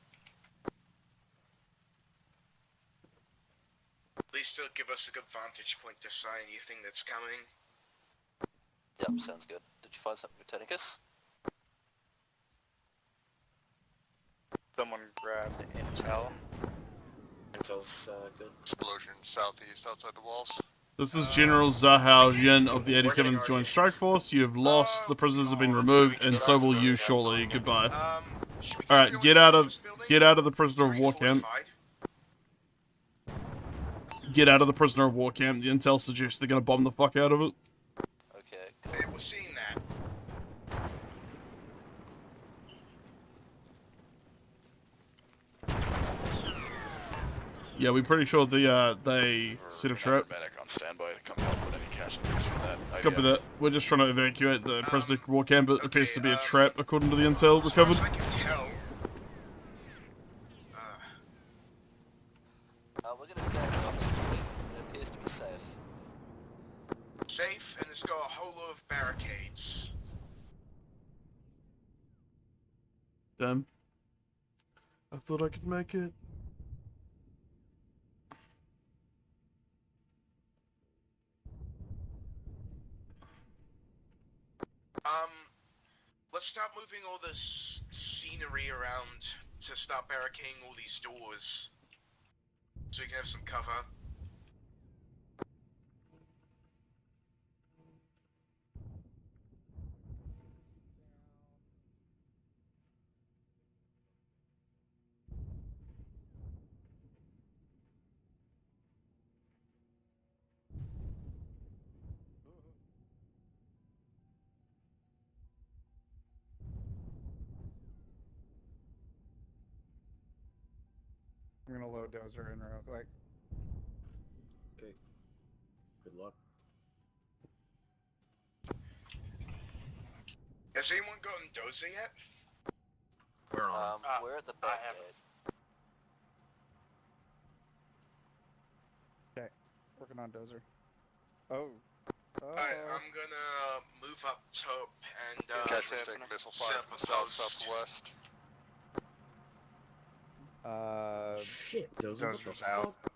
At least it'll give us a good vantage point to see anything that's coming. Yep, sounds good. Did you find something with Tenicus? Someone grabbed intel. Intel's good. Explosion southeast outside the walls. This is General Zahao Jin of the 87th Joint Strike Force. You have lost, the prisoners have been removed, and so will you shortly. Goodbye. Alright, get out of the prisoner of war camp. Get out of the prisoner of war camp. The intel suggests they're gonna bomb the fuck out of it. Okay. Hey, we're seeing that. Yeah, we're pretty sure they set a trap. Medic on standby to come help with any casualties from that. Copy that. We're just trying to evacuate the prisoner of war camp. It appears to be a trap, according to the intel recovered. I can tell. We're gonna scan it. It appears to be safe. Safe, and it's got a whole lot of barricades. Damn. I thought I could make it. Let's start moving all this scenery around to start barricading all these doors. So we can have some cover. I'm gonna load Dozer in real quick. Okay. Good luck. Has anyone gotten Dozer yet? We're on. We're at the back gate. Okay, working on Dozer. Oh. Alright, I'm gonna move up top and Take missile fire from southwest. Shit, Dozer, what the out. fuck?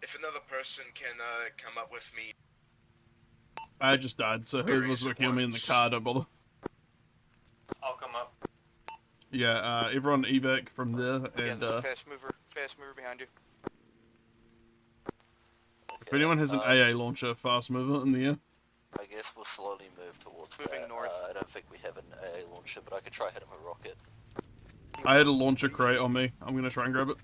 if another person can come up with me. I just died, so whoever's working on me in the car, don't bother. I'll come up. Yeah, everyone evac from there, and fast mover behind you. if anyone has an AA launcher, fast mover in the air. I guess we'll slowly move towards Moving that. north. I don't think we have an AA launcher, but I could try hitting a rocket. I had a launcher crate on me. I'm gonna try and grab it.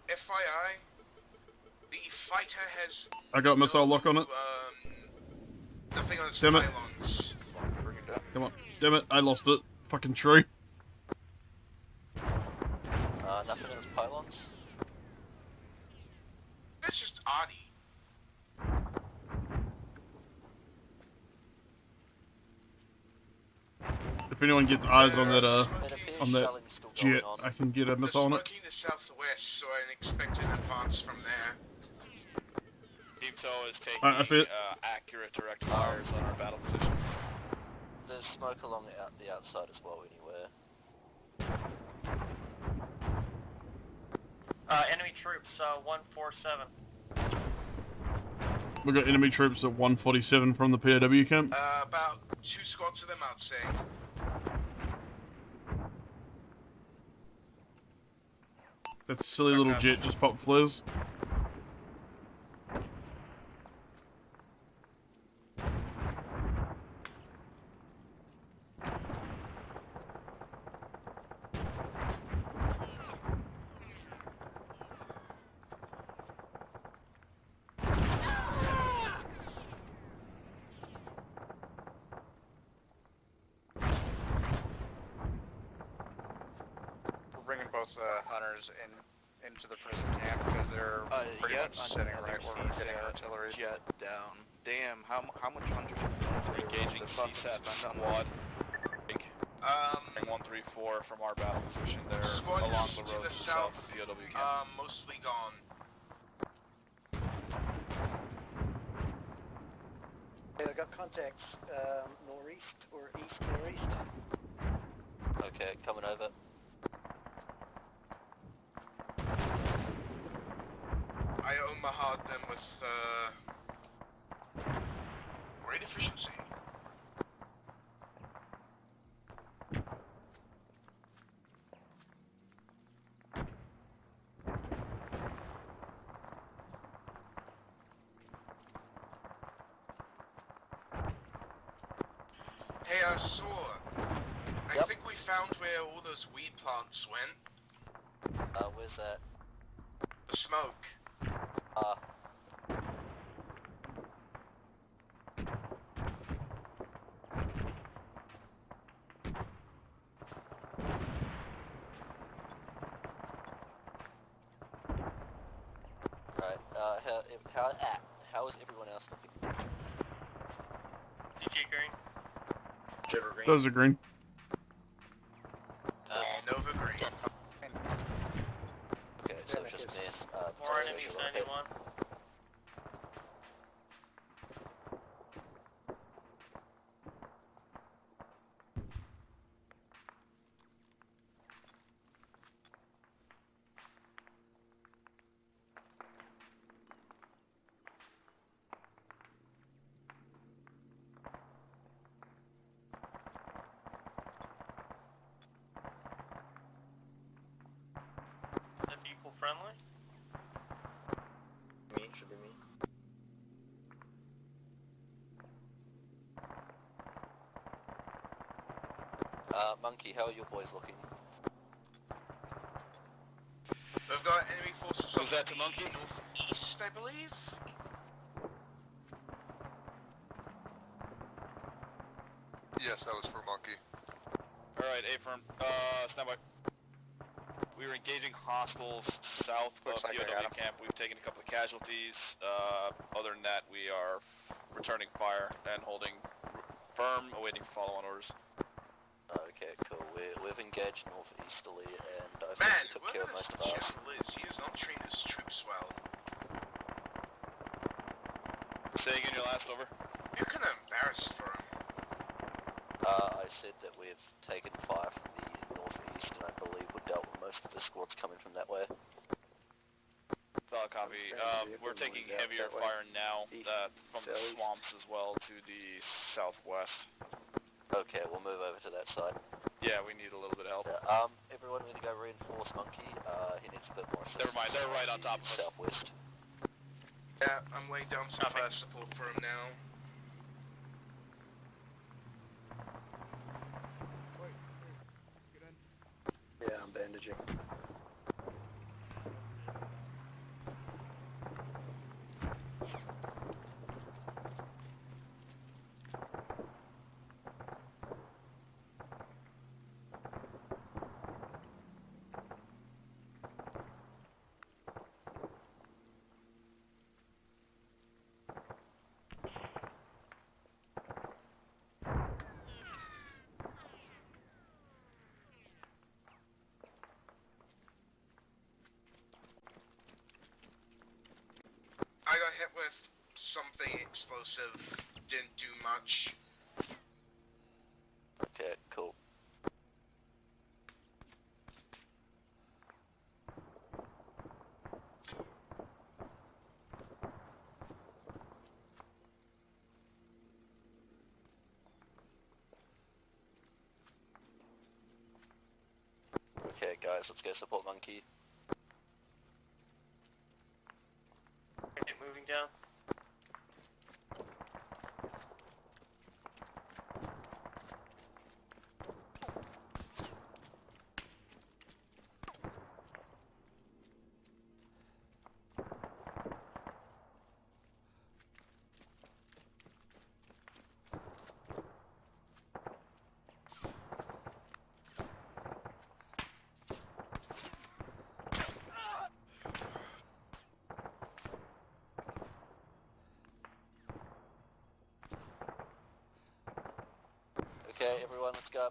FYI, the fighter has I got missile lock on it. nothing on its Damn it. pylons. Come on. Damn it, I lost it. Fucking tree. Nothing in its pylons? That's just Adi. If anyone gets eyes on that jet, I can get a missile on it. Smoking the southwest. so I expect an advance from there. Team Toe is I see taking it. accurate direct fires on our battle position. There's smoke along the outside as well anywhere. Enemy troops, 147. We got enemy troops at 147 from the POW camp. About 2 squads of them, I'd say. That silly little jet just popped flares. Bringing both hunters into the prison camp because they're pretty much sitting right where we're getting artillery. Jet down. Damn, how much hunters are Engaging CSAT somewhat. 134 from our battle position there along the road to the south of the POW camp. Mostly gone. Yeah, I got contacts northeast or east-northeast. Okay, coming over. I Omaha'd them with great efficiency. Hey, I saw. I think we found where all those weed plants went. Where's that? The smoke. Right, how is everyone else looking? DJ Green. Jitter Green. Those are green. Nova Green. Okay, so it's just me and More enemies, 91. Is that equal friendly? Me, should be me. Monkey, how are your boys looking? We've got enemy forces Was that the monkey? northeast, I believe. Yes, that was for Monkey. Alright, A-firm. Stand by. We were engaging hostiles south of Looks like I POW got 'em. camp. We've taken a couple of casualties. Other than that, we are returning fire and holding firm, awaiting follow-on orders. Okay, cool. We've engaged northeasterly, and I think Man, we took look care at of most this of ours. General Liz. He has not trained his troops well. Say again your last over. You're kind of embarrassed for him. I said that we've taken fire from the northeast, and I believe we've dealt with most of the squads coming from that way. Solid copy. We're taking heavier fire now from the swamps as well to the southwest. Okay, we'll move over to that side. Yeah, we need a little bit of help. Yeah, everyone need to go reinforce Monkey. He needs a bit more assistance. Never mind, they're right on top of us. Southwest. Yeah, I'm laying down some fire support for him now. Yeah, I'm bandaging. got hit with something explosive. Didn't do much. Okay, cool. Okay, guys, let's go support Monkey. Okay, moving down. Okay, everyone, let's go.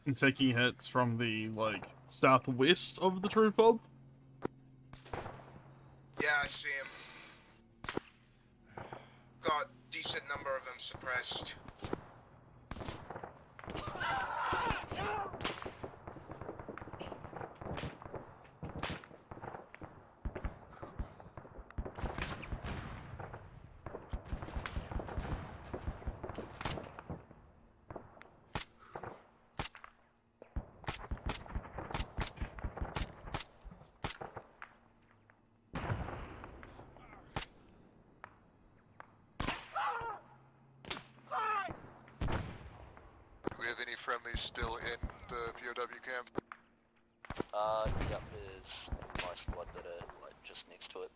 I'm taking hits from the, like, southwest of the true fob. Yeah, I see him. Got decent number of them suppressed. Friendly still in the POW camp? Yep, there's my squad that are like just next to it.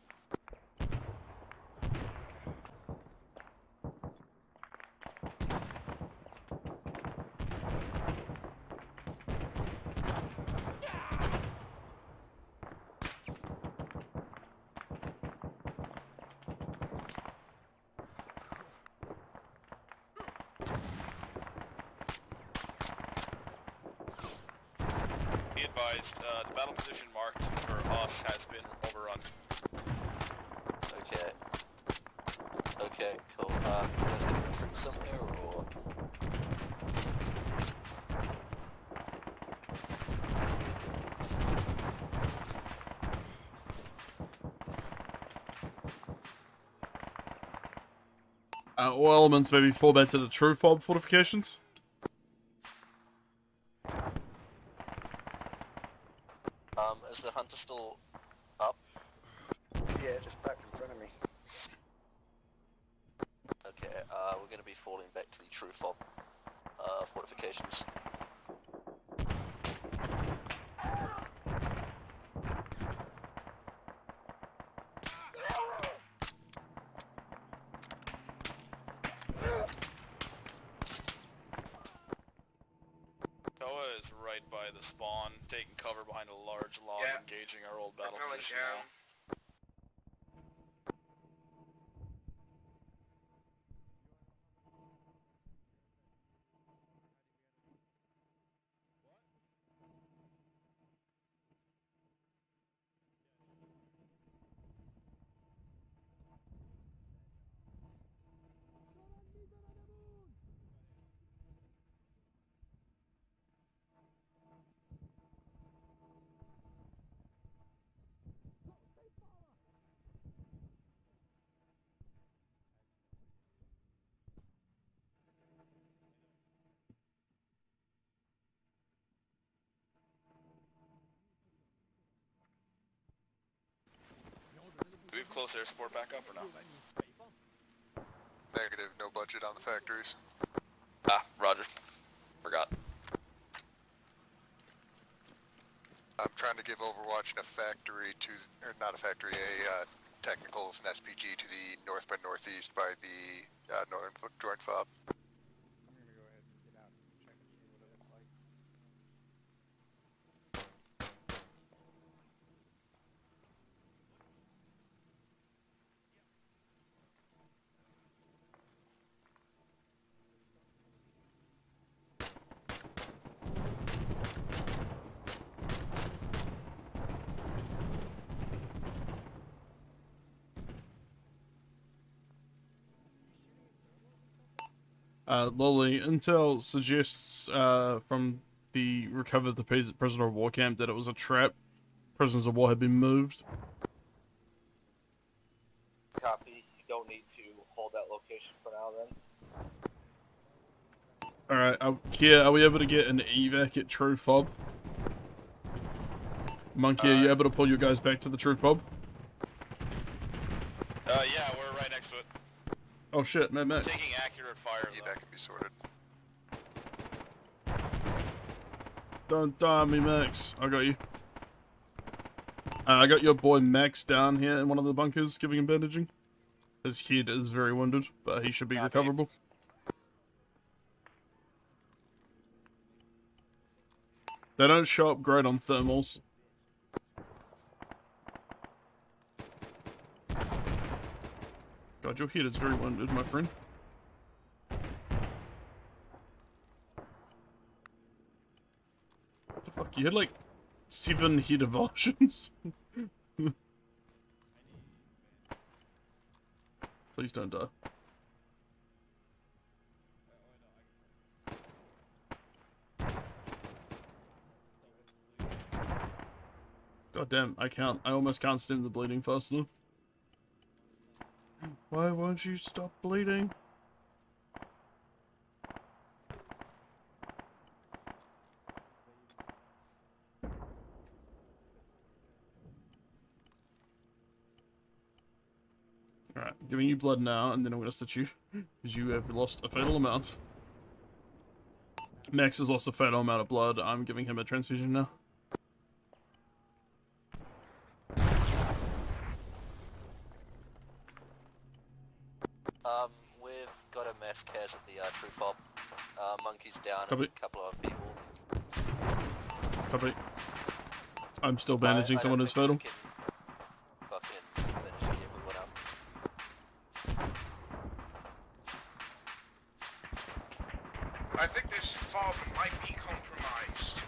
Be advised, the battle position marked for us has been overrun. Okay. Okay, cool. You guys gonna retreat somewhere, or...? All elements maybe fall back to the true fob fortifications. Is the hunter still up? Yeah, just back in front of me. Okay, we're gonna be falling back to the true fob, fortifications. Noah is right by the spawn, taking cover behind a large log, engaging our old battle position now. Do we have close air support back up or no? Negative, no budget on the factories. Ah, roger. Forgot. I'm trying to give Overwatch a factory to, or not a factory, a technicals and SPG to the north by northeast by the northern joint fob. Lolly, intel suggests from the recovered the prisoner of war camp that it was a trap. Prisoners of war had been moved. Copy. You don't need to hold that location for now then. Alright, Kia, are we able to get an evac at True Fob? Monkey, are you able to pull your guys back to the True Fob? Yeah, we're right next to it. Oh shit, Mad Max. Taking accurate fire. Yeah, that can be sorted. Don't die on me, Max. I got you. I got your boy Max down here in one of the bunkers, giving him bandaging. His head is very wounded, but he should be recoverable. They don't show up great on thermals. God, your head is very wounded, my friend. What the fuck? You had like 7 head evulsions? Please don't die. God damn, I almost can't stem the bleeding fast enough. Why won't you stop bleeding? Alright, giving you blood now, and then I'm gonna stitch you, because you have lost a fatal amount. Max has lost a fatal amount of blood. I'm giving him a transfusion now. We've got a mass cas at the True Fob. Monkey's down Copy. and a couple of people. Copy. I'm still bandaging someone who's fatal. Fucking finish everyone up. I think this fob might be compromised.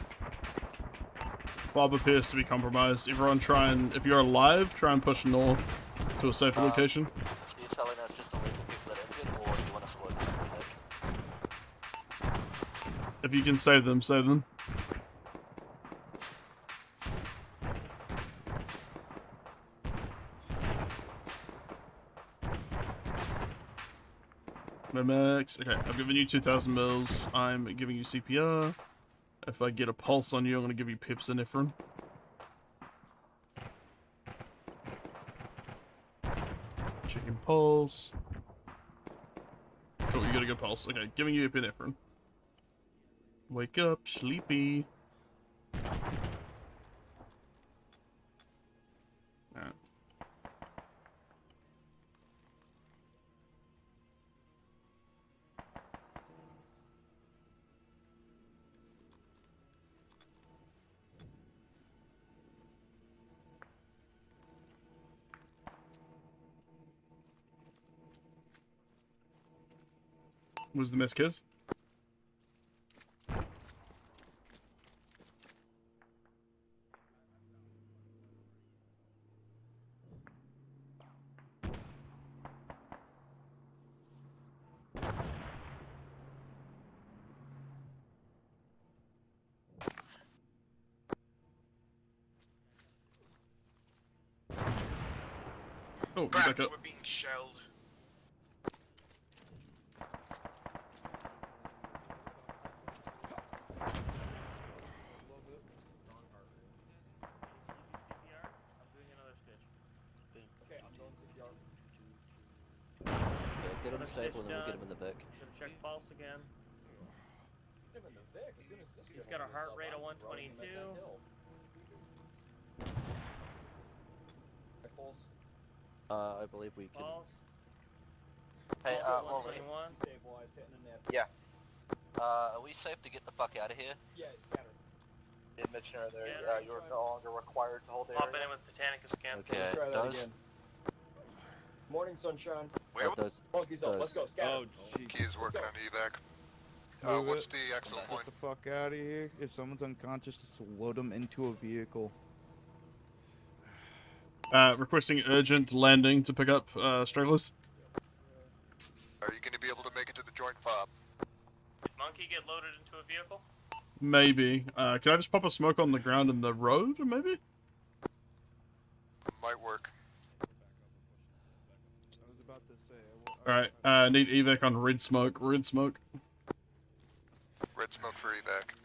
Bob appears to be compromised. Everyone try and, if you're alive, try and push north to a safer location. So you're telling us just to leave the people that are injured, or do you want us to load them back? If you can save them, save them. Max. Okay, I've given you 2,000 mils. I'm giving you CPR. If I get a pulse on you, I'm going to give you pips and epinephrine. Checking pulse. Cool, you got a good pulse. Okay, giving you epinephrine. Wake up, sleepy. Alright. Was the miss kiss? Oh, you back up. We're being shelled. Get him stable and then we'll get him in the Vic. Gonna check pulse again. Get him in the Vic as soon as this He's guy got a heart warms rate up, of I'm throwing him at 122. that hill. Pulse. I believe we can. Pulse. Hey, well, 121. Stabilize, hitting a net. yeah. Are we safe to get the fuck out of here? Yeah, it's scattered. Did mention earlier, you're no longer required to hold the Pop area. in with Botanicus scan. Okay, Let's try that does... again. Morning, sunshine. Where does, Monkey's up. Let's go. Scatter. Key's working on evac. Move What's it. the actual Get point? the fuck out of here. If someone's unconscious, just load them into a vehicle. Requesting urgent landing to pick up stragglers. Are you going to be able to make it to the joint fob? vehicle? Maybe. Can I just pop a smoke on the ground in the road, maybe? Might work. I was about to say. Alright, need evac on red smoke. Red smoke. Red smoke for evac.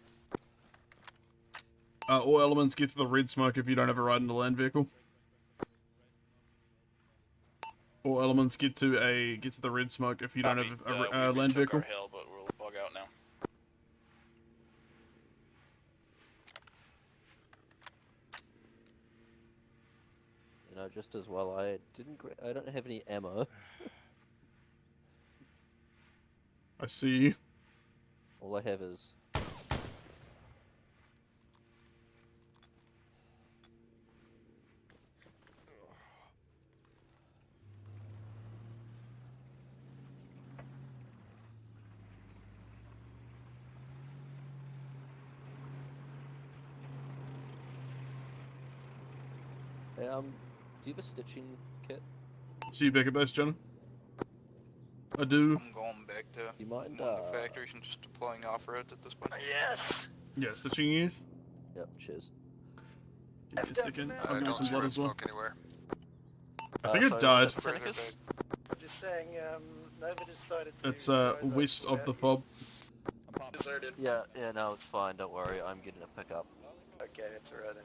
All elements get to the red smoke if you don't have a ride in the land vehicle. All elements get to the red smoke if you don't have a land vehicle. Our hill, but we'll bug out now. You know, just as well, I don't have any ammo. I see. All I have is... Hey, do you have a stitching kit? See you back at base, Jenna. I do. I'm going back to you mind, one of the factories and just deploying off-roads at this point. Yes! Yeah, stitching you. Yep, cheers. Give me a second. I'll give you some see blood red as well. smoke anywhere. I think it died. I'm just saying, Nova decided to... It's west of the fob. Deserted. Yeah, no, it's fine, don't worry, I'm getting a pickup. Okay, that's alright then.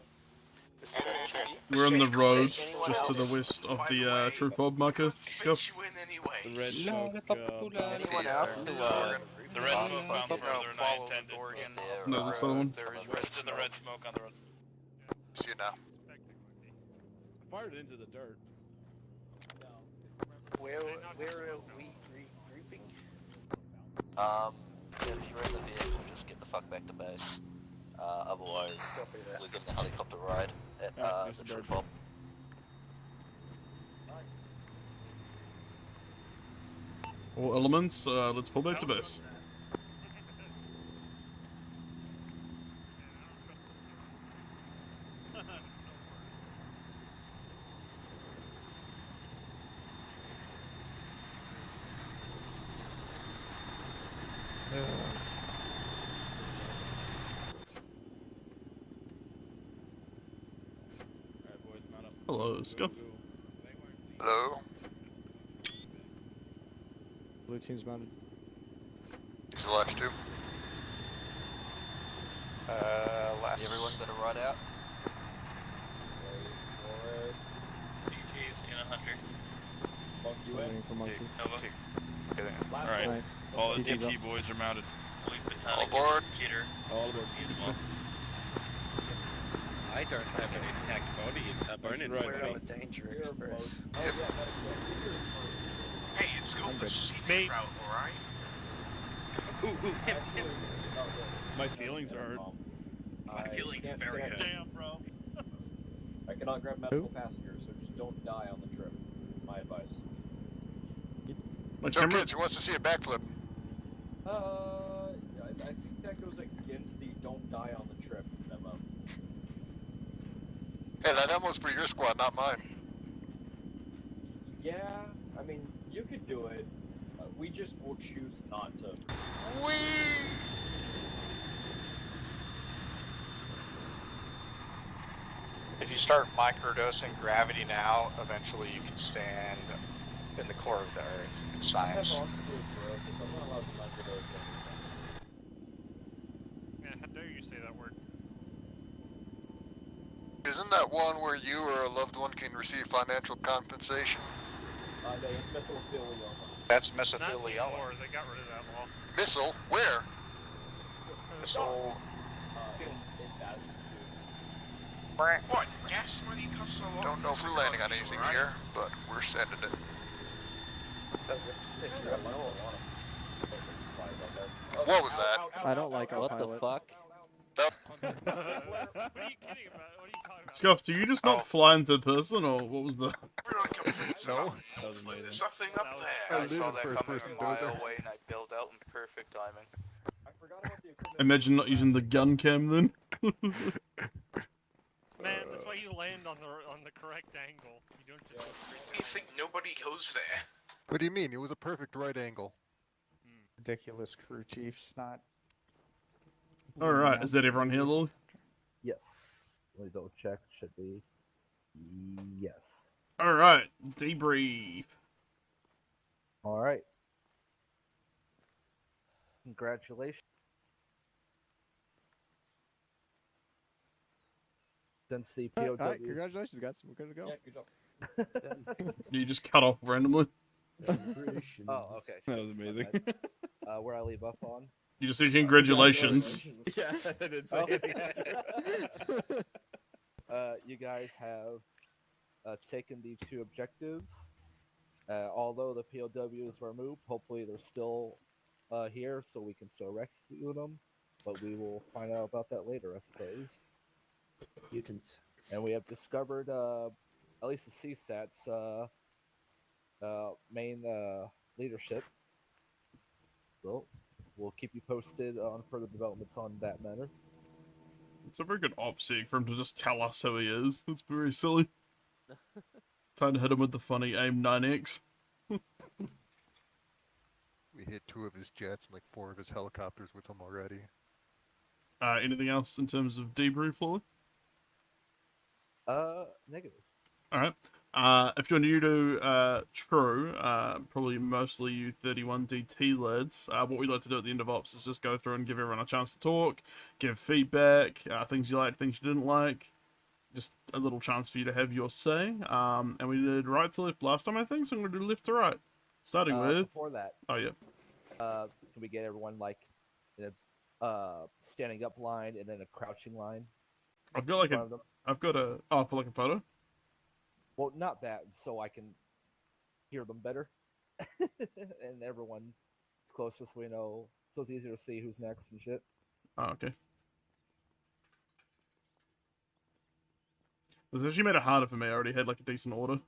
We're on the road, just to the west of the true fob marker. Scuff. The red smoke. Anyone else who, The red smoke bound further than I intended. No, that's the other one. There is Rest of the red smoke on the road. See you now. I fired it into the dirt. Where are we regrouping? If you're in the vehicle, just get the fuck back to base. Otherwise, we're getting a helicopter ride at the true fob. All elements, let's pull back to base. Hello, Scuff. Hello. Blue team's mounted. He's the last two. Last. Everyone got a ride out? DT's in a hunter. Waiting for monkey. Nova. Alright. All the DT boys are mounted. All aboard. Gator. All aboard. I don't have an intact body. Bone We're on the danger express. Hey, it's going the scenic route, alright? My feelings are hurt. My feelings are very hurt. Damn, bro. I cannot grab medical passengers, so just don't die on the trip. My advice. My Joe camera. Kids, who wants to see a backflip? I think that goes against the don't die on the trip memo. Hey, that almost for your squad, not mine. Yeah, I mean, you could do it. We just will choose not to. Whee! If you start microdosing gravity now, eventually you can stand in the core of the Earth. It's science. I'm not allowed to microdose anything. Yeah, how dare you say that word? Isn't that one where you or a loved one can receive financial compensation? No, it's mesothelioma. That's Not mesothelioma. anymore, they got rid of that law. Missile? Where? Missile. What? Gas money costs a lot. Don't know if we're landing on anything here, but we're sending it. What was that? I don't like our What pilot. the fuck? What are you kidding about? What are you talking about? Scuff, do you just not fly in third person, or what was the... No. There's nothing up there. I saw that coming a mile away and I bailed out in perfect timing. I forgot about the equipment. Imagine not using the gun cam then. Man, that's why you land on the correct angle. You don't just go straight You think nobody goes there? What do you mean? It was a perfect right angle. Ridiculous crew chiefs, not. All right, is that everyone here, Lily? Yes. Let me double check. Should be. Yes. All right, debrief. All right. Congratulations. Since the POWs... Alright, congratulations, guys. We're good to go. Yeah, good job. You just cut off randomly. Oh, okay. That was amazing. Where I leave up on? You just say congratulations. Yeah, I didn't say anything after. You guys have taken the 2 objectives. Although the POWs were moved, hopefully they're still here, so we can still rescue them. But we will find out about that later, I suppose. Mutants. And we have discovered at least the CSAT's main leadership. So we'll keep you posted on further developments on that matter. It's a very good opsig for him to just tell us who he is. It's very silly. Time to hit him with the funny AIM 9X. We hit 2 of his jets and like 4 of his helicopters with him already. Anything else in terms of debrief, Lily? Negative. Alright. If you're new to True, probably mostly you 31DT lads, what we like to do at the end of Ops is just go through and give everyone a chance to talk, give feedback, things you liked, things you didn't like, just a little chance for you to have your say. And we did right to left last time, I think, so I'm going to do left to right. Starting with... Before that... Oh, yeah. Can we get everyone, like, in a standing up line and then a crouching line? I've got like a... I've got a... Oh, for like a photo? Well, not that, so I can hear them better. And everyone's closer so we know, so it's easier to see who's next and shit. Oh, okay. This actually made it harder for me. I already had like a decent order.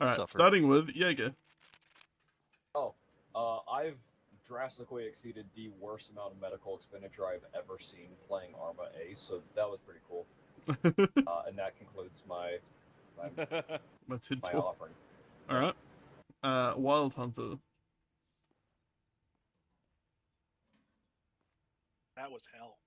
Alright, starting with Jaeger. Oh, I've drastically exceeded the worst amount of medical expenditure I've ever seen playing Arma A, so that was pretty cool. And that concludes my offering. Alright. Wild Hunter. That was hell.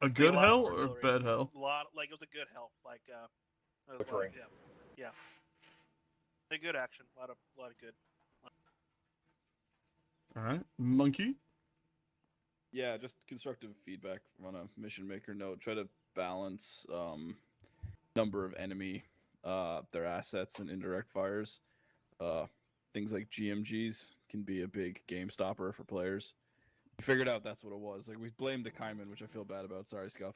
A good hell or a bad hell? A lot, like it was a good hell. Like it was a lot, yeah. A good action. A lot of good. Alright. Monkey. Yeah, just constructive feedback on a mission maker note. Try to balance number of enemy, their assets and indirect fires. Things like GMGs can be a big game stopper for players. We figured out that's what it was. Like, we blamed the Kaiman, which I feel bad about. Sorry, Scuff.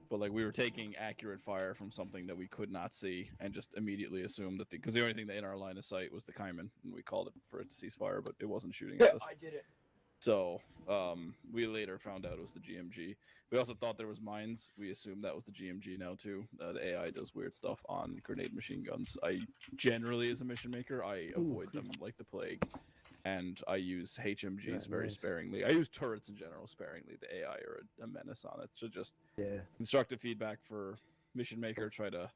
But like, we were taking accurate fire from something that we could not see and just immediately assumed that because the only thing that in our line of sight was the Kaiman, and we called it for it to cease fire, but it wasn't shooting at us. I did it. So we later found out it was the GMG. We also thought there was mines. We assumed that was the GMG now too. The AI does weird stuff on grenade machine guns. I generally, as a mission maker, I avoid them like the plague, and I use HMGs very sparingly. I use turrets in general sparingly. The AI are a menace on it. So just constructive feedback for mission maker. Try to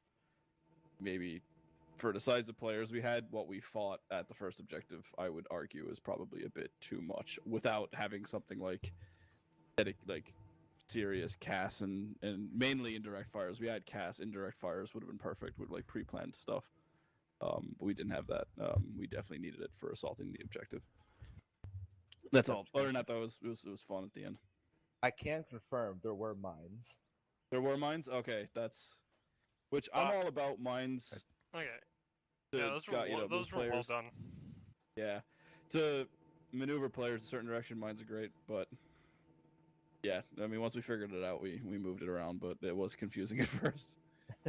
maybe. For the size of players we had, what we fought at the first objective, I would argue, is probably a bit too much without having something like serious CAS and mainly indirect fires. We had CAS, indirect fires would have been perfect with like pre-planned stuff. But we didn't have that. We definitely needed it for assaulting the objective. That's all. Other than that, though, it was fun at the end. I can confirm there were mines. There were mines? Okay, that's... Which I'm all about mines. Okay. Yeah, those were well done. Yeah. To maneuver players a certain direction, mines are great, but... Yeah, I mean, once we figured it out, we moved it around, but it was confusing at first.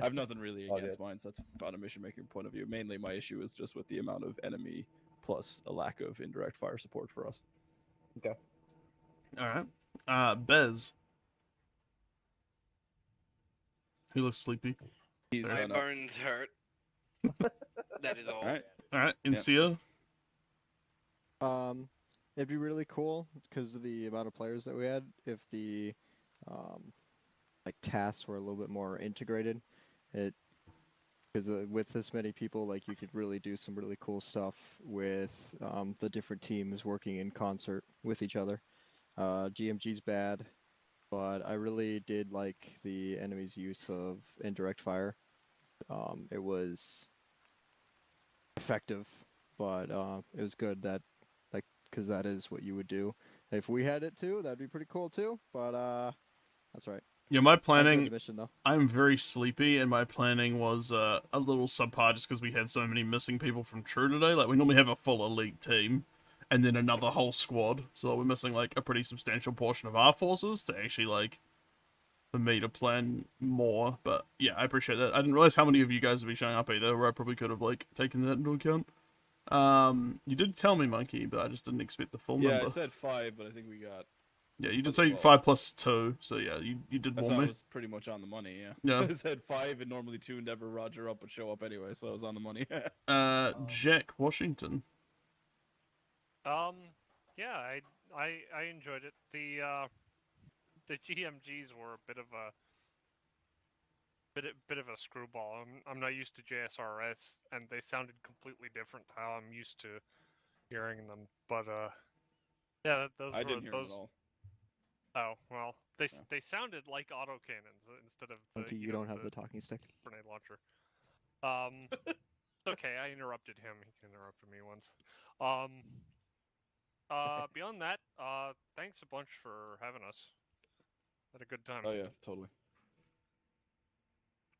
I have nothing really against mines. That's on a mission-making point of view. Mainly, my issue is just with the amount of enemy plus a lack of indirect fire support for us. Okay. Alright. Bez. He looks sleepy. My bones hurt. That is all. Alright, Insia. It'd be really cool because of the amount of players that we had if the like tasks were a little bit more integrated. It Because with this many people, like you could really do some really cool stuff with the different teams working in concert with each other. GMG's bad, but I really did like the enemy's use of indirect fire. It was effective, but it was good that, like, because that is what you would do. If we had it too, that'd be pretty cool too. But that's right. Yeah, my I enjoyed planning. the mission, though. I'm very sleepy, and my planning was a little subpar just because we had so many missing people from True today. Like, we normally have a full elite team, and then another whole squad. So we're missing, like, a pretty substantial portion of our forces to actually, like, for me to plan more. But, yeah, I appreciate that. I didn't realize how many of you guys would be showing up either, where I probably could have, like, taken that into account. You did tell me, Monkey, but I just didn't expect the full number. Yeah, I said 5, but I think we got... Yeah, you did say 5 plus 2, so yeah, you did I warn thought me. it was pretty much on the money, yeah. Yeah. I said 5, and normally 2 never roger up but show up anyway, so I was on the money. Jack Washington. Yeah, I enjoyed it. The GMGs were a bit of a screwball. I'm not used to JSRS, and they sounded completely different to how I'm used to hearing them. But yeah, those I were didn't hear those. them at all. Oh well, they sounded like autocannons instead of the, You don't have the talking stick. grenade launcher. It's okay. I interrupted him. He interrupted me once. Beyond that, thanks a bunch for having us. Had a good time. Oh yeah, totally.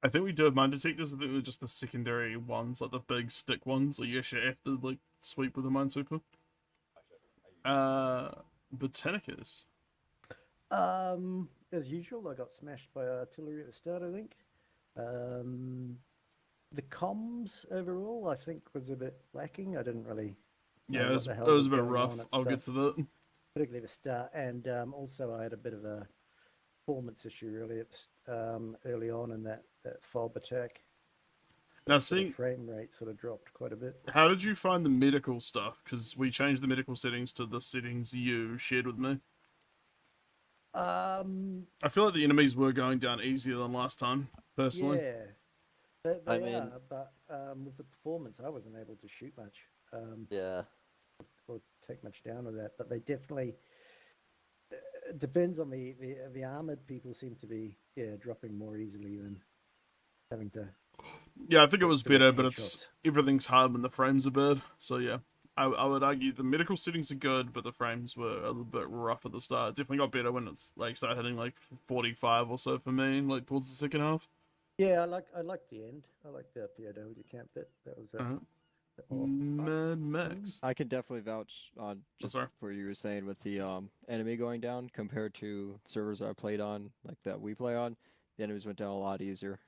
I think we do have mine detectors. I think they're just the secondary ones, like the big stick ones that you actually have to, like, sweep with a minesweeper. Botanicus. As usual, I got smashed by artillery at the start, I think. The comms overall, I think, was a bit lacking. I didn't really. Yeah, it was a bit rough. I'll get to that. Particularly the start, and also I had a bit of a performance issue really early on in that fob attack. Now, the frame rate sort of dropped quite a bit. How did you find the medical stuff? Because we changed the medical settings to the settings you shared with me. I feel like the enemies were going down easier than last time, personally. Yeah, they are, but with the performance, I wasn't able to shoot much. Or take much down with that, but they definitely depends on the armored people seem to be dropping more easily than having to. Yeah, I think it was better, but it's everything's hard when the frames are bad. So yeah, I would argue the medical settings are good, but the frames were a little bit rough at the start. It definitely got better when it's like started hitting like 45 or so for me, like towards the second half. Yeah, I like the end. I like the POW camp bit. That was Mad Max. I can definitely vouch on just what you were saying with the enemy going down compared to servers I played on, like that we play on. The enemies went down a lot easier.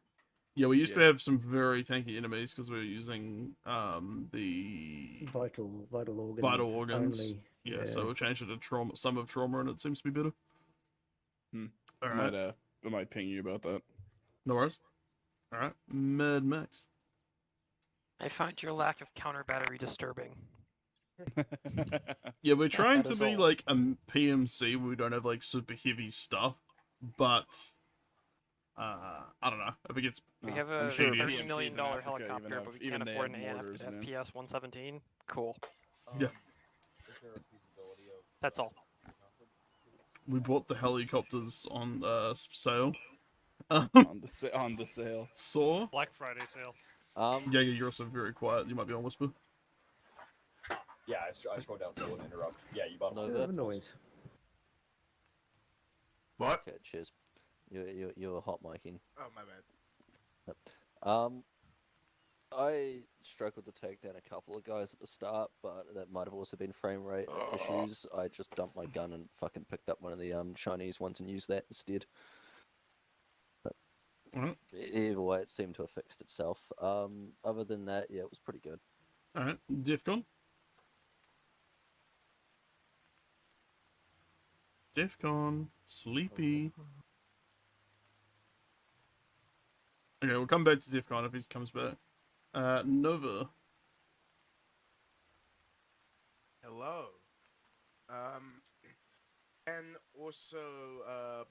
Yeah, we used to have some very tanky enemies because we were using the vital organs. Vital organs. Only. Yeah, so we changed it to trauma, some of trauma, and it seems to be better. All right. I might ping you about that. No worries. All right, Mad Max. I find your lack of counter battery disturbing. Yeah, we're trying to be like a PMC where we don't have like super heavy stuff, but I don't know if it gets. We have a $30 million helicopter, but we can't afford an FPS 117. Cool. Yeah. That's all. We bought the helicopters on sale. on the sale. Saw. Black Friday sale. Yeah, you're also very quiet. You might be on whisper. Yeah, I scrolled down so I wouldn't interrupt. Yeah, you bought noise. What? Okay, cheers. You were hot micing. Oh, my bad. I struggled to take down a couple of guys at the start, but that might have also been frame rate issues. I just dumped my gun and fucking picked up one of the Chinese ones and used that instead. Either way, it seemed to have fixed itself. Other than that, yeah, it was pretty good. Alright, Defcon? Defcon, sleepy. Okay, we'll come back to Defcon if he comes back. Nova. Hello. And also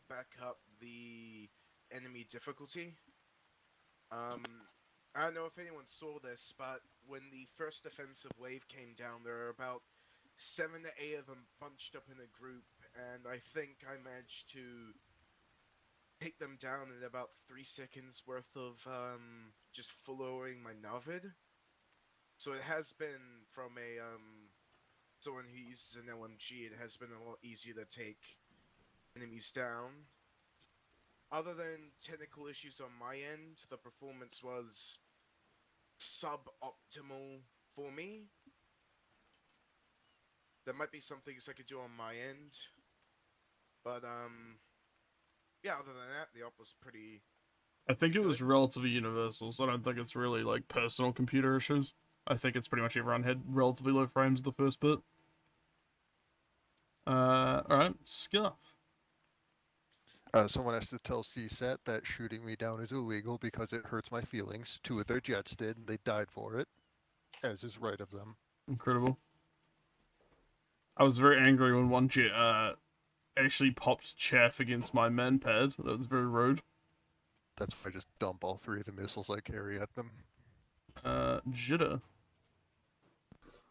back up the enemy difficulty. I don't know if anyone saw this, but when the first defensive wave came down, there were about 7 to 8 of them bunched up in a group, and I think I managed to take them down in about 3 seconds worth of just following my Navid. So it has been from a someone who uses an LMG, it has been a lot easier to take enemies down. Other than technical issues on my end, the performance was suboptimal for me. There might be some things I could do on my end, but yeah, other than that, the op was pretty... I think it was relatively universal, so I don't think it's really like personal computer issues. I think it's pretty much everyone had relatively low frames the first bit. Alright, Scuff. Someone has to tell CSAT that shooting me down is illegal because it hurts my feelings. 2 of their jets did, and they died for it, as is right of them. Incredible. I was very angry when one jet actually popped chaff against my manpad. That was very rude. That's why I just dump all 3 of the missiles I carry at them. Jitter.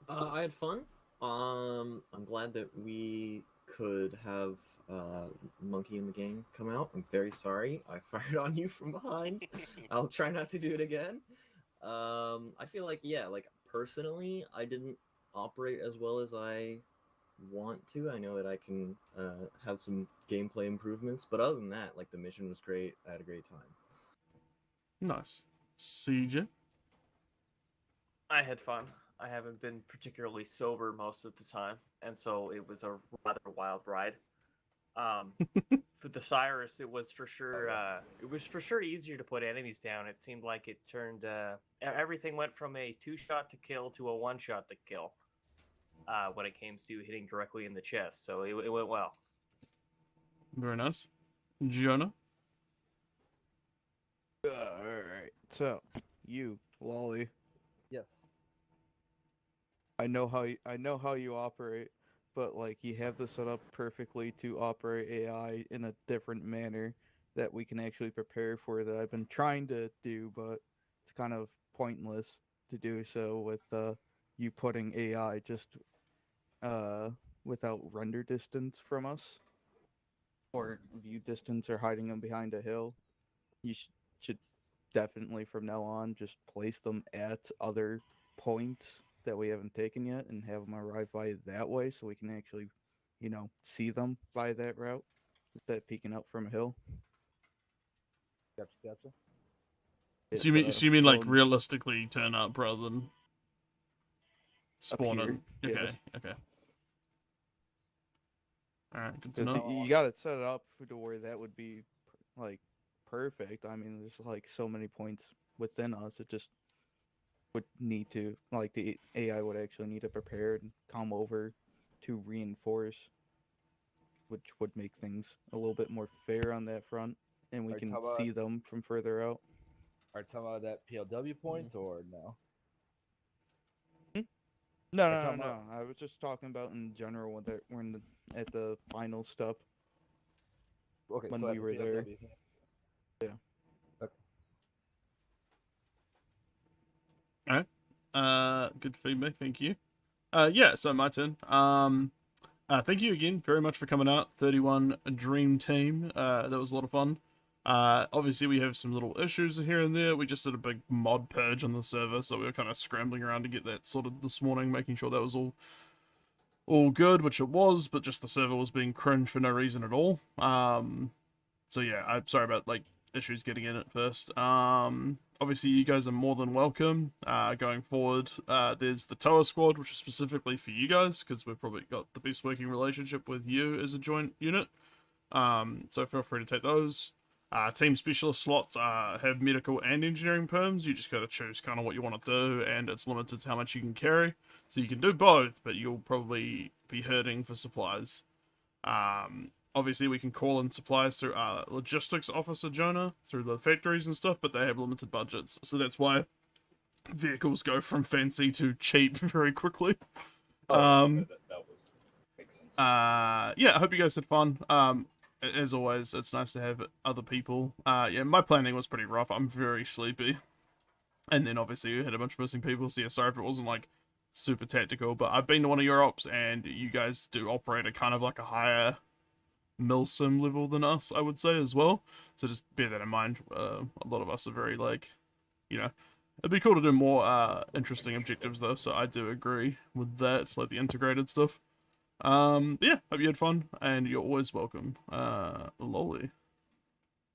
I had fun. I'm glad that we could have Monkey in the Gang come out. I'm very sorry I fired on you from behind. I'll try not to do it again. I feel like, yeah, like personally, I didn't operate as well as I want to. I know that I can have some gameplay improvements, but other than that, like the mission was great. I had a great time. Nice. CJ? I had fun. I haven't been particularly sober most of the time, and so it was a rather wild ride. For the Cyrus, it was for sure easier to put enemies down. It seemed like it turned everything went from a 2-shot to kill to a 1-shot to kill when it came to hitting directly in the chest. So it went well. Very nice. Jonah? Alright, so, you, Lolly. Yes. I know how you operate, but like you have this set up perfectly to operate AI in a different manner that we can actually prepare for, that I've been trying to do, but it's kind of pointless to do so with you putting AI just without render distance from us, or view distance, or hiding them behind a hill. You should definitely from now on just place them at other points that we haven't taken yet and have them arrive by that way, so we can actually, you know, see them by that route instead of peeking up from a hill. Gotcha. So you mean like realistically turn up rather than spawn in? Okay, yes. okay. Alright, good to know. You gotta set it up to where that would be like perfect. I mean, there's like so many points within us. It just would need to, like, the AI would actually need to prepare and come over to reinforce, which would make things a little bit more fair on that front, and we can see them from further out. Are you talking about that PLW point or no? No. I was just talking about in general when we're at the final step. Okay, when so we were there. Yeah. Alright. Good feedback, thank you. Yeah, so my turn. Thank you again very much for coming out. 31 Dream Team. That was a lot of fun. Obviously we have some little issues here and there. We just did a big mod purge on the server, so we were kind of scrambling around to get that sorted this morning, making sure that was all good, which it was, but just the server was being cringe for no reason at all. So yeah, I'm sorry about like issues getting in at first. Obviously you guys are more than welcome. Going forward, there's the Toa squad, which is specifically for you guys, because we've probably got the best working relationship with you as a joint unit. So feel free to take those. Team specialist slots have medical and engineering perms. You just got to choose kind of what you want to do, and it's limited to how much you can carry. So you can do both, but you'll probably be hurting for supplies. Obviously, we can call in supplies through logistics officer Jonah, through the factories and stuff, but they have limited budgets. So that's why vehicles go from fancy to cheap very quickly. Yeah, I hope you guys had fun. As always, it's nice to have other people. Yeah, my planning was pretty rough. I'm very sleepy. And then obviously you had a bunch of missing people, so yeah, sorry if it wasn't like super tactical, but I've been to one of your ops and you guys do operate at kind of like a higher milsim level than us, I would say, as well. So just bear that in mind. A lot of us are very like, you know, it'd be cool to do more interesting objectives though, so I do agree with that, like the integrated stuff. Yeah, hope you had fun, and you're always welcome. Lolly.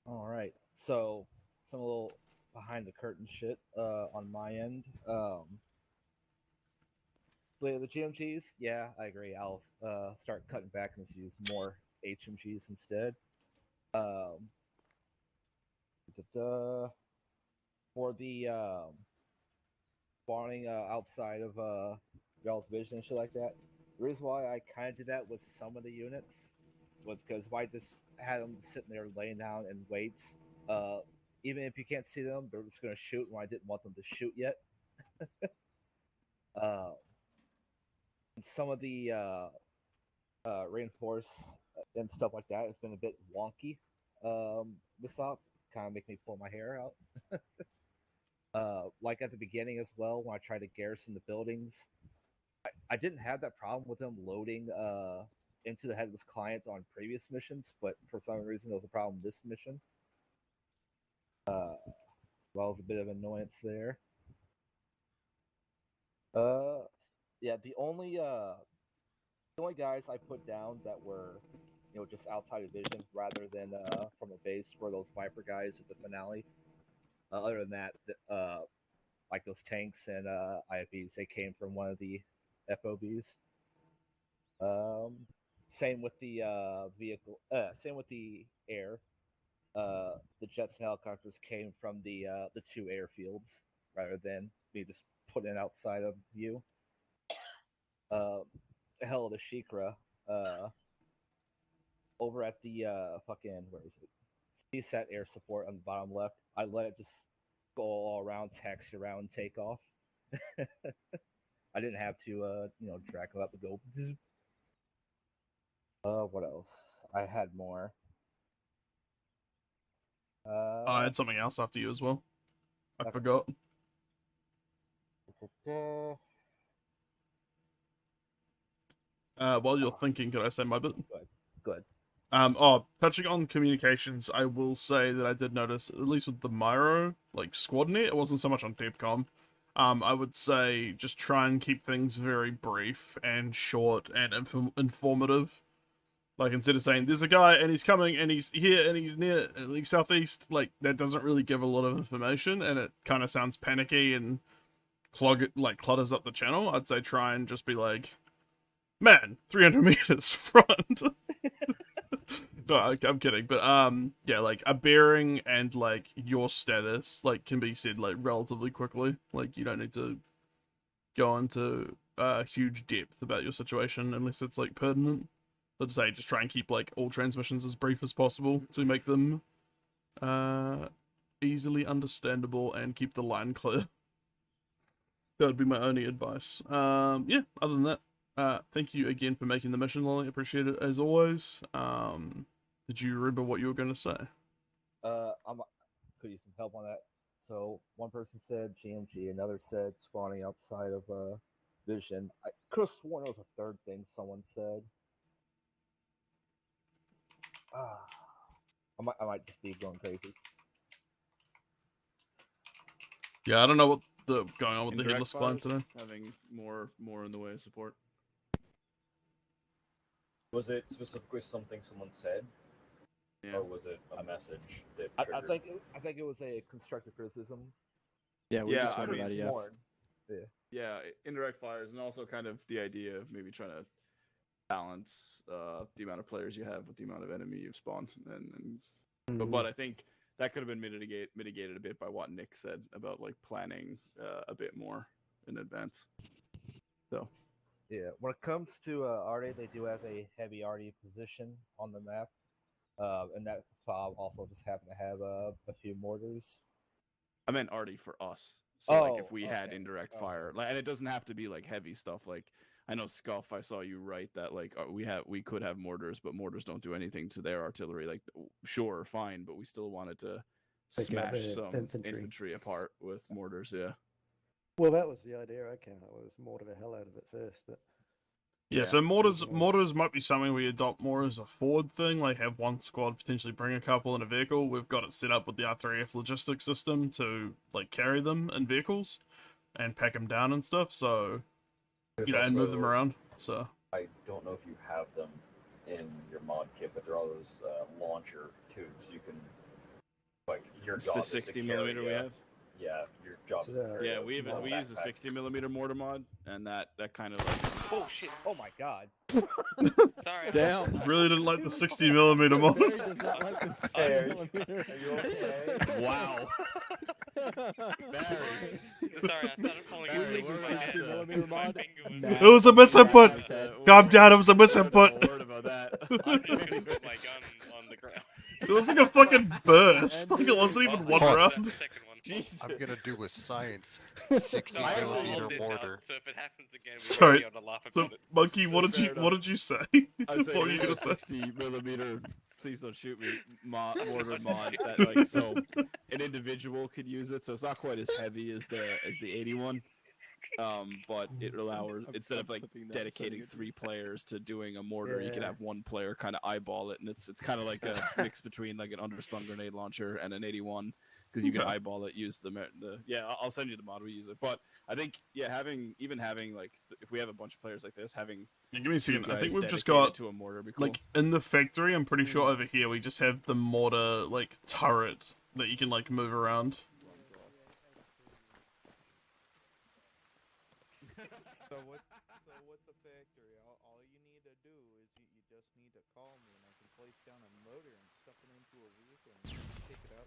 Alright, so some little behind the curtain shit on my end. The GMGs, yeah, I agree. I'll start cutting back and just use more HMGs instead. For the spawning outside of y'all's vision and shit like that, the reason why I kind of did that with some of the units was because if I just had them sitting there laying down and wait, even if you can't see them, they're just going to shoot when I didn't want them to shoot yet. And some of the reinforce and stuff like that has been a bit wonky. This op kind of make me pull my hair out. Like at the beginning as well, when I tried to garrison the buildings, I didn't have that problem with them loading into the headless client on previous missions, but for some reason there was a problem with this mission. Well, was a bit of annoyance there. Yeah, the only guys I put down that were, you know, just outside of vision rather than from a base were those Viper guys at the finale. Other than that, like those tanks and IFBs, they came from one of the FOBs. Same with the vehicle. Same with the air. The jets and helicopters came from the 2 airfields rather than me just putting it outside of view. Hell of the Shikra. Over at the fucking, where is it? CSAT air support on the bottom left. I let it just go all around, taxi around, and take off. I didn't have to, you know, drag it up and go. What else? I had more. I had something else after you as well. I forgot. While you're thinking, can I say my bit? Good. Touching on communications, I will say that I did notice, at least with the Myro, like Squadnet, it wasn't so much on DeepCom. I would say just try and keep things very brief and short and informative. Like, instead of saying, there's a guy and he's coming and he's here and he's near like southeast, like, that doesn't really give a lot of information and it kind of sounds panicky and clutters up the channel. I'd say try and just be like, man, 300 meters front. No, I'm kidding, but yeah, like a bearing and like your status like can be said like relatively quickly. Like you don't need to go into huge depth about your situation unless it's like pertinent. Let's say just try and keep like all transmissions as brief as possible to make them easily understandable and keep the line clear. That would be my only advice. Yeah, other than that, thank you again for making the mission, Lolly. Appreciate it as always. Did you remember what you were going to say? Could use some help on that. So one person said GMG, another said spawning outside of vision. I could have sworn it was a third thing someone said. I might just be going crazy. Yeah, I don't know what going on with the headless client today. Having more in the way of support. Was it specifically something someone said? Yeah. Or was it a message that I think it was a constructive criticism. Yeah, we just talked about it. Yeah, indirect fires, and also kind of the idea of maybe trying to balance the amount of players you have with the amount of enemy you've spawned, but I think that could have been mitigated a bit by what Nick said about like planning a bit more in advance. So. Yeah, when it comes to RD, they do have a heavy RD position on the map. And that fob also just happened to have a few mortars. I meant RD for us. So like if we had indirect fire, like, and it doesn't have to be like heavy stuff. Like I know Scuff, I saw you write that like we could have mortars, but mortars don't do anything to their artillery. Like sure, fine, but we still wanted to smash some infantry apart with mortars. Yeah. Well, that was the idea I came up with. Was mortar the hell out of it first, but. Yeah, so mortars might be something we adopt more as a forward thing, like have one squad potentially bring a couple in a vehicle. We've got it set up with the R3F logistics system to like carry them in vehicles and pack them down and stuff, so you know, and move them around. So I don't know if you have them in your mod kit, but there are those launcher tubes you can like your job the is to 60 carry, millimeter we have. Yeah, your job is to carry. Yeah, those we in a use a backpack. 60 millimeter mortar mod, and that kind of like. Oh shit! Oh my god! Sorry. Damn, really didn't like the 60 millimeter mod. Barry does not like the 60 millimeter. Are you okay? Wow. Barry. Sorry, I started falling asleep with my head. My finger was... It was a misinput. Calm down, it was a misinput. Word about that. I'm just gonna put my gun on the ground. It was like a fucking burst. Like it wasn't even one round. I'm gonna do a science 60 millimeter mortar. So if it happens again, we Sorry. won't be able to laugh So, about it. Monkey, what did you say? I was What were you saying gonna say? 60 millimeter. Please don't shoot me. Mortar mod that like so an individual could use it. So it's not quite as heavy as the 81. But it allows instead of like dedicating 3 players to doing a mortar, you can have one player kind of eyeball it, and it's kind of like a mix between like an underslung grenade launcher and an 81 because you can eyeball it. Use the I'll send you the mod we use it. But I think having like if we have a bunch of players like this, having give me a second. I think we've just dedicated got to a mortar would be cool. like in the factory. I'm pretty sure over here we just have the mortar like turret that you can like move around. So with the factory, all you need to do is you just need to call me and I can place down a motor and stuff it into a vehicle and take it out.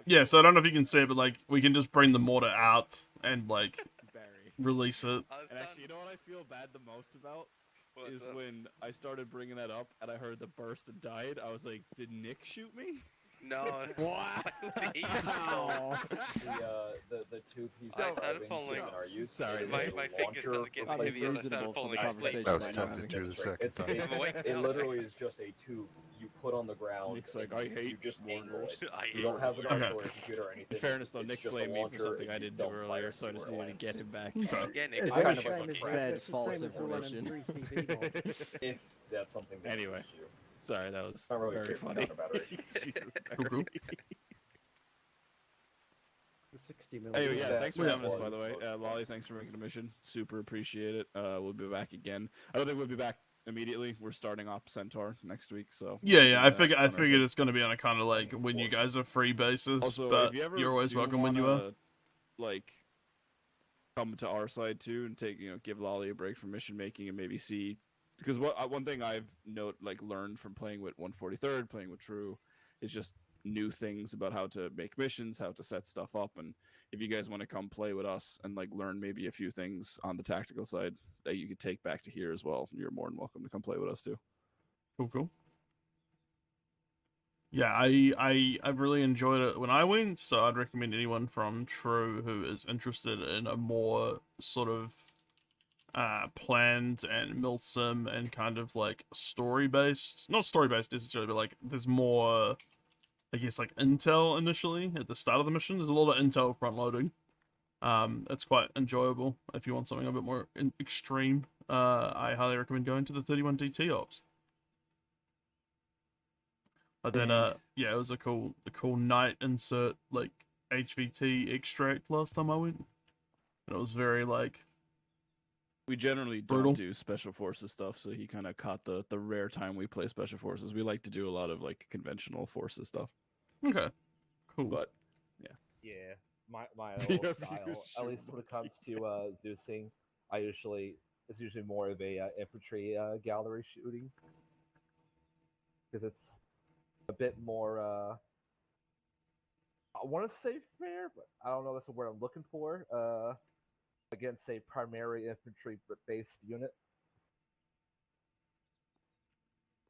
Yeah, so I don't know if you can see it, but like we can just bring the mortar out and like release it. And actually, you know what I feel bad the most about is when I started bringing that up and I heard the burst and died. I was like, did Nick shoot me? No. Wow. The 2 pieces I started falling. are used. Sorry, my fingers started getting heavy as I started falling asleep. I was tempted to the second time. It literally is just a tube you put on the ground. Nick's like, I hate you just angle it. I You don't have the Okay. controller computer or anything. In fairness, though, It's Nick just a blamed me for launcher something and I you didn't do don't fire earlier, it so I just where it needed to lands. get him back. Yeah, Nick. It's I the kind of same like as the Fed it's the false same as the one in information. 3CV mod. If that's something that Anyway. interests you. Sorry, that was Not really very kicking funny. down about it. Jesus, Cool, cool. The 60 millimeter. Anyway, yeah, thanks for Yeah. having us, by the way. Lolly, thanks for making a mission. Super appreciate it. We'll be back again. I don't think we'll be back immediately. We're starting Op Centaur next week, so Yeah, I figured it's gonna be on a kind of like when you guys are free basis, Also, but if you ever you're always do welcome when you are. wanna, like, come to our side too and take give Lolly a break from mission making and maybe see, because one thing I've learned from playing with 143rd, playing with True, is just new things about how to make missions, how to set stuff up, and if you guys want to come play with us and like learn maybe a few things on the tactical side that you could take back to here as well, you're more than welcome to come play with us too. Cool. Yeah, I really enjoyed it when I went, so I'd recommend anyone from True who is interested in a more sort of planned and milsim and kind of like story-based, not story-based necessarily, but like there's more, I guess, like intel initially at the start of the mission. There's a lot of intel front loading. It's quite enjoyable if you want something a bit more extreme. I highly recommend going to the 31 DT ops. But then, yeah, it was a cool night insert like HVT extract last time I went, and it was very like. We generally don't do special forces stuff, so he kind of caught the rare time we play special forces. We like to do a lot of like conventional forces stuff. Okay, cool. But yeah, my old style, at least when it comes to Zeusing, it's usually more of a infantry gallery shooting because it's a bit more. I want to say fair, but I don't know. That's the word I'm looking for. Against a primary infantry-based unit.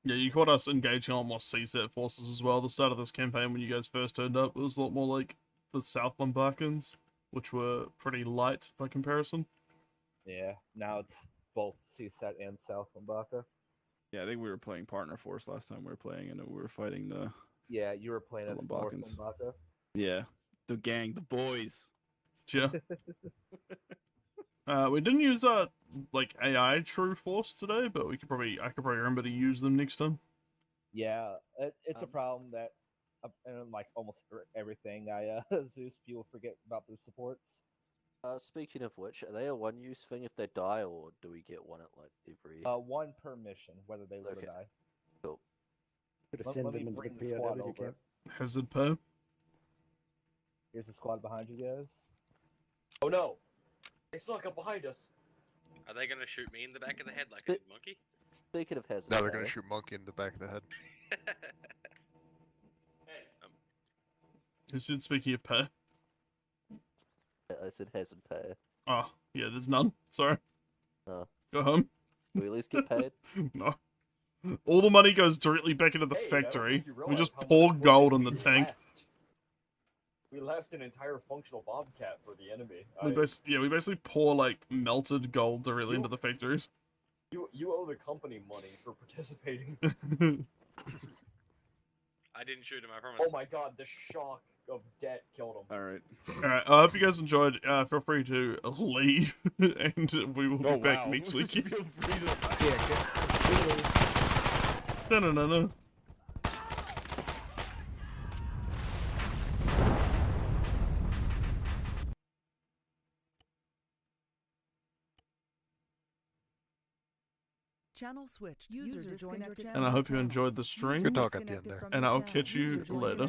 Yeah, you caught us engaging a lot more CSAT forces as well at the start of this campaign when you guys first turned up. It was a lot more like the Southland Balkans, which were pretty light by comparison. Yeah, now it's both CSAT and Southland Baka. yeah, I think we were playing partner force last time we were playing, and we were fighting the Yeah, you were playing as Balkans. Baka. Yeah, the gang, the boys. Yeah. We didn't use like AI True Force today, but I could probably remember to use them next time. Yeah, it's a problem that in like almost everything Zeus people forget about their supports. Speaking of which, are they a one-use thing if they die, or do we get one at like every? One per mission, whether they live or die. Cool. Could have sent them into the POW camp. Hazard Poe. Here's the squad behind you guys. Oh no! They snuck up behind us. Are they gonna shoot me in the back of the head like a monkey? Speaking of hazard. Now they're gonna shoot Monkey in the back of the head. Who said speaking of pay? I said hazard pay. Oh, yeah, there's none. Sorry. Oh. Go home. Do we at least get paid? No. All the money goes directly back into the factory. We just pour gold in the tank. We left an entire functional bobcat for the enemy. We basically pour like melted gold directly into the factories. You owe the company money for participating. I didn't shoot him, I promise. Oh my god, the shock of debt killed him. Alright. Alright, I hope you guys enjoyed. Feel free to leave, and we will be back next week. Feel free to... Yeah, no. Channel switched. User disconnected. And I hope you enjoyed the stream. Good talk at the end there. And I'll catch you later.